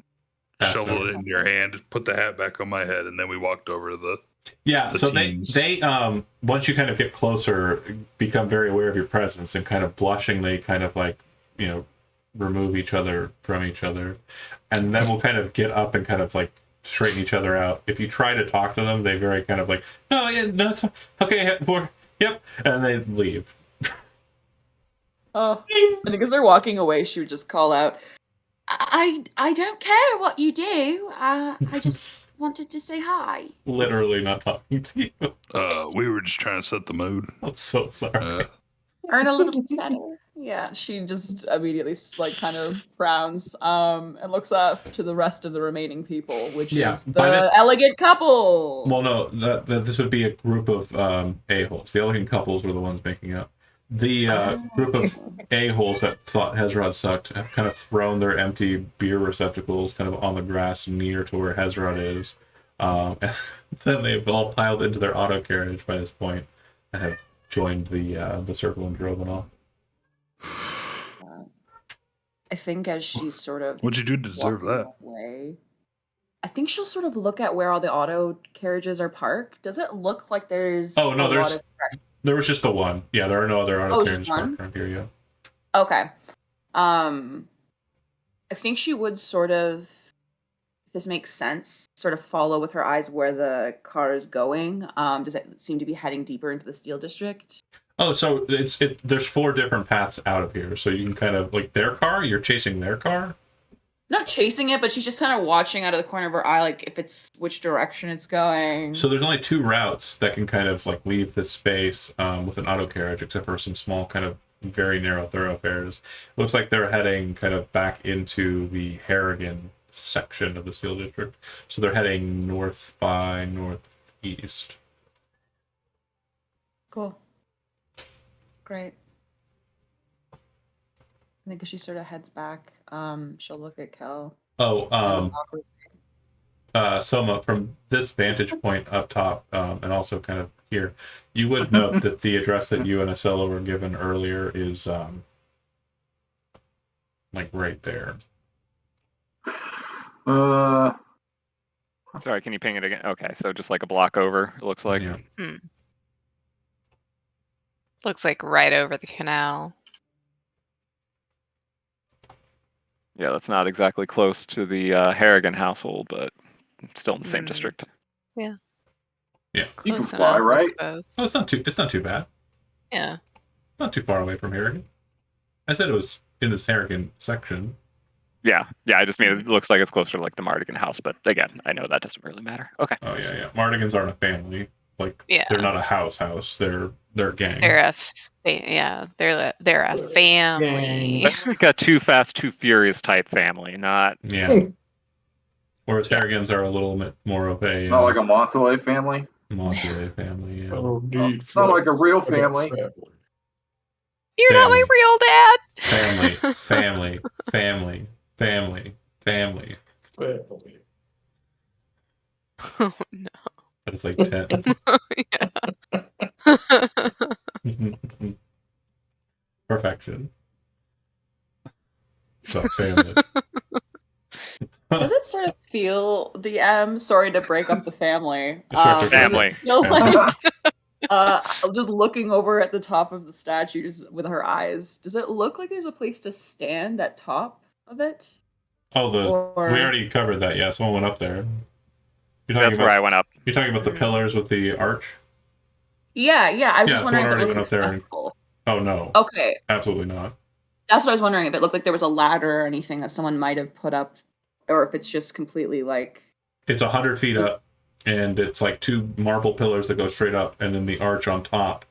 That's shoveled right. it in your hand, put the hat back on my head, and then we walked over to the. Yeah, The so teens. they once you kind of get closer, become very aware of your presence and kind of blushingly kind of like, remove each other from each other. And then we'll kind of get up and kind of like straighten each other out. If you try to talk to them, they very kind of like, no, it's fine. Okay, yep. And they leave. Oh, and because they're walking away, she would just call out, I don't care what you do. I just wanted to say hi. Literally not talking to you. We were just trying to set the mood. I'm so sorry. earn a little better. Yeah, she just immediately like kind of frowns and looks up to the rest of the remaining people, which Yeah, is by the this- elegant couple. Well, no, that this would be a group of a-holes. The elegant couples were the ones making up. The group of a-holes that thought Hezrod sucked have kind of thrown their empty beer receptacles kind of on the grass near to where Hezrod is. And then they've all piled into their auto carriage by this point and have joined the circle and driven off. I think as she's sort of What'd you do to deserve walking that? away, I think she'll sort of look at where all the auto carriages are parked. Does it look like there's Oh, no, a lot there's- of There was just the one. Yeah, there are no other Oh, autocarriers just one? parked around here yet. Okay. I think she would sort of, if this makes sense, sort of follow with her eyes where the car is going. Does it seem to be heading deeper into the Steel District? Oh, so there's 4 different paths out of here. So you can kind of like their car. You're chasing their car. Not chasing it, but she's just kind of watching out of the corner of her eye, like if it's which direction it's going. So there's only 2 routes that can kind of like leave this space with an auto carriage, except for some small kind of very narrow thoroughfares. Looks like they're heading kind of back into the Harrigan section of the Steel District. So they're heading north by northeast. Cool. Great. I think as she sort of heads back, she'll look at Kel. Oh, Soma, from this vantage point up top, and also kind of here, you would note that the address that you and Acela were given earlier is like right there. Sorry, can you ping it again? Okay, so just like a block over, it looks like. Yeah. Looks like right over the canal. Yeah, that's not exactly close to the Harrigan household, but still in the same district. Yeah. Yeah. You can Close fly, enough, I right? suppose. Oh, it's not too bad. Yeah. Not too far away from Harrigan. I said it was in this Harrigan section. Yeah, I just mean it looks like it's closer to like the Mardigan house, but again, I know that doesn't really matter. Okay. Oh yeah. Mardigans aren't a family. Like Yeah. they're not a house. They're a gang. They're they're a family. They're like a too fast, too furious type family, not Yeah. Whereas Harrigans are a little bit more of a Not like a Montalay family. Monterey family. Yeah. Oh, indeed. It's not like a real I got family. You're not my real dad. Family. Family. Oh no. But it's like 10. Perfection. It's about family. Does it sort of feel, DM, sorry to break up the family. Sure. Does it Family. feel like, just looking over at the top of the statue just with her eyes, does it look like there's a place to stand at top of it? Oh, Or- we already covered that. Yeah, someone went up there. that's where I went up. You're talking about the pillars with the arch? Yeah. I was Yeah, just wondering if someone it was already went up there and- accessible. Oh no, Okay, absolutely not. that's what I was wondering, if it looked like there was a ladder or anything that someone might have put up, or if it's just completely like... It's 100 feet up, and it's like 2 marble pillars that go straight up, and then the arch on top.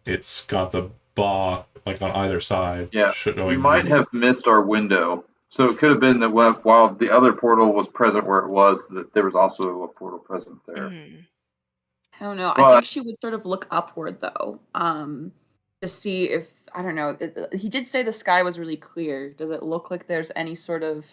It's got the bar like on either side. Yeah, going we might have missed our window. So it could have been that while the other portal was present where it was, that there was also a portal present there. Mhm. I don't know. I But- think she would sort of look upward though, to see if, I don't know. He did say the sky was really clear. Does it look like there's any sort of,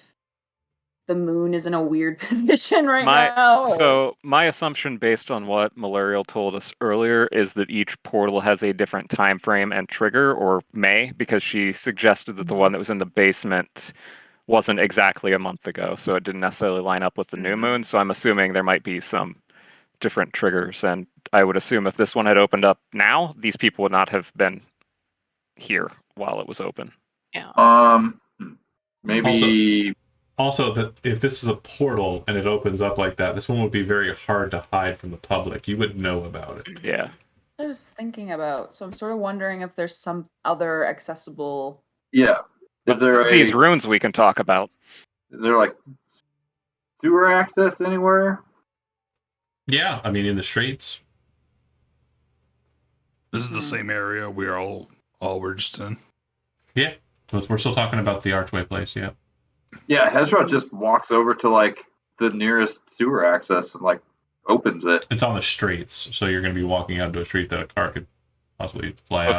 the moon is in a weird position right now? or- So my assumption, based on what Malarial told us earlier, is that each portal has a different time frame and trigger, or may, because she suggested that the one that was in the basement wasn't exactly a month ago, so it didn't necessarily line up with the new moon. So I'm assuming there might be some different triggers, and I would assume if this one had opened up now, these people would not have been here while it was open. Yeah. Maybe Also, that if this is a portal and it opens up like that, this one would be very hard to hide from the public. You would know about it. Yeah. I was thinking about, so I'm sort of wondering if there's some other accessible... yeah. Is there These runes we can talk about. is there like sewer access anywhere? Yeah, I mean in the streets. This is the same area we are all were just in. Yeah, we're still talking about the archway place. Yeah. Yeah, Hezron just walks over to like the nearest sewer access and like opens it. It's on the streets, so you're going to be walking out into a street that a car could possibly fly out.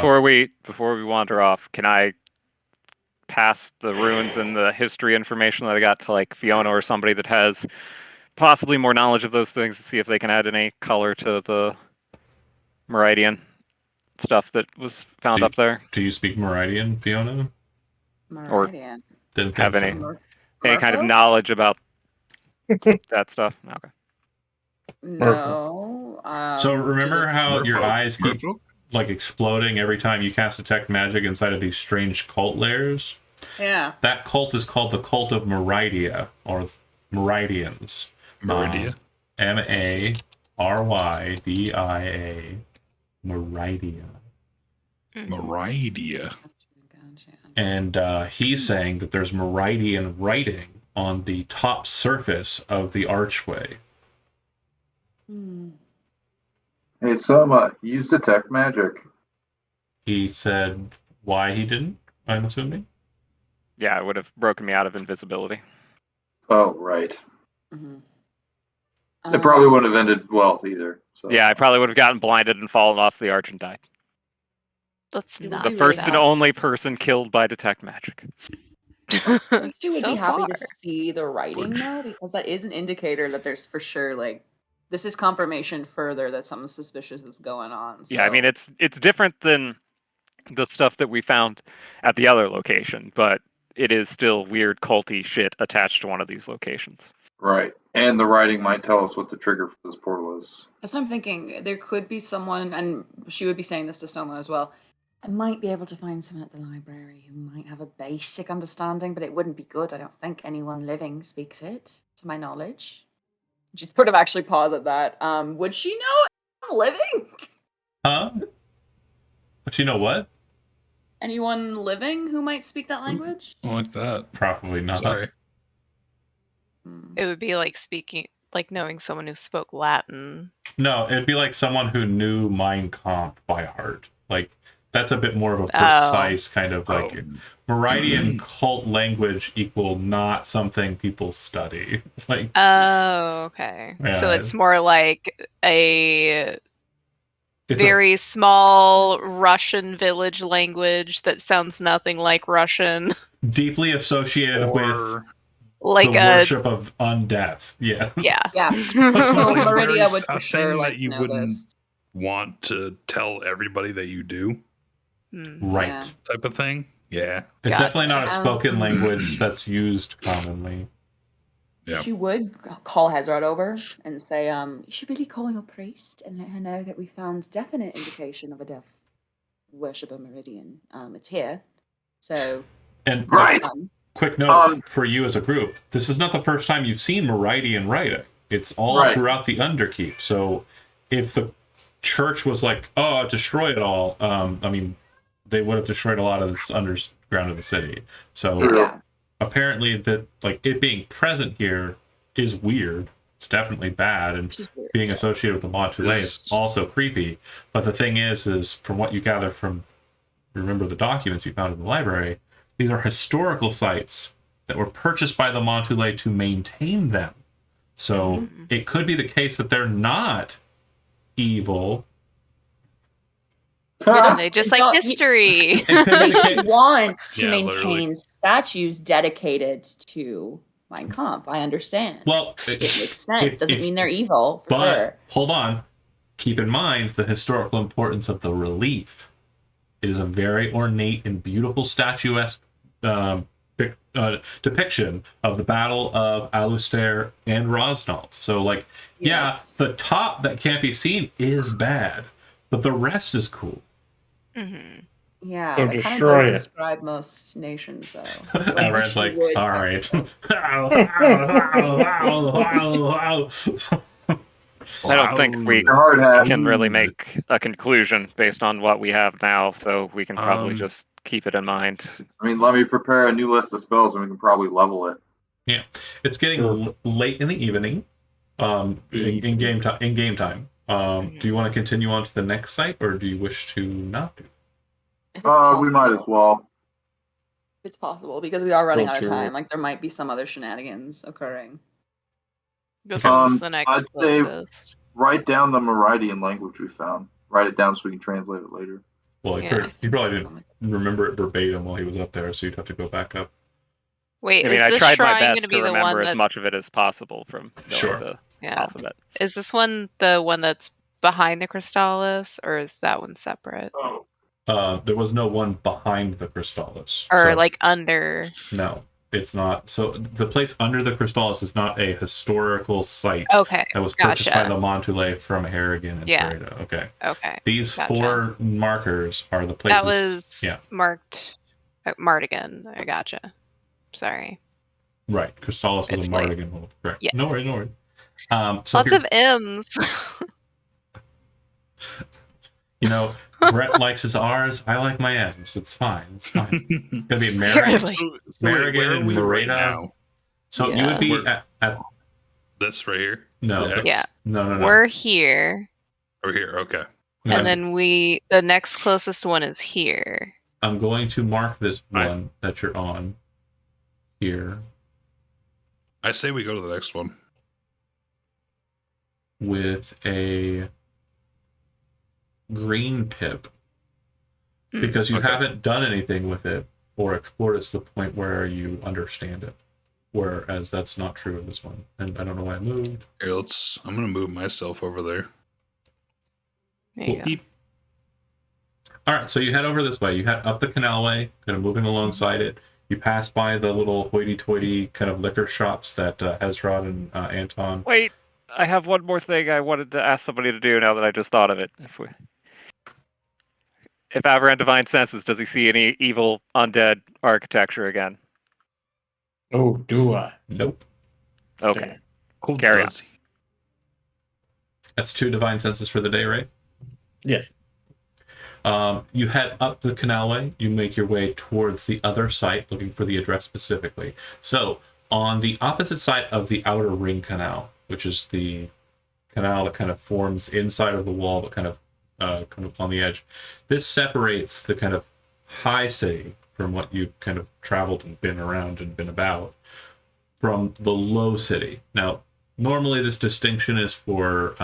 Before we wander off, can I pass the runes and the history information that I got to like Fiona or somebody that has possibly more knowledge of those things to see if they can add any color to the Meridian stuff that was found up there? Do you speak Meridian, Fiona? Meridian. Didn't Have think any so. any kind of Marco? knowledge about that stuff? Okay. No. So, So remember how your Merfolk. eyes keep Merfolk? like exploding every time you cast detect magic inside of these strange cult layers? Yeah. That cult is called the Cult of Meridia, or Meridians. Meridia. MarYdia. Meridia. Meridia. And he's saying that there's Meridian writing on the top surface of the archway. Hey, Soma, use detect magic. He said why he didn't, I'm assuming. Yeah, it would have broken me out of invisibility. Oh, right. Mhm. It probably wouldn't have ended well either. So. Yeah, I probably would have gotten blinded and fallen off the arch and died. Let's You not The do do first that. and only person killed by detect magic. She would So be happy far. to see the writing Good. though, because that is an indicator that there's for sure like this is confirmation further that something suspicious is going on. Yeah, I mean so- it's different than the stuff that we found at the other location, but it is still weird culty shit attached to one of these locations. Right. And the writing might tell us what the trigger for this portal is. That's what I'm thinking. There could be someone, and she would be saying this to Soma as well. I might be able to find someone at the library who might have a basic understanding, but it wouldn't be good. I don't think anyone living speaks it, to my knowledge. She'd sort of actually pause at that. Would she know I'm living? Huh? But you know what? Anyone living who might speak that language? I like that. Probably not. Sorry. It would be like knowing someone who spoke Latin. No, it'd be like someone who knew Mein Kampf by heart. Like, that's a bit more of a Oh. precise kind of like Oh. Meridian cult language equal not something people study. Like, Oh, okay. So Yeah. it's more like a it's very small Russian village language that sounds nothing like Russian. deeply associated with Or Like the a worship of undeath. Yeah. yeah. Yeah. like No, a Meridia would a for sure thing like that you know wouldn't this. want to tell everybody that you do, Hmm. Right. Yeah. type of thing. Yeah. It's Gotcha. definitely not a spoken Um, language that's used commonly. Yeah. She would call Hezrod over and say, you should really call your priest and let her know that we found definite indication of a death worshipper Meridian. It's here. So And Right. that's fun. quick note for you as a group, this is not the first time you've seen Meridian writing. It's all Right. throughout the Underkeep. So if the church was like, oh, destroy it all, I mean, they would have destroyed a lot of this underground of the city. So True. Yeah. apparently that like it being present here is weird. It's definitely bad, and She's weird. being associated with the Montoulet is Is- also creepy. But the thing is from what you gather from, remember the documents you found in the library, these are historical sites that were purchased by the Montoulet to maintain them. So it could be the case that they're not evil. They just like Don't- history. It could be They the case. just want to Yeah, maintain literally. statues dedicated to Mein Kampf. I understand. Well, it makes sense. if- Doesn't if- mean they're evil. For But sure. hold on, keep in mind the historical importance of the relief. It is a very ornate and beautiful statuesque depiction of the Battle of Alustair and Rosnalt. So, like, yeah, Yes. the top that can't be seen is bad, but the rest is cool. Mhm. Yeah, So that kind destroy of it. does describe most nations, though. Everyone's she like, would- all right. I don't think we Your hard hat. can really make a conclusion based on what we have now, so we can probably just keep it in mind. I mean, let me prepare a new list of spells and we can probably level it. It's getting late in the evening. In game time. Do you want to continue on to the next site, or do you wish to not do? If it's We might as possible. well. It's possible because we are running Go out of to- time. Like there might be some other shenanigans occurring. This one's the I'd next say- closest. Write down the Meridian language we found. Write it down so we can translate it later. Well, Yeah. you probably didn't remember it verbatim while he was up there, so you'd have to go back up. Wait, I mean, is I this tried my shrine best going to to be the one remember as that's much of it as possible from knowing Sure. the yeah? alphabet. Is this one the one that's behind the Crystallis, or is that one separate, There was no one behind the Crystallis. or so like under? no, It's not. So the place under the Crystallis is not a historical site Okay. that was purchased by Gotcha. the Montoulet from Harrigan and Yeah. Sereda. Okay. Okay. These Gotcha. 4 markers are the places. That was yeah. marked Mardigan. I gotcha. Sorry. Right. Crystallis was It's a late. Mardigan hold. Right. Yes. No worries. No worries. So Lots of M's. you know, Brett likes his R's. I like my M's. It's fine. It's fine. It's gonna be Merrigan, Really? Marrigan and right Morena. now? So you would be We're- at This right here? no, The X? Yeah. no. We're here, Over here. Okay. No, and then the next closest one is here. I'm going to mark this Right. one that you're on here I say we go to the next one. with a green pip Hmm. because you Okay. haven't done anything with it or explored it to the point where you understand it. Whereas that's not true in this one. And I don't know why I moved. Here, I'm gonna move myself over there. There you go. Beep. All right, so you head over this way. You head up the canalway, kind of moving alongside it. You pass by the little hoity-toity kind of liquor shops that Hezrod and Anton. Wait, I have one more thing I wanted to ask somebody to do now that I just thought of it. If Avaran Divine Senses, does he see any evil undead architecture again? Oh, do I? Nope. Okay. Damn. Oh, Carry does he? That's 2 divine senses for the day, right? Yes. You head up the canalway. You make your way towards the other site, looking for the address specifically. So, on the opposite side of the outer ring canal, which is the canal that kind of forms inside of the wall, but kind of on the edge, this separates the kind of high city from what you've kind of traveled and been around and been about from the low city. Now, normally this distinction is for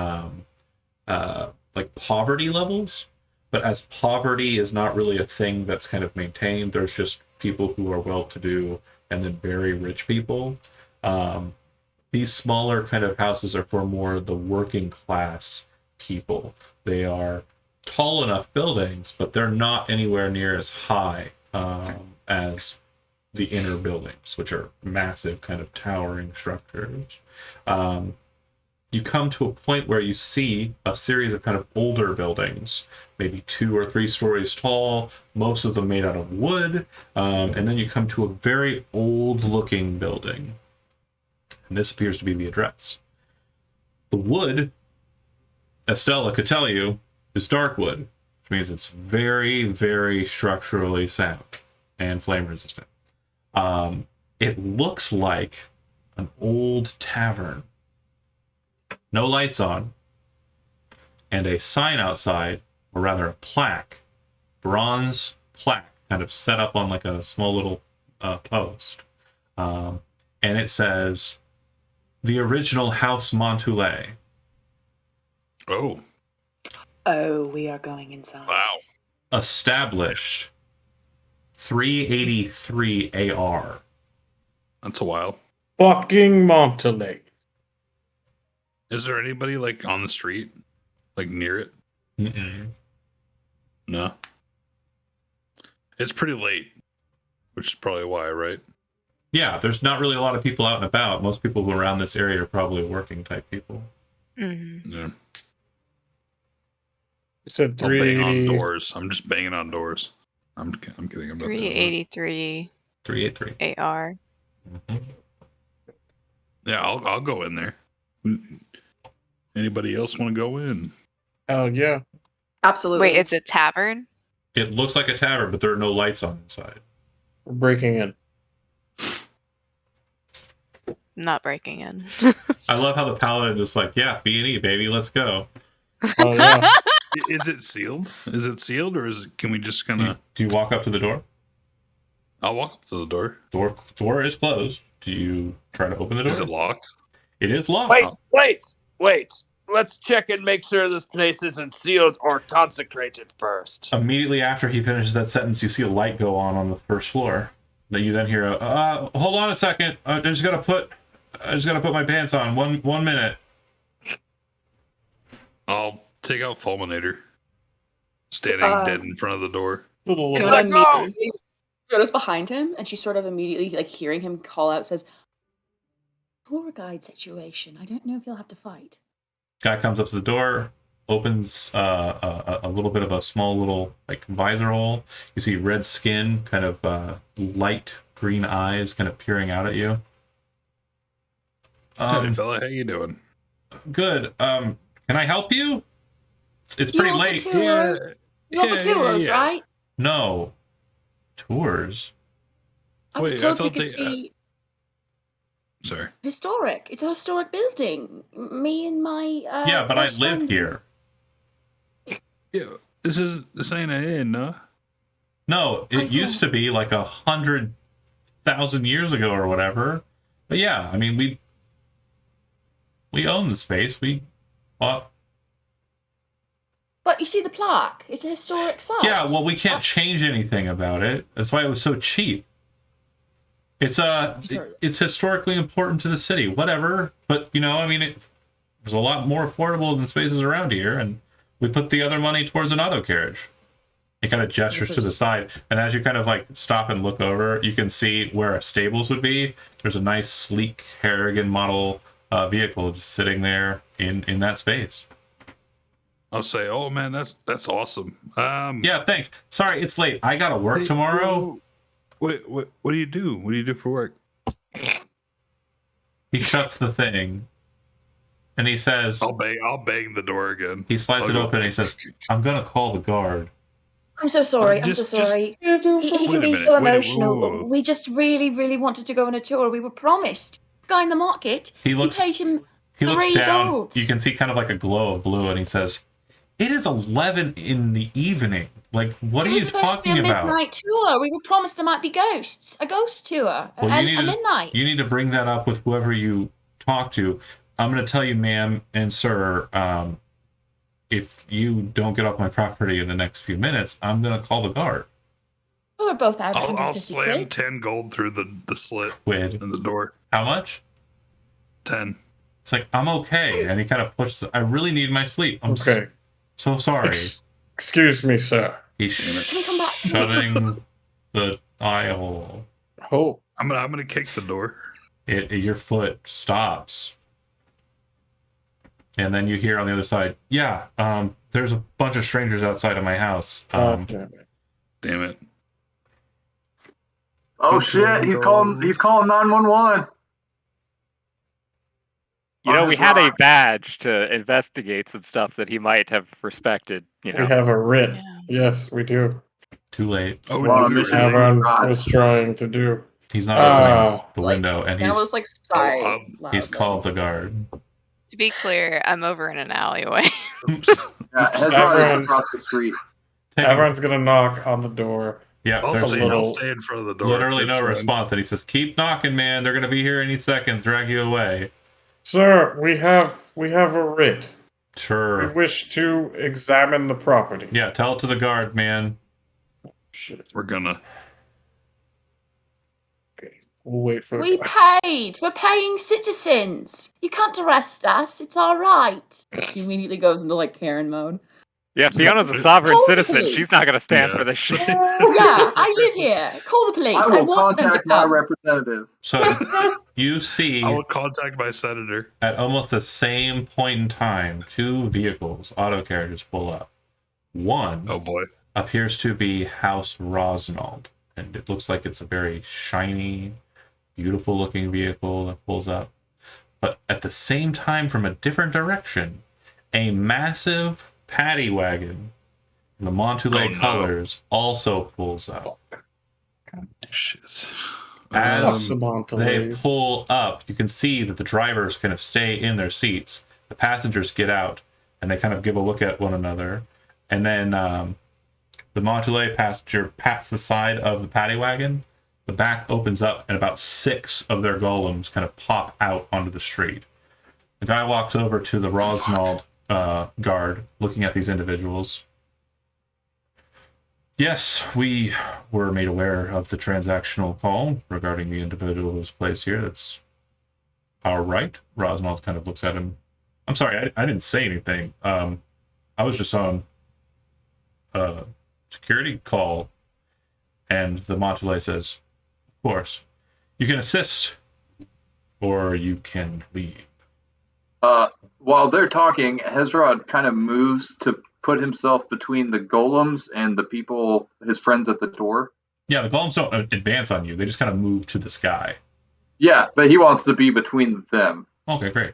like poverty levels. But as poverty is not really a thing that's kind of maintained, there's just people who are well-to-do and then very rich people. These smaller kind of houses are for more the working class people. They are tall enough buildings, but they're not anywhere near as high as the inner buildings, which are massive kind of towering structures. You come to a point where you see a series of kind of older buildings, maybe 2 or 3 stories tall, most of them made out of wood, and then you come to a very old-looking building. And this appears to be the address. The wood, Estella could tell you, is dark wood, which means it's very, very structurally sound and flame resistant. It looks like an old tavern. No lights on, and a sign outside, or rather a plaque, bronze plaque, kind of set up on like a small little post. And it says, the original House Montoulet. Oh, Oh, we are going inside. wow. Established 383 AR. That's a while. Fucking Montalais. Is there anybody like on the street, like near it? Mm-mm. No. It's pretty late, which is probably why, right? Yeah, there's not really a lot of people out and about. Most people who are around this area are probably working type people. Mhm. Yeah. You said I'll bang on 380. doors. I'm just banging on doors. I'm kidding. I'm not doing that. 383 383. AR. Mhm. Yeah, I'll go in there. Anybody else want to go in? Hell yeah. Absolutely. Wait, it's a tavern? It looks like a tavern, but there are no lights on inside. We're breaking in. I'm not breaking in. I love how the paladin is like, yeah, B&E, baby, let's go. Oh yeah. Is it sealed? Is it sealed, or is it? Can we just kind of? Do you walk up to the door? I'll walk up to the door. Door is closed. Do you try to open the door? Is it locked? It is locked. Wait. Let's check and make sure this place isn't sealed or consecrated first. Immediately after he finishes that sentence, you see a light go on the first floor. That you then hear, hold on a second. I just gotta put my pants on. One minute. I'll take out Fulminator, standing dead in front of the door. Little Can It's I a ghost! immediately Fiona's behind him, and she sort of immediately, like, hearing him call out, says, "Tour guide situation. I don't know if you'll have to fight." Guy comes up to the door, opens a little bit of a small little like visor hole. You see red skin, kind of light green eyes, kind of peering out at you. Hey, fella, how you doing? Good. Can I help you? It's You pretty offer late. tours? You offer tours, right? No. Tours? I was Wait, I told we thought could they, see Sorry. historic. It's a historic building. Me and my Yeah, but I best live friend- here. Yeah, this ain't an inn, no? No, I it used to be like 100,000 years ago or whatever. But yeah, I mean, we own the space. We bought. But you see the plaque. It's a historic site. Yeah, well, we can't change anything about it. That's why it was so cheap. It's it's historically important to the city. Whatever, but you know, I mean, it was a lot more affordable than spaces around here, and we put the other money towards an auto carriage. It kind of gestures to the side, and as you kind of like stop and look over, you can see where a stables would be. There's a nice, sleek Harrigan model vehicle just sitting there in that space. I'll say, oh man, that's awesome. Yeah, thanks. Sorry, it's late. I gotta work Hey, tomorrow. What do you do? What do you do for work? He shuts the thing, and he says, I'll bang the door again. he slides it open, and he says, "I'm gonna call the guard." I'm so sorry. I'm just- so sorry. Yeah, do He for- can Wait a be minute, so wait a- emotional. whoa. We just really, really wanted to go on a tour. We were promised. This guy in the market. He looks- paid him He looks 3 down. gold. You can see kind of like a glow of blue, and he says, "It is 11 in the evening. Like, what are It you was supposed to talking be a about?" midnight tour. We were promised there might be ghosts. A ghost tour. Well, at you need to, midnight. you need to bring that up with whoever you talk to. I'm going to tell you, ma'am and sir, if you don't get off my property in the next few minutes, I'm going to call the guard. We were both out. I'll 150 slam quid. 10 gold through the slit Quid. in the door. How much? 10. It's like, I'm okay. And he kind of pushes, I really need my sleep. I'm Okay. so sorry. Excuse me, sir. He's Can we come back? shutting the aisle. Oh, I'm gonna kick the door. Your foot stops. And then you hear on the other side, yeah, there's a bunch of strangers outside of my house. damn it. Damn it. Oh shit! He's calling 911. You know, On we his had a rock. badge to investigate some stuff that he might have respected. You know, We have a writ. Yeah. Yes, we do. Too late. Oh, Well, do we mission- really? Everyone God. was trying to do. He's not Oh. opening the Like, window, and And I he's was like, sigh. he's loudly. called the guard. To be clear, I'm over in an alleyway. Oops. Yeah, Hezron Everyone- is across the street. Everyone's gonna knock on the door. Yeah, I'll there's little- stay in front of the door. literally That's no fine. response, and he says, "Keep knocking, man. They're gonna be here any second. Drag you away." Sir, we have a writ. We Sure. wish to examine the property. Yeah, tell it to the guard, man. Shit. We're gonna. Okay. We'll wait for We paid. We're paying citizens. You can't arrest us. It's all right. He immediately goes into like Karen mode. yeah, Fiona's a sovereign Call the citizen. police. She's not going to stand Yeah. for this shit. Oh, yeah, I live here. Call the police. I I will want them to contact my come. representative. So you see I will contact my senator. at almost the same point in time, two vehicles, auto carriages, pull up. One Oh boy. appears to be House Rosnald, and it looks like it's a very shiny, beautiful looking vehicle that pulls up. But at the same time, from a different direction, a massive paddy wagon in the Montoulet Oh, no. colors also pulls up. Shit. As the Montelets. they pull up, you can see that the drivers kind of stay in their seats. The passengers get out, and they kind of give a look at one another. And then the Montoulet passenger pats the side of the paddy wagon. The back opens up, and about 6 of their golems kind of pop out onto the street. The guy walks over to the Rosnald guard, looking at these individuals. Yes, we were made aware of the transactional call regarding the individual who's placed here. That's our right. Rosnald kind of looks at him. I'm sorry, I didn't say anything. I was just on a security call. And the Montule says, of course, you can assist, or you can leave. While they're talking, Hezrod kind of moves to put himself between the golems and the people, his friends at the door. Yeah, the golems don't advance on you. They just kind of move to the sky. Yeah, but he wants to be between them. Okay, great.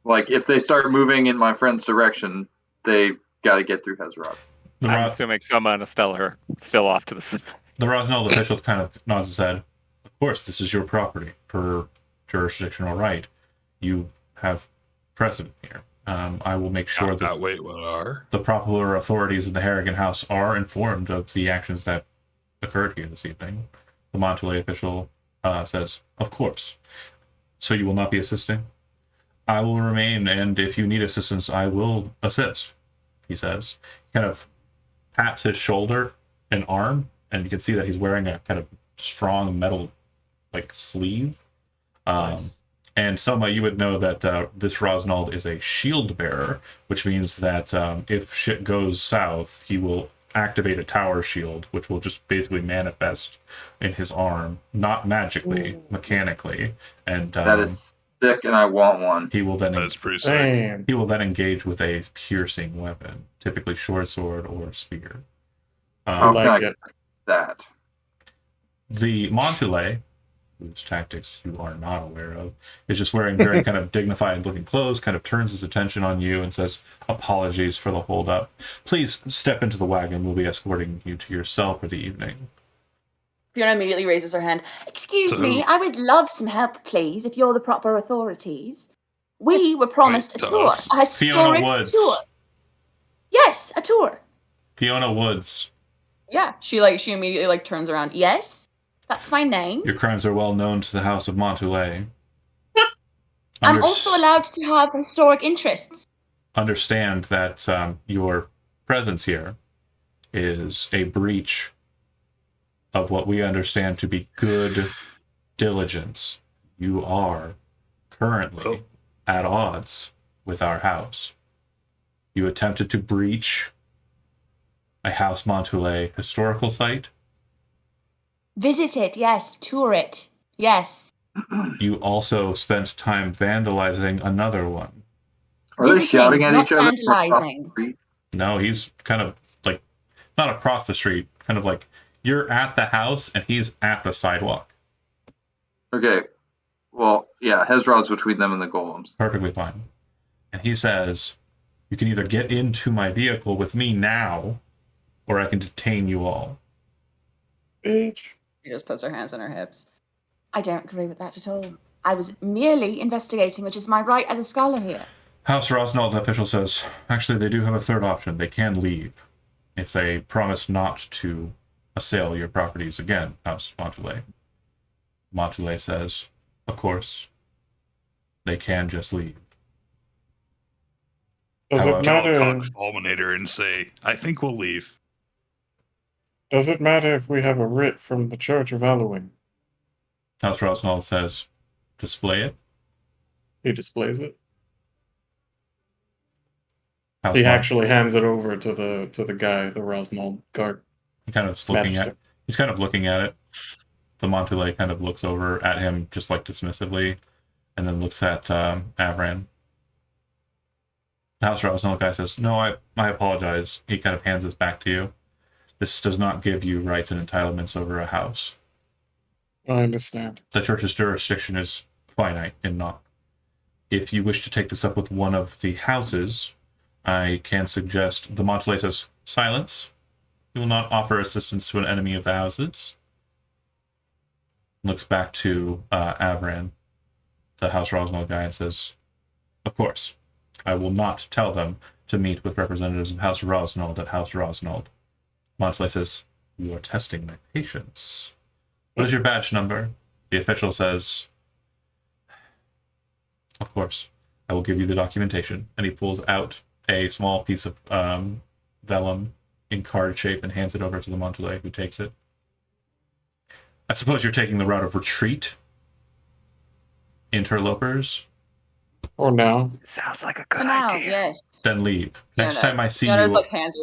Like, if they start moving in my friend's direction, they've got to get through Hezrod. The I'm Ros- assuming Soma and Estella are still off to the side. The Rosnold official kind of nods his head. Of course, this is your property. Per jurisdictional right, you have precedent here. I will make sure that wait, what are? the proper authorities in the Harrigan House are informed of the actions that occurred here this evening. The Montule official says, of course. So you will not be assisting? I will remain, and if you need assistance, I will assist, he says. He kind of pats his shoulder and arm, and you can see that he's wearing a kind of strong metal sleeve. Nice. And Soma, you would know that this Rosnold is a shield bearer, which means that if shit goes south, he will activate a tower shield, which will just basically manifest in his arm, not magically, mechanically. And That is sick, and I want one. he will then That's pretty sick. Damn. he will then engage with a piercing weapon, typically short sword or spear. How can I like get it. that? The Montule, whose tactics you are not aware of, is just wearing very kind of dignified looking clothes, kind of turns his attention on you and says, apologies for the holdup. Please step into the wagon. We'll be escorting you to your cell for the evening. Fiona immediately raises her hand. Excuse To me, who? I would love some help, please, if you're the proper authorities. We were promised Wait, a to tour, us? a historic Fiona Woods. tour. Yes, a tour. Fiona Woods, Yeah, she immediately turns around. Yes, that's my name. your crimes are well known to the House of Montule. I'm also allowed to have historic interests. Understand that your presence here is a breach of what we understand to be good diligence. You are currently at odds with our house. You attempted to breach a House Montule historical site. Visit it, yes. Tour it, yes. You also spent time vandalizing another one. Are they Visiting, shouting at not each other? from across the vandalizing. street? No, he's kind of not across the street, kind of like you're at the house and he's at the sidewalk. Okay. Well, yeah, Hezrod's between them and the golems. Perfectly fine. And he says, you can either get into my vehicle with me now, or I can detain you all. Bitch. She just puts her hands on her hips. I don't agree with that at all. I was merely investigating, which is my right as a scholar here. House Rosnold official says, actually, they do have a third option. They can leave if they promise not to assail your properties again, House Montule. Montule says, of course, they can just leave. Does However- it Call matter? Fulminator and say, I think we'll leave. Does it matter if we have a writ from the Church of Halloween? House Rosnold says, display it. He displays it. House He Mon- actually hands it over to the guy, the Rosnold guard. He kind of looking Magister. he's kind of looking at it. The Montule kind of looks over at him just dismissively, and then looks at Avran. The House Rosnold guy says, no, I apologize. He kind of hands this back to you. This does not give you rights and entitlements over a house. I understand. The church's jurisdiction is finite and not. If you wish to take this up with one of the houses, I can suggest the Montule says, silence. We will not offer assistance to an enemy of the houses. Looks back to Avran, the House Rosnold guy, and says, of course, I will not tell them to meet with representatives of House Rosnold at House Rosnold. Montule says, you are testing my patience. What is your badge number? The official says, of course, I will give you the documentation. And he pulls out a small piece of vellum in card shape and hands it over to the Montule, who takes it. I suppose you're taking the route of retreat, interlopers. Or now. Sounds like a For good now, idea. yes. Then leave. Next Fiona- time I see Fiona's you, hands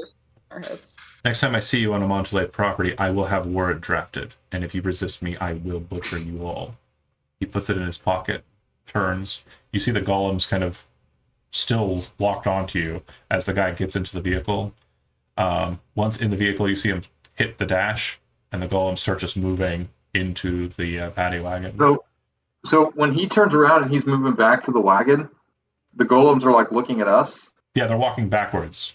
our hopes. Next time I see you on a Montalay property, I will have word drafted, and if you resist me, I will butcher you all. He puts it in his pocket, turns. You see the golems kind of still locked onto you as the guy gets into the vehicle. Once in the vehicle, you see him hit the dash, and the golems start just moving into the paddy wagon. So when he turns around and he's moving back to the wagon, the golems are like looking at us. Yeah, they're walking backwards.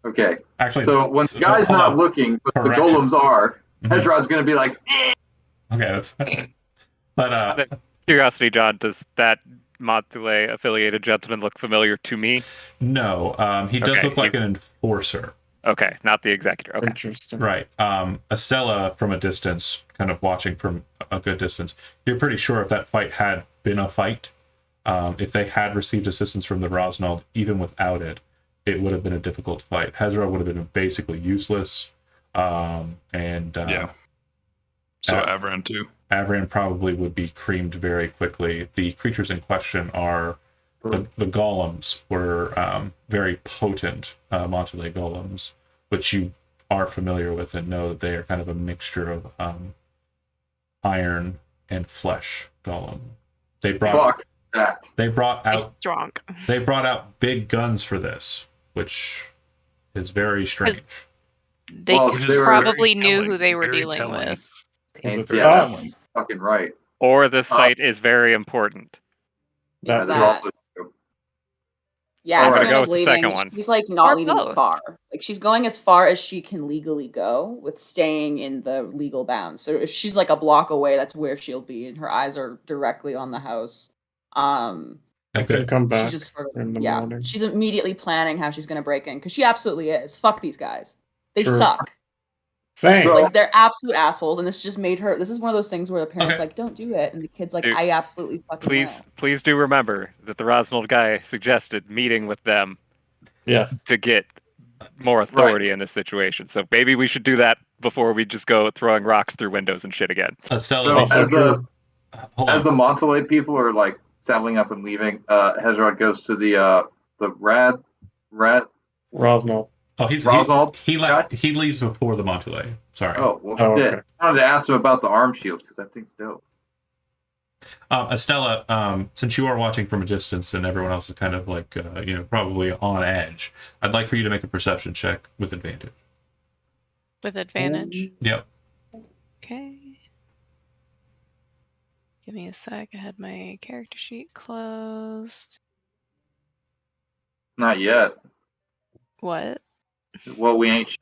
Okay. Actually, So when the guy's hold not on. looking, but Correction. the golems are, Mhm. Hezrod's going to be like, Okay, that's. But Curiosity, John, does that Montalay affiliated gentleman look familiar to me? no, he does Okay, look like he's- an enforcer. Okay, not the executor. Okay. Interesting. Right. Estella, from a distance, kind of watching from a good distance, you're pretty sure if that fight had been a fight, if they had received assistance from the Rosnald, even without it, it would have been a difficult fight. Hezra would have been basically useless. Yeah. So Avran too. Avran probably would be creamed very quickly. The creatures in question are the golems were very potent Montalay golems, which you are familiar with and know that they are kind of a mixture of iron and flesh golem. They brought fuck that. they brought He's out drunk. they brought out big guns for this, which is very strange. They Well, Which is they were probably very knew telling, who they were very dealing telling. with. Because it's Yeah, us. Fucking right. Or the site is very important. That That's that. also true. Yeah, All right. Fiona's Go with the leaving. second one. She's like not Or leaving both. far. Like she's going as far as she can legally go with staying in the legal bounds. So if she's like a block away, that's where she'll be, and her eyes are directly on the house. I can come back She's just sort of in the yeah. morning. She's immediately planning how she's gonna break in because she absolutely is. Fuck these guys. They True. suck. Same. So- Like they're absolute assholes, and this just made her. This is one of those things where the parents Okay. like, "Don't do it," and the kid's like, Dude, "I absolutely fucking Please do remember that the Rosnold guy suggested meeting with them Yes. to get more authority in this situation. So maybe we should do that before we just go throwing rocks through windows and shit again. Estella, So Also as true. hold as on. the Montalay people are like settling up and leaving, Hezrod goes to the rat. Rosnell. Oh, Rosnald he left. He leaves before the Montalay. Sorry. Oh, well, Oh, shit. okay. I wanted to ask him about the arm shield because that thing's dope. Estella, since you are watching from a distance and everyone else is kind of like, probably on edge, I'd like for you to make a perception check with advantage. With advantage. Yep. Okay. Give me a sec. I had my character sheet closed. Not yet. What? Well, we ain't.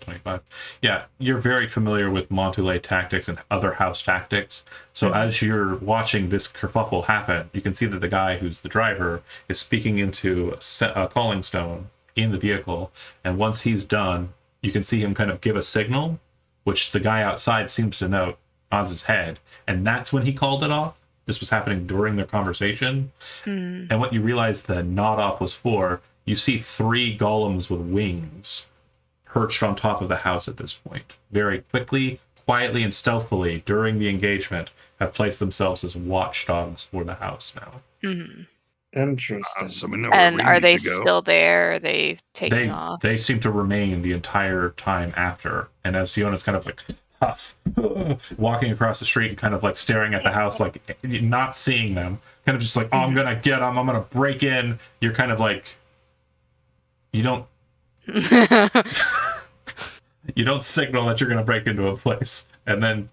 25. Yeah, you're very familiar with Montalay tactics and other house tactics. So as you're watching this kerfuffle happen, you can see that the guy who's the driver is speaking into a calling stone in the vehicle. And once he's done, you can see him kind of give a signal, which the guy outside seems to note, nods his head. And that's when he called it off. This was happening during their conversation. Hmm. And what you realize the nod off was for, you see 3 golems with wings perched on top of the house at this point. Very quickly, quietly, and stealthily during the engagement have placed themselves as watchdogs for the house now. Hmm. Interesting. So we know where And we are need they to go. still there? Are they taking off? They seem to remain the entire time after. And as Fiona's kind of like huff, walking across the street and kind of like staring at the house, like not seeing them, kind of just like, oh, I'm gonna get them, I'm gonna break in. You're kind of like, you don't signal that you're going to break into a place and then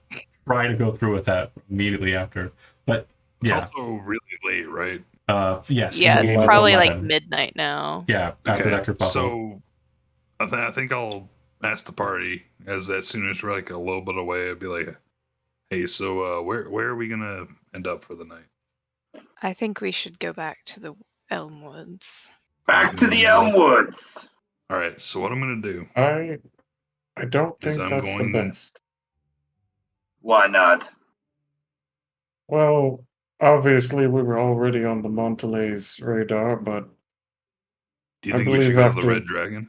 try to go through with that immediately after. But It's yeah, also really late, right? yes, Yeah, the game it's is probably like 11. midnight now. Yeah, after that kerfuffle. So I think I'll ask the party as soon as we're like a little bit away. I'd be like, "Hey, so where are we gonna end up for the night?" I think we should go back to the Elmwoods. Back to the Elmwoods. All right. So what I'm gonna do? I don't Is think I'm that's going- the best. Why not? Well, obviously we were already on the Montalay's radar, but Do you I think we should believe go to the after- Red Dragon?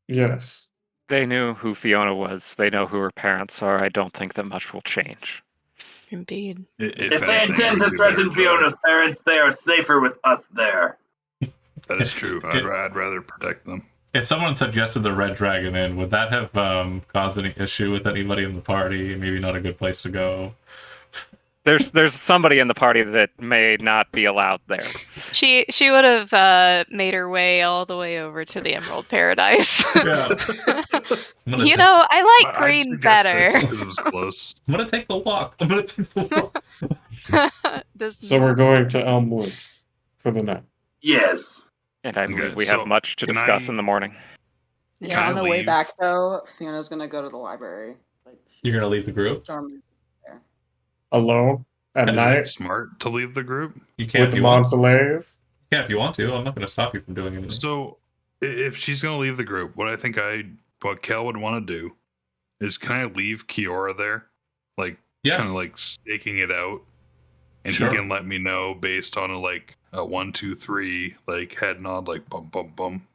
yes. They knew who Fiona was. They know who her parents are. I don't think that much will change. Indeed. If they intend to threaten Fiona's parents, they are safer with us there. That is true. I'd rather protect them. If someone suggested the Red Dragon Inn, would that have caused any issue with anybody in the party? Maybe not a good place to go. There's somebody in the party that may not be allowed there. She would have made her way all the way over to the Emerald Paradise. Yeah. You know, I like I'd green suggest better. it just 'cause it was close. I'm gonna take the walk. So we're going to Elm Woods for the night. Yes. And I Okay, believe we so have much to can discuss I- in the morning. Can Yeah, I on the way leave? back though, Fiona's gonna go to the library. Like, You're gonna leave the group? Storm there. Alone at Is night it smart to leave the group? You can with if the you want. Montelays. Yeah, if you want to. I'm not gonna stop you from doing anything. So, if she's gonna leave the group, what Kel would want to do is, can I leave Kiora there, like Yeah. kind of like staking it out, and Sure. he can let me know based on a 1, 2, 3, like head nod, like bum bum bum,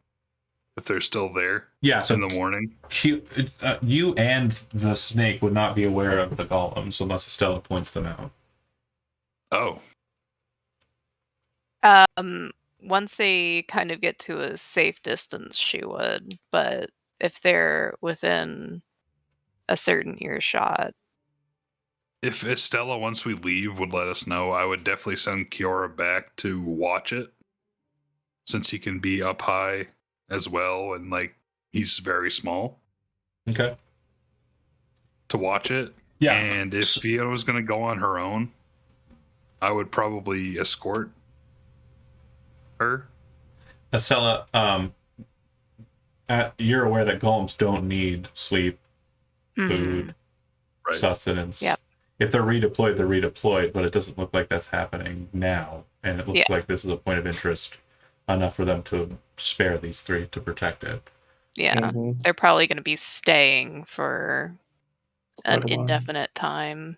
if they're still there Yeah, so in the morning. you and the snake would not be aware of the golems unless Estella points them out. Oh, Once they kind of get to a safe distance, she would. But if they're within a certain earshot, if Estella, once we leave, would let us know, I would definitely send Kiora back to watch it, since he can be up high as well, and like he's very small Okay. to watch it. Yeah. And if Fiona was going to go on her own, I would probably escort her. Estella, you're aware that golems don't need sleep, food, Right. sustenance. Yep. If they're redeployed, they're redeployed, but it doesn't look like that's happening now. And it looks Yeah. like this is a point of interest enough for them to spare these three to protect it. yeah, Mhm. they're probably going to be staying for an Quite a while. indefinite time.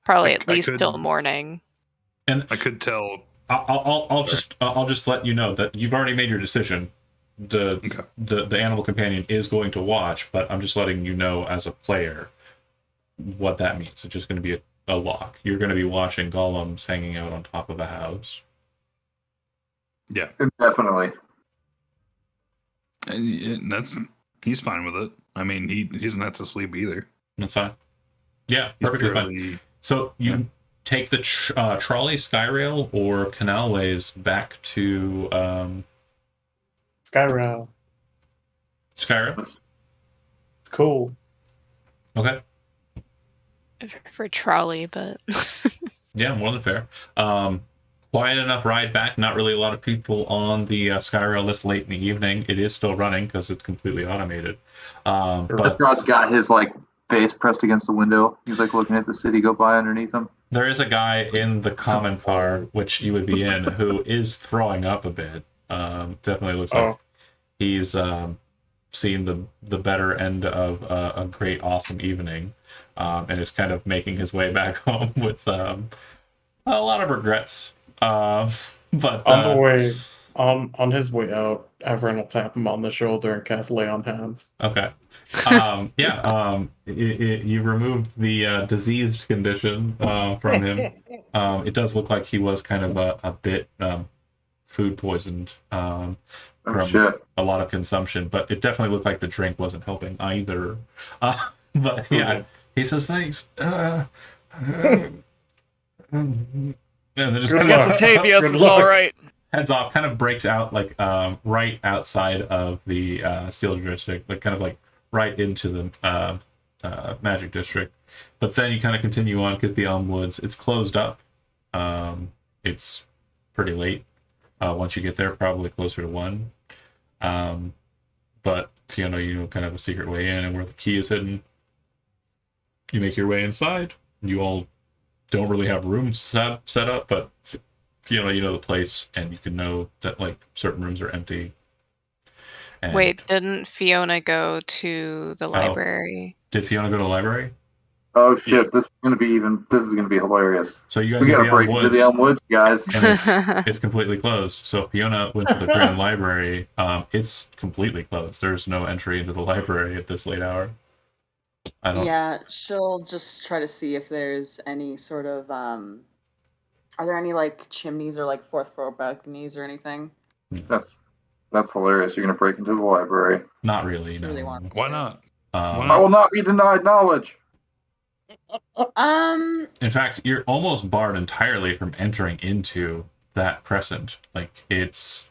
Probably at I least could- till morning. And I could tell. I'll just let you know that you've already made your decision. Okay. The animal companion is going to watch, but I'm just letting you know as a player what that means. It's just going to be a lock. You're going to be watching golems hanging out on top of a house. Yeah, Definitely. and he's fine with it. I mean, he doesn't have to sleep either. That's fine. Yeah, He's perfectly fine. purely So you take the trolley, Skyrail, or canalways back to Skyrail. Skyrim. It's cool. Okay. For trolley, but Yeah, more than fair. Quiet enough ride back. Not really a lot of people on the Skyrail this late in the evening. It is still running because it's completely automated. But God's got his like face pressed against the window. He's like looking at the city go by underneath him. there is a guy in the common car, which you would be in, who is throwing up a bit. Definitely looks like Oh. he's seen the better end of a great, awesome evening, and is kind of making his way back home with a lot of regrets. But On the way, on his way out, Everin will tap him on the shoulder and cast Lay on Hands. okay, you removed the diseased condition from him. It does look like he was kind of a bit food poisoned Oh from shit. a lot of consumption, but it definitely looked like the drink wasn't helping either. But yeah, he says thanks. And then just Good I kind guess luck. Octavius Good is all luck. right. heads off, kind of breaks out like right outside of the Steel District, like kind of like right into the Magic District. But then you kind of continue on, get the Elm Woods. It's closed up. It's pretty late once you get there, probably closer to 1. But Fiona, you know kind of a secret way in and where the key is hidden. You make your way inside. You all don't really have rooms set up, but Fiona, you know the place, and you can know that like certain rooms are empty. And wait, didn't Fiona go to the library? did Fiona go to the library? Oh shit, this is gonna be hilarious. So you guys We are gotta the Elm break into Woods, the Elm Woods, guys. and it's completely closed. So Fiona went to the Grand Library. It's completely closed. There's no entry into the library at this late hour. I don't. Yeah, she'll just try to see if there's any sort of are there any like chimneys or like fourth floor balconies or anything? That's That's hilarious. You're gonna break into the library. Not really. Really No. want- Why not? Um, I will not be denied knowledge. In fact, you're almost barred entirely from entering into that crescent. Like it's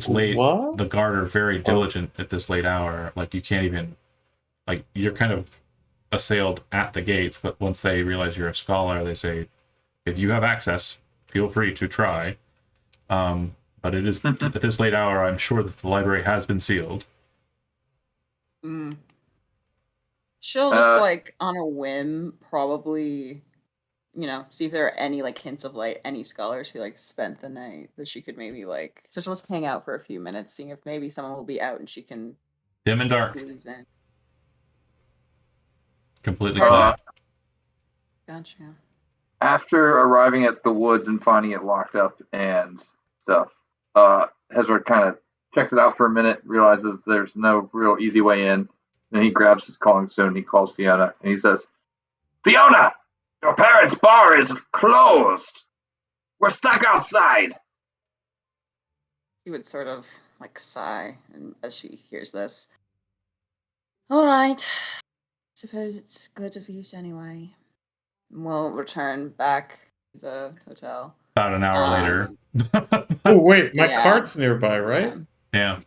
late. What? The guard are very diligent at this late hour. Like you can't even, like you're kind of assailed at the gates. But once they realize you're a scholar, they say, if you have access, feel free to try. But it is at this late hour. I'm sure that the library has been sealed. She'll just like on a whim probably, see if there are any like hints of like any scholars who like spent the night that she could maybe like. So she'll just hang out for a few minutes, seeing if maybe someone will be out and she can Dim and dark, squeeze in. completely quiet. Gotcha. After arriving at the woods and finding it locked up and stuff, Hezra kind of checks it out for a minute, realizes there's no real easy way in. Then he grabs his calling stone and he calls Fiona and he says, "Fiona, your parents' bar is closed. We're stuck outside." She would sort of like sigh and as she hears this. All right. Suppose it's good of use anyway. We'll return back to the hotel. About an hour later. Oh wait, my Yeah. cart's nearby, right? Yeah.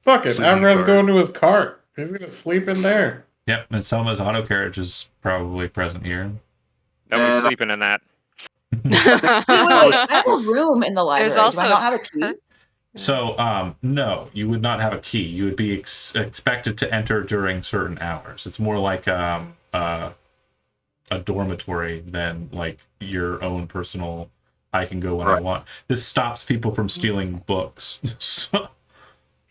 Fuck it, Sleeping Avran's cart. going to his cart. He's gonna sleep in there. Yep. And Selma's auto carriage is probably present here. Nobody's And- sleeping in that. Wait, I have a room in the library. There's Do I also not have a key? So, no, you would not have a key. You would be expected to enter during certain hours. It's more like a dormitory than like your own personal. I can go when I Right. want. This stops people from stealing books. So,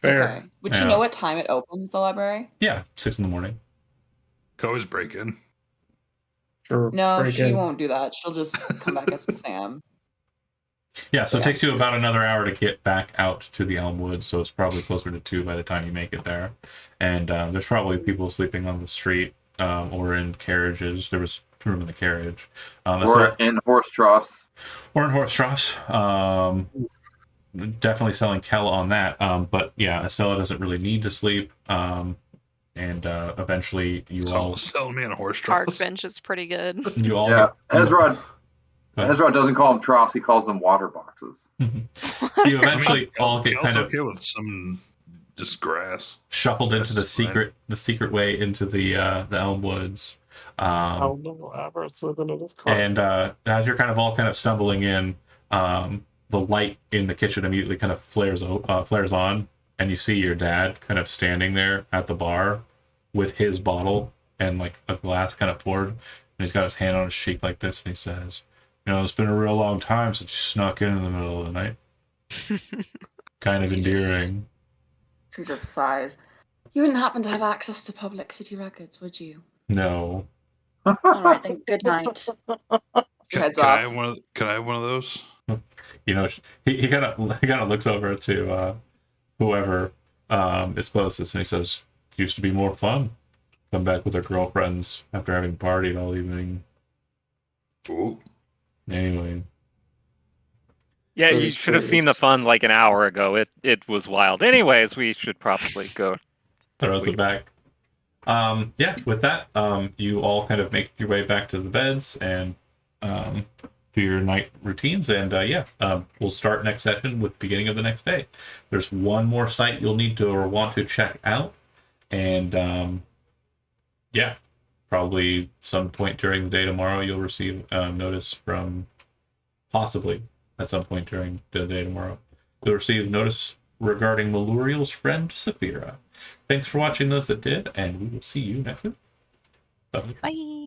Fair. Okay. Would Yeah. you know what time it opens, the library? yeah, 6 a.m. Could always break in. Sure. No, break she in. won't do that. She'll just come back at 6 a.m. Yeah, so it Yeah, takes you about just- another hour to get back out to the Elm Woods, so it's probably closer to 2 by the time you make it there. And there's probably people sleeping on the street or in carriages. There was room in the carriage. Or in horse troughs. Or in horse troughs. Definitely selling Kel on that. But yeah, Estella doesn't really need to sleep. And eventually you all Sell me on a horse Park truck. bench is pretty good. you all Yeah, Go ahead. Hezra doesn't call them troughs, he calls them water boxes. you eventually all get Kel's kind of okay with some just grass. shuffled into That's the fine. secret way into the Elm Woods. Oh no, Avran's sleeping in his cart. And as you're kind of stumbling in, the light in the kitchen immediately kind of flares on, and you see your dad kind of standing there at the bar with his bottle and like a glass kind of poured, and he's got his hand on his cheek like this, and he says, "It's been a real long time since you snuck in the middle of the night." Kind of endearing. She just sighs. You wouldn't happen to have access to public city records, would you? No. All right, then. Good night. Heads Can I off. have one? Can I have one of those? He kind of looks over to whoever is closest, and he says, "Used to be more fun. Come back with our girlfriends after having partied all evening." Ooh. Anyway, Yeah, Very you should have seen the fun like an hour ago. It was wild. Anyways, we should probably go. throws it sleep. back. Yeah, with that, you all kind of make your way back to the beds and do your night routines, and we'll start next session with the beginning of the next day. There's one more site you'll need to or want to check out, and probably some point during the day tomorrow you'll receive notice from, possibly at some point during the day tomorrow, you'll receive notice regarding Maluriel's friend Saphira. Thanks for watching those that did, and we will see you next week. Bye. Bye.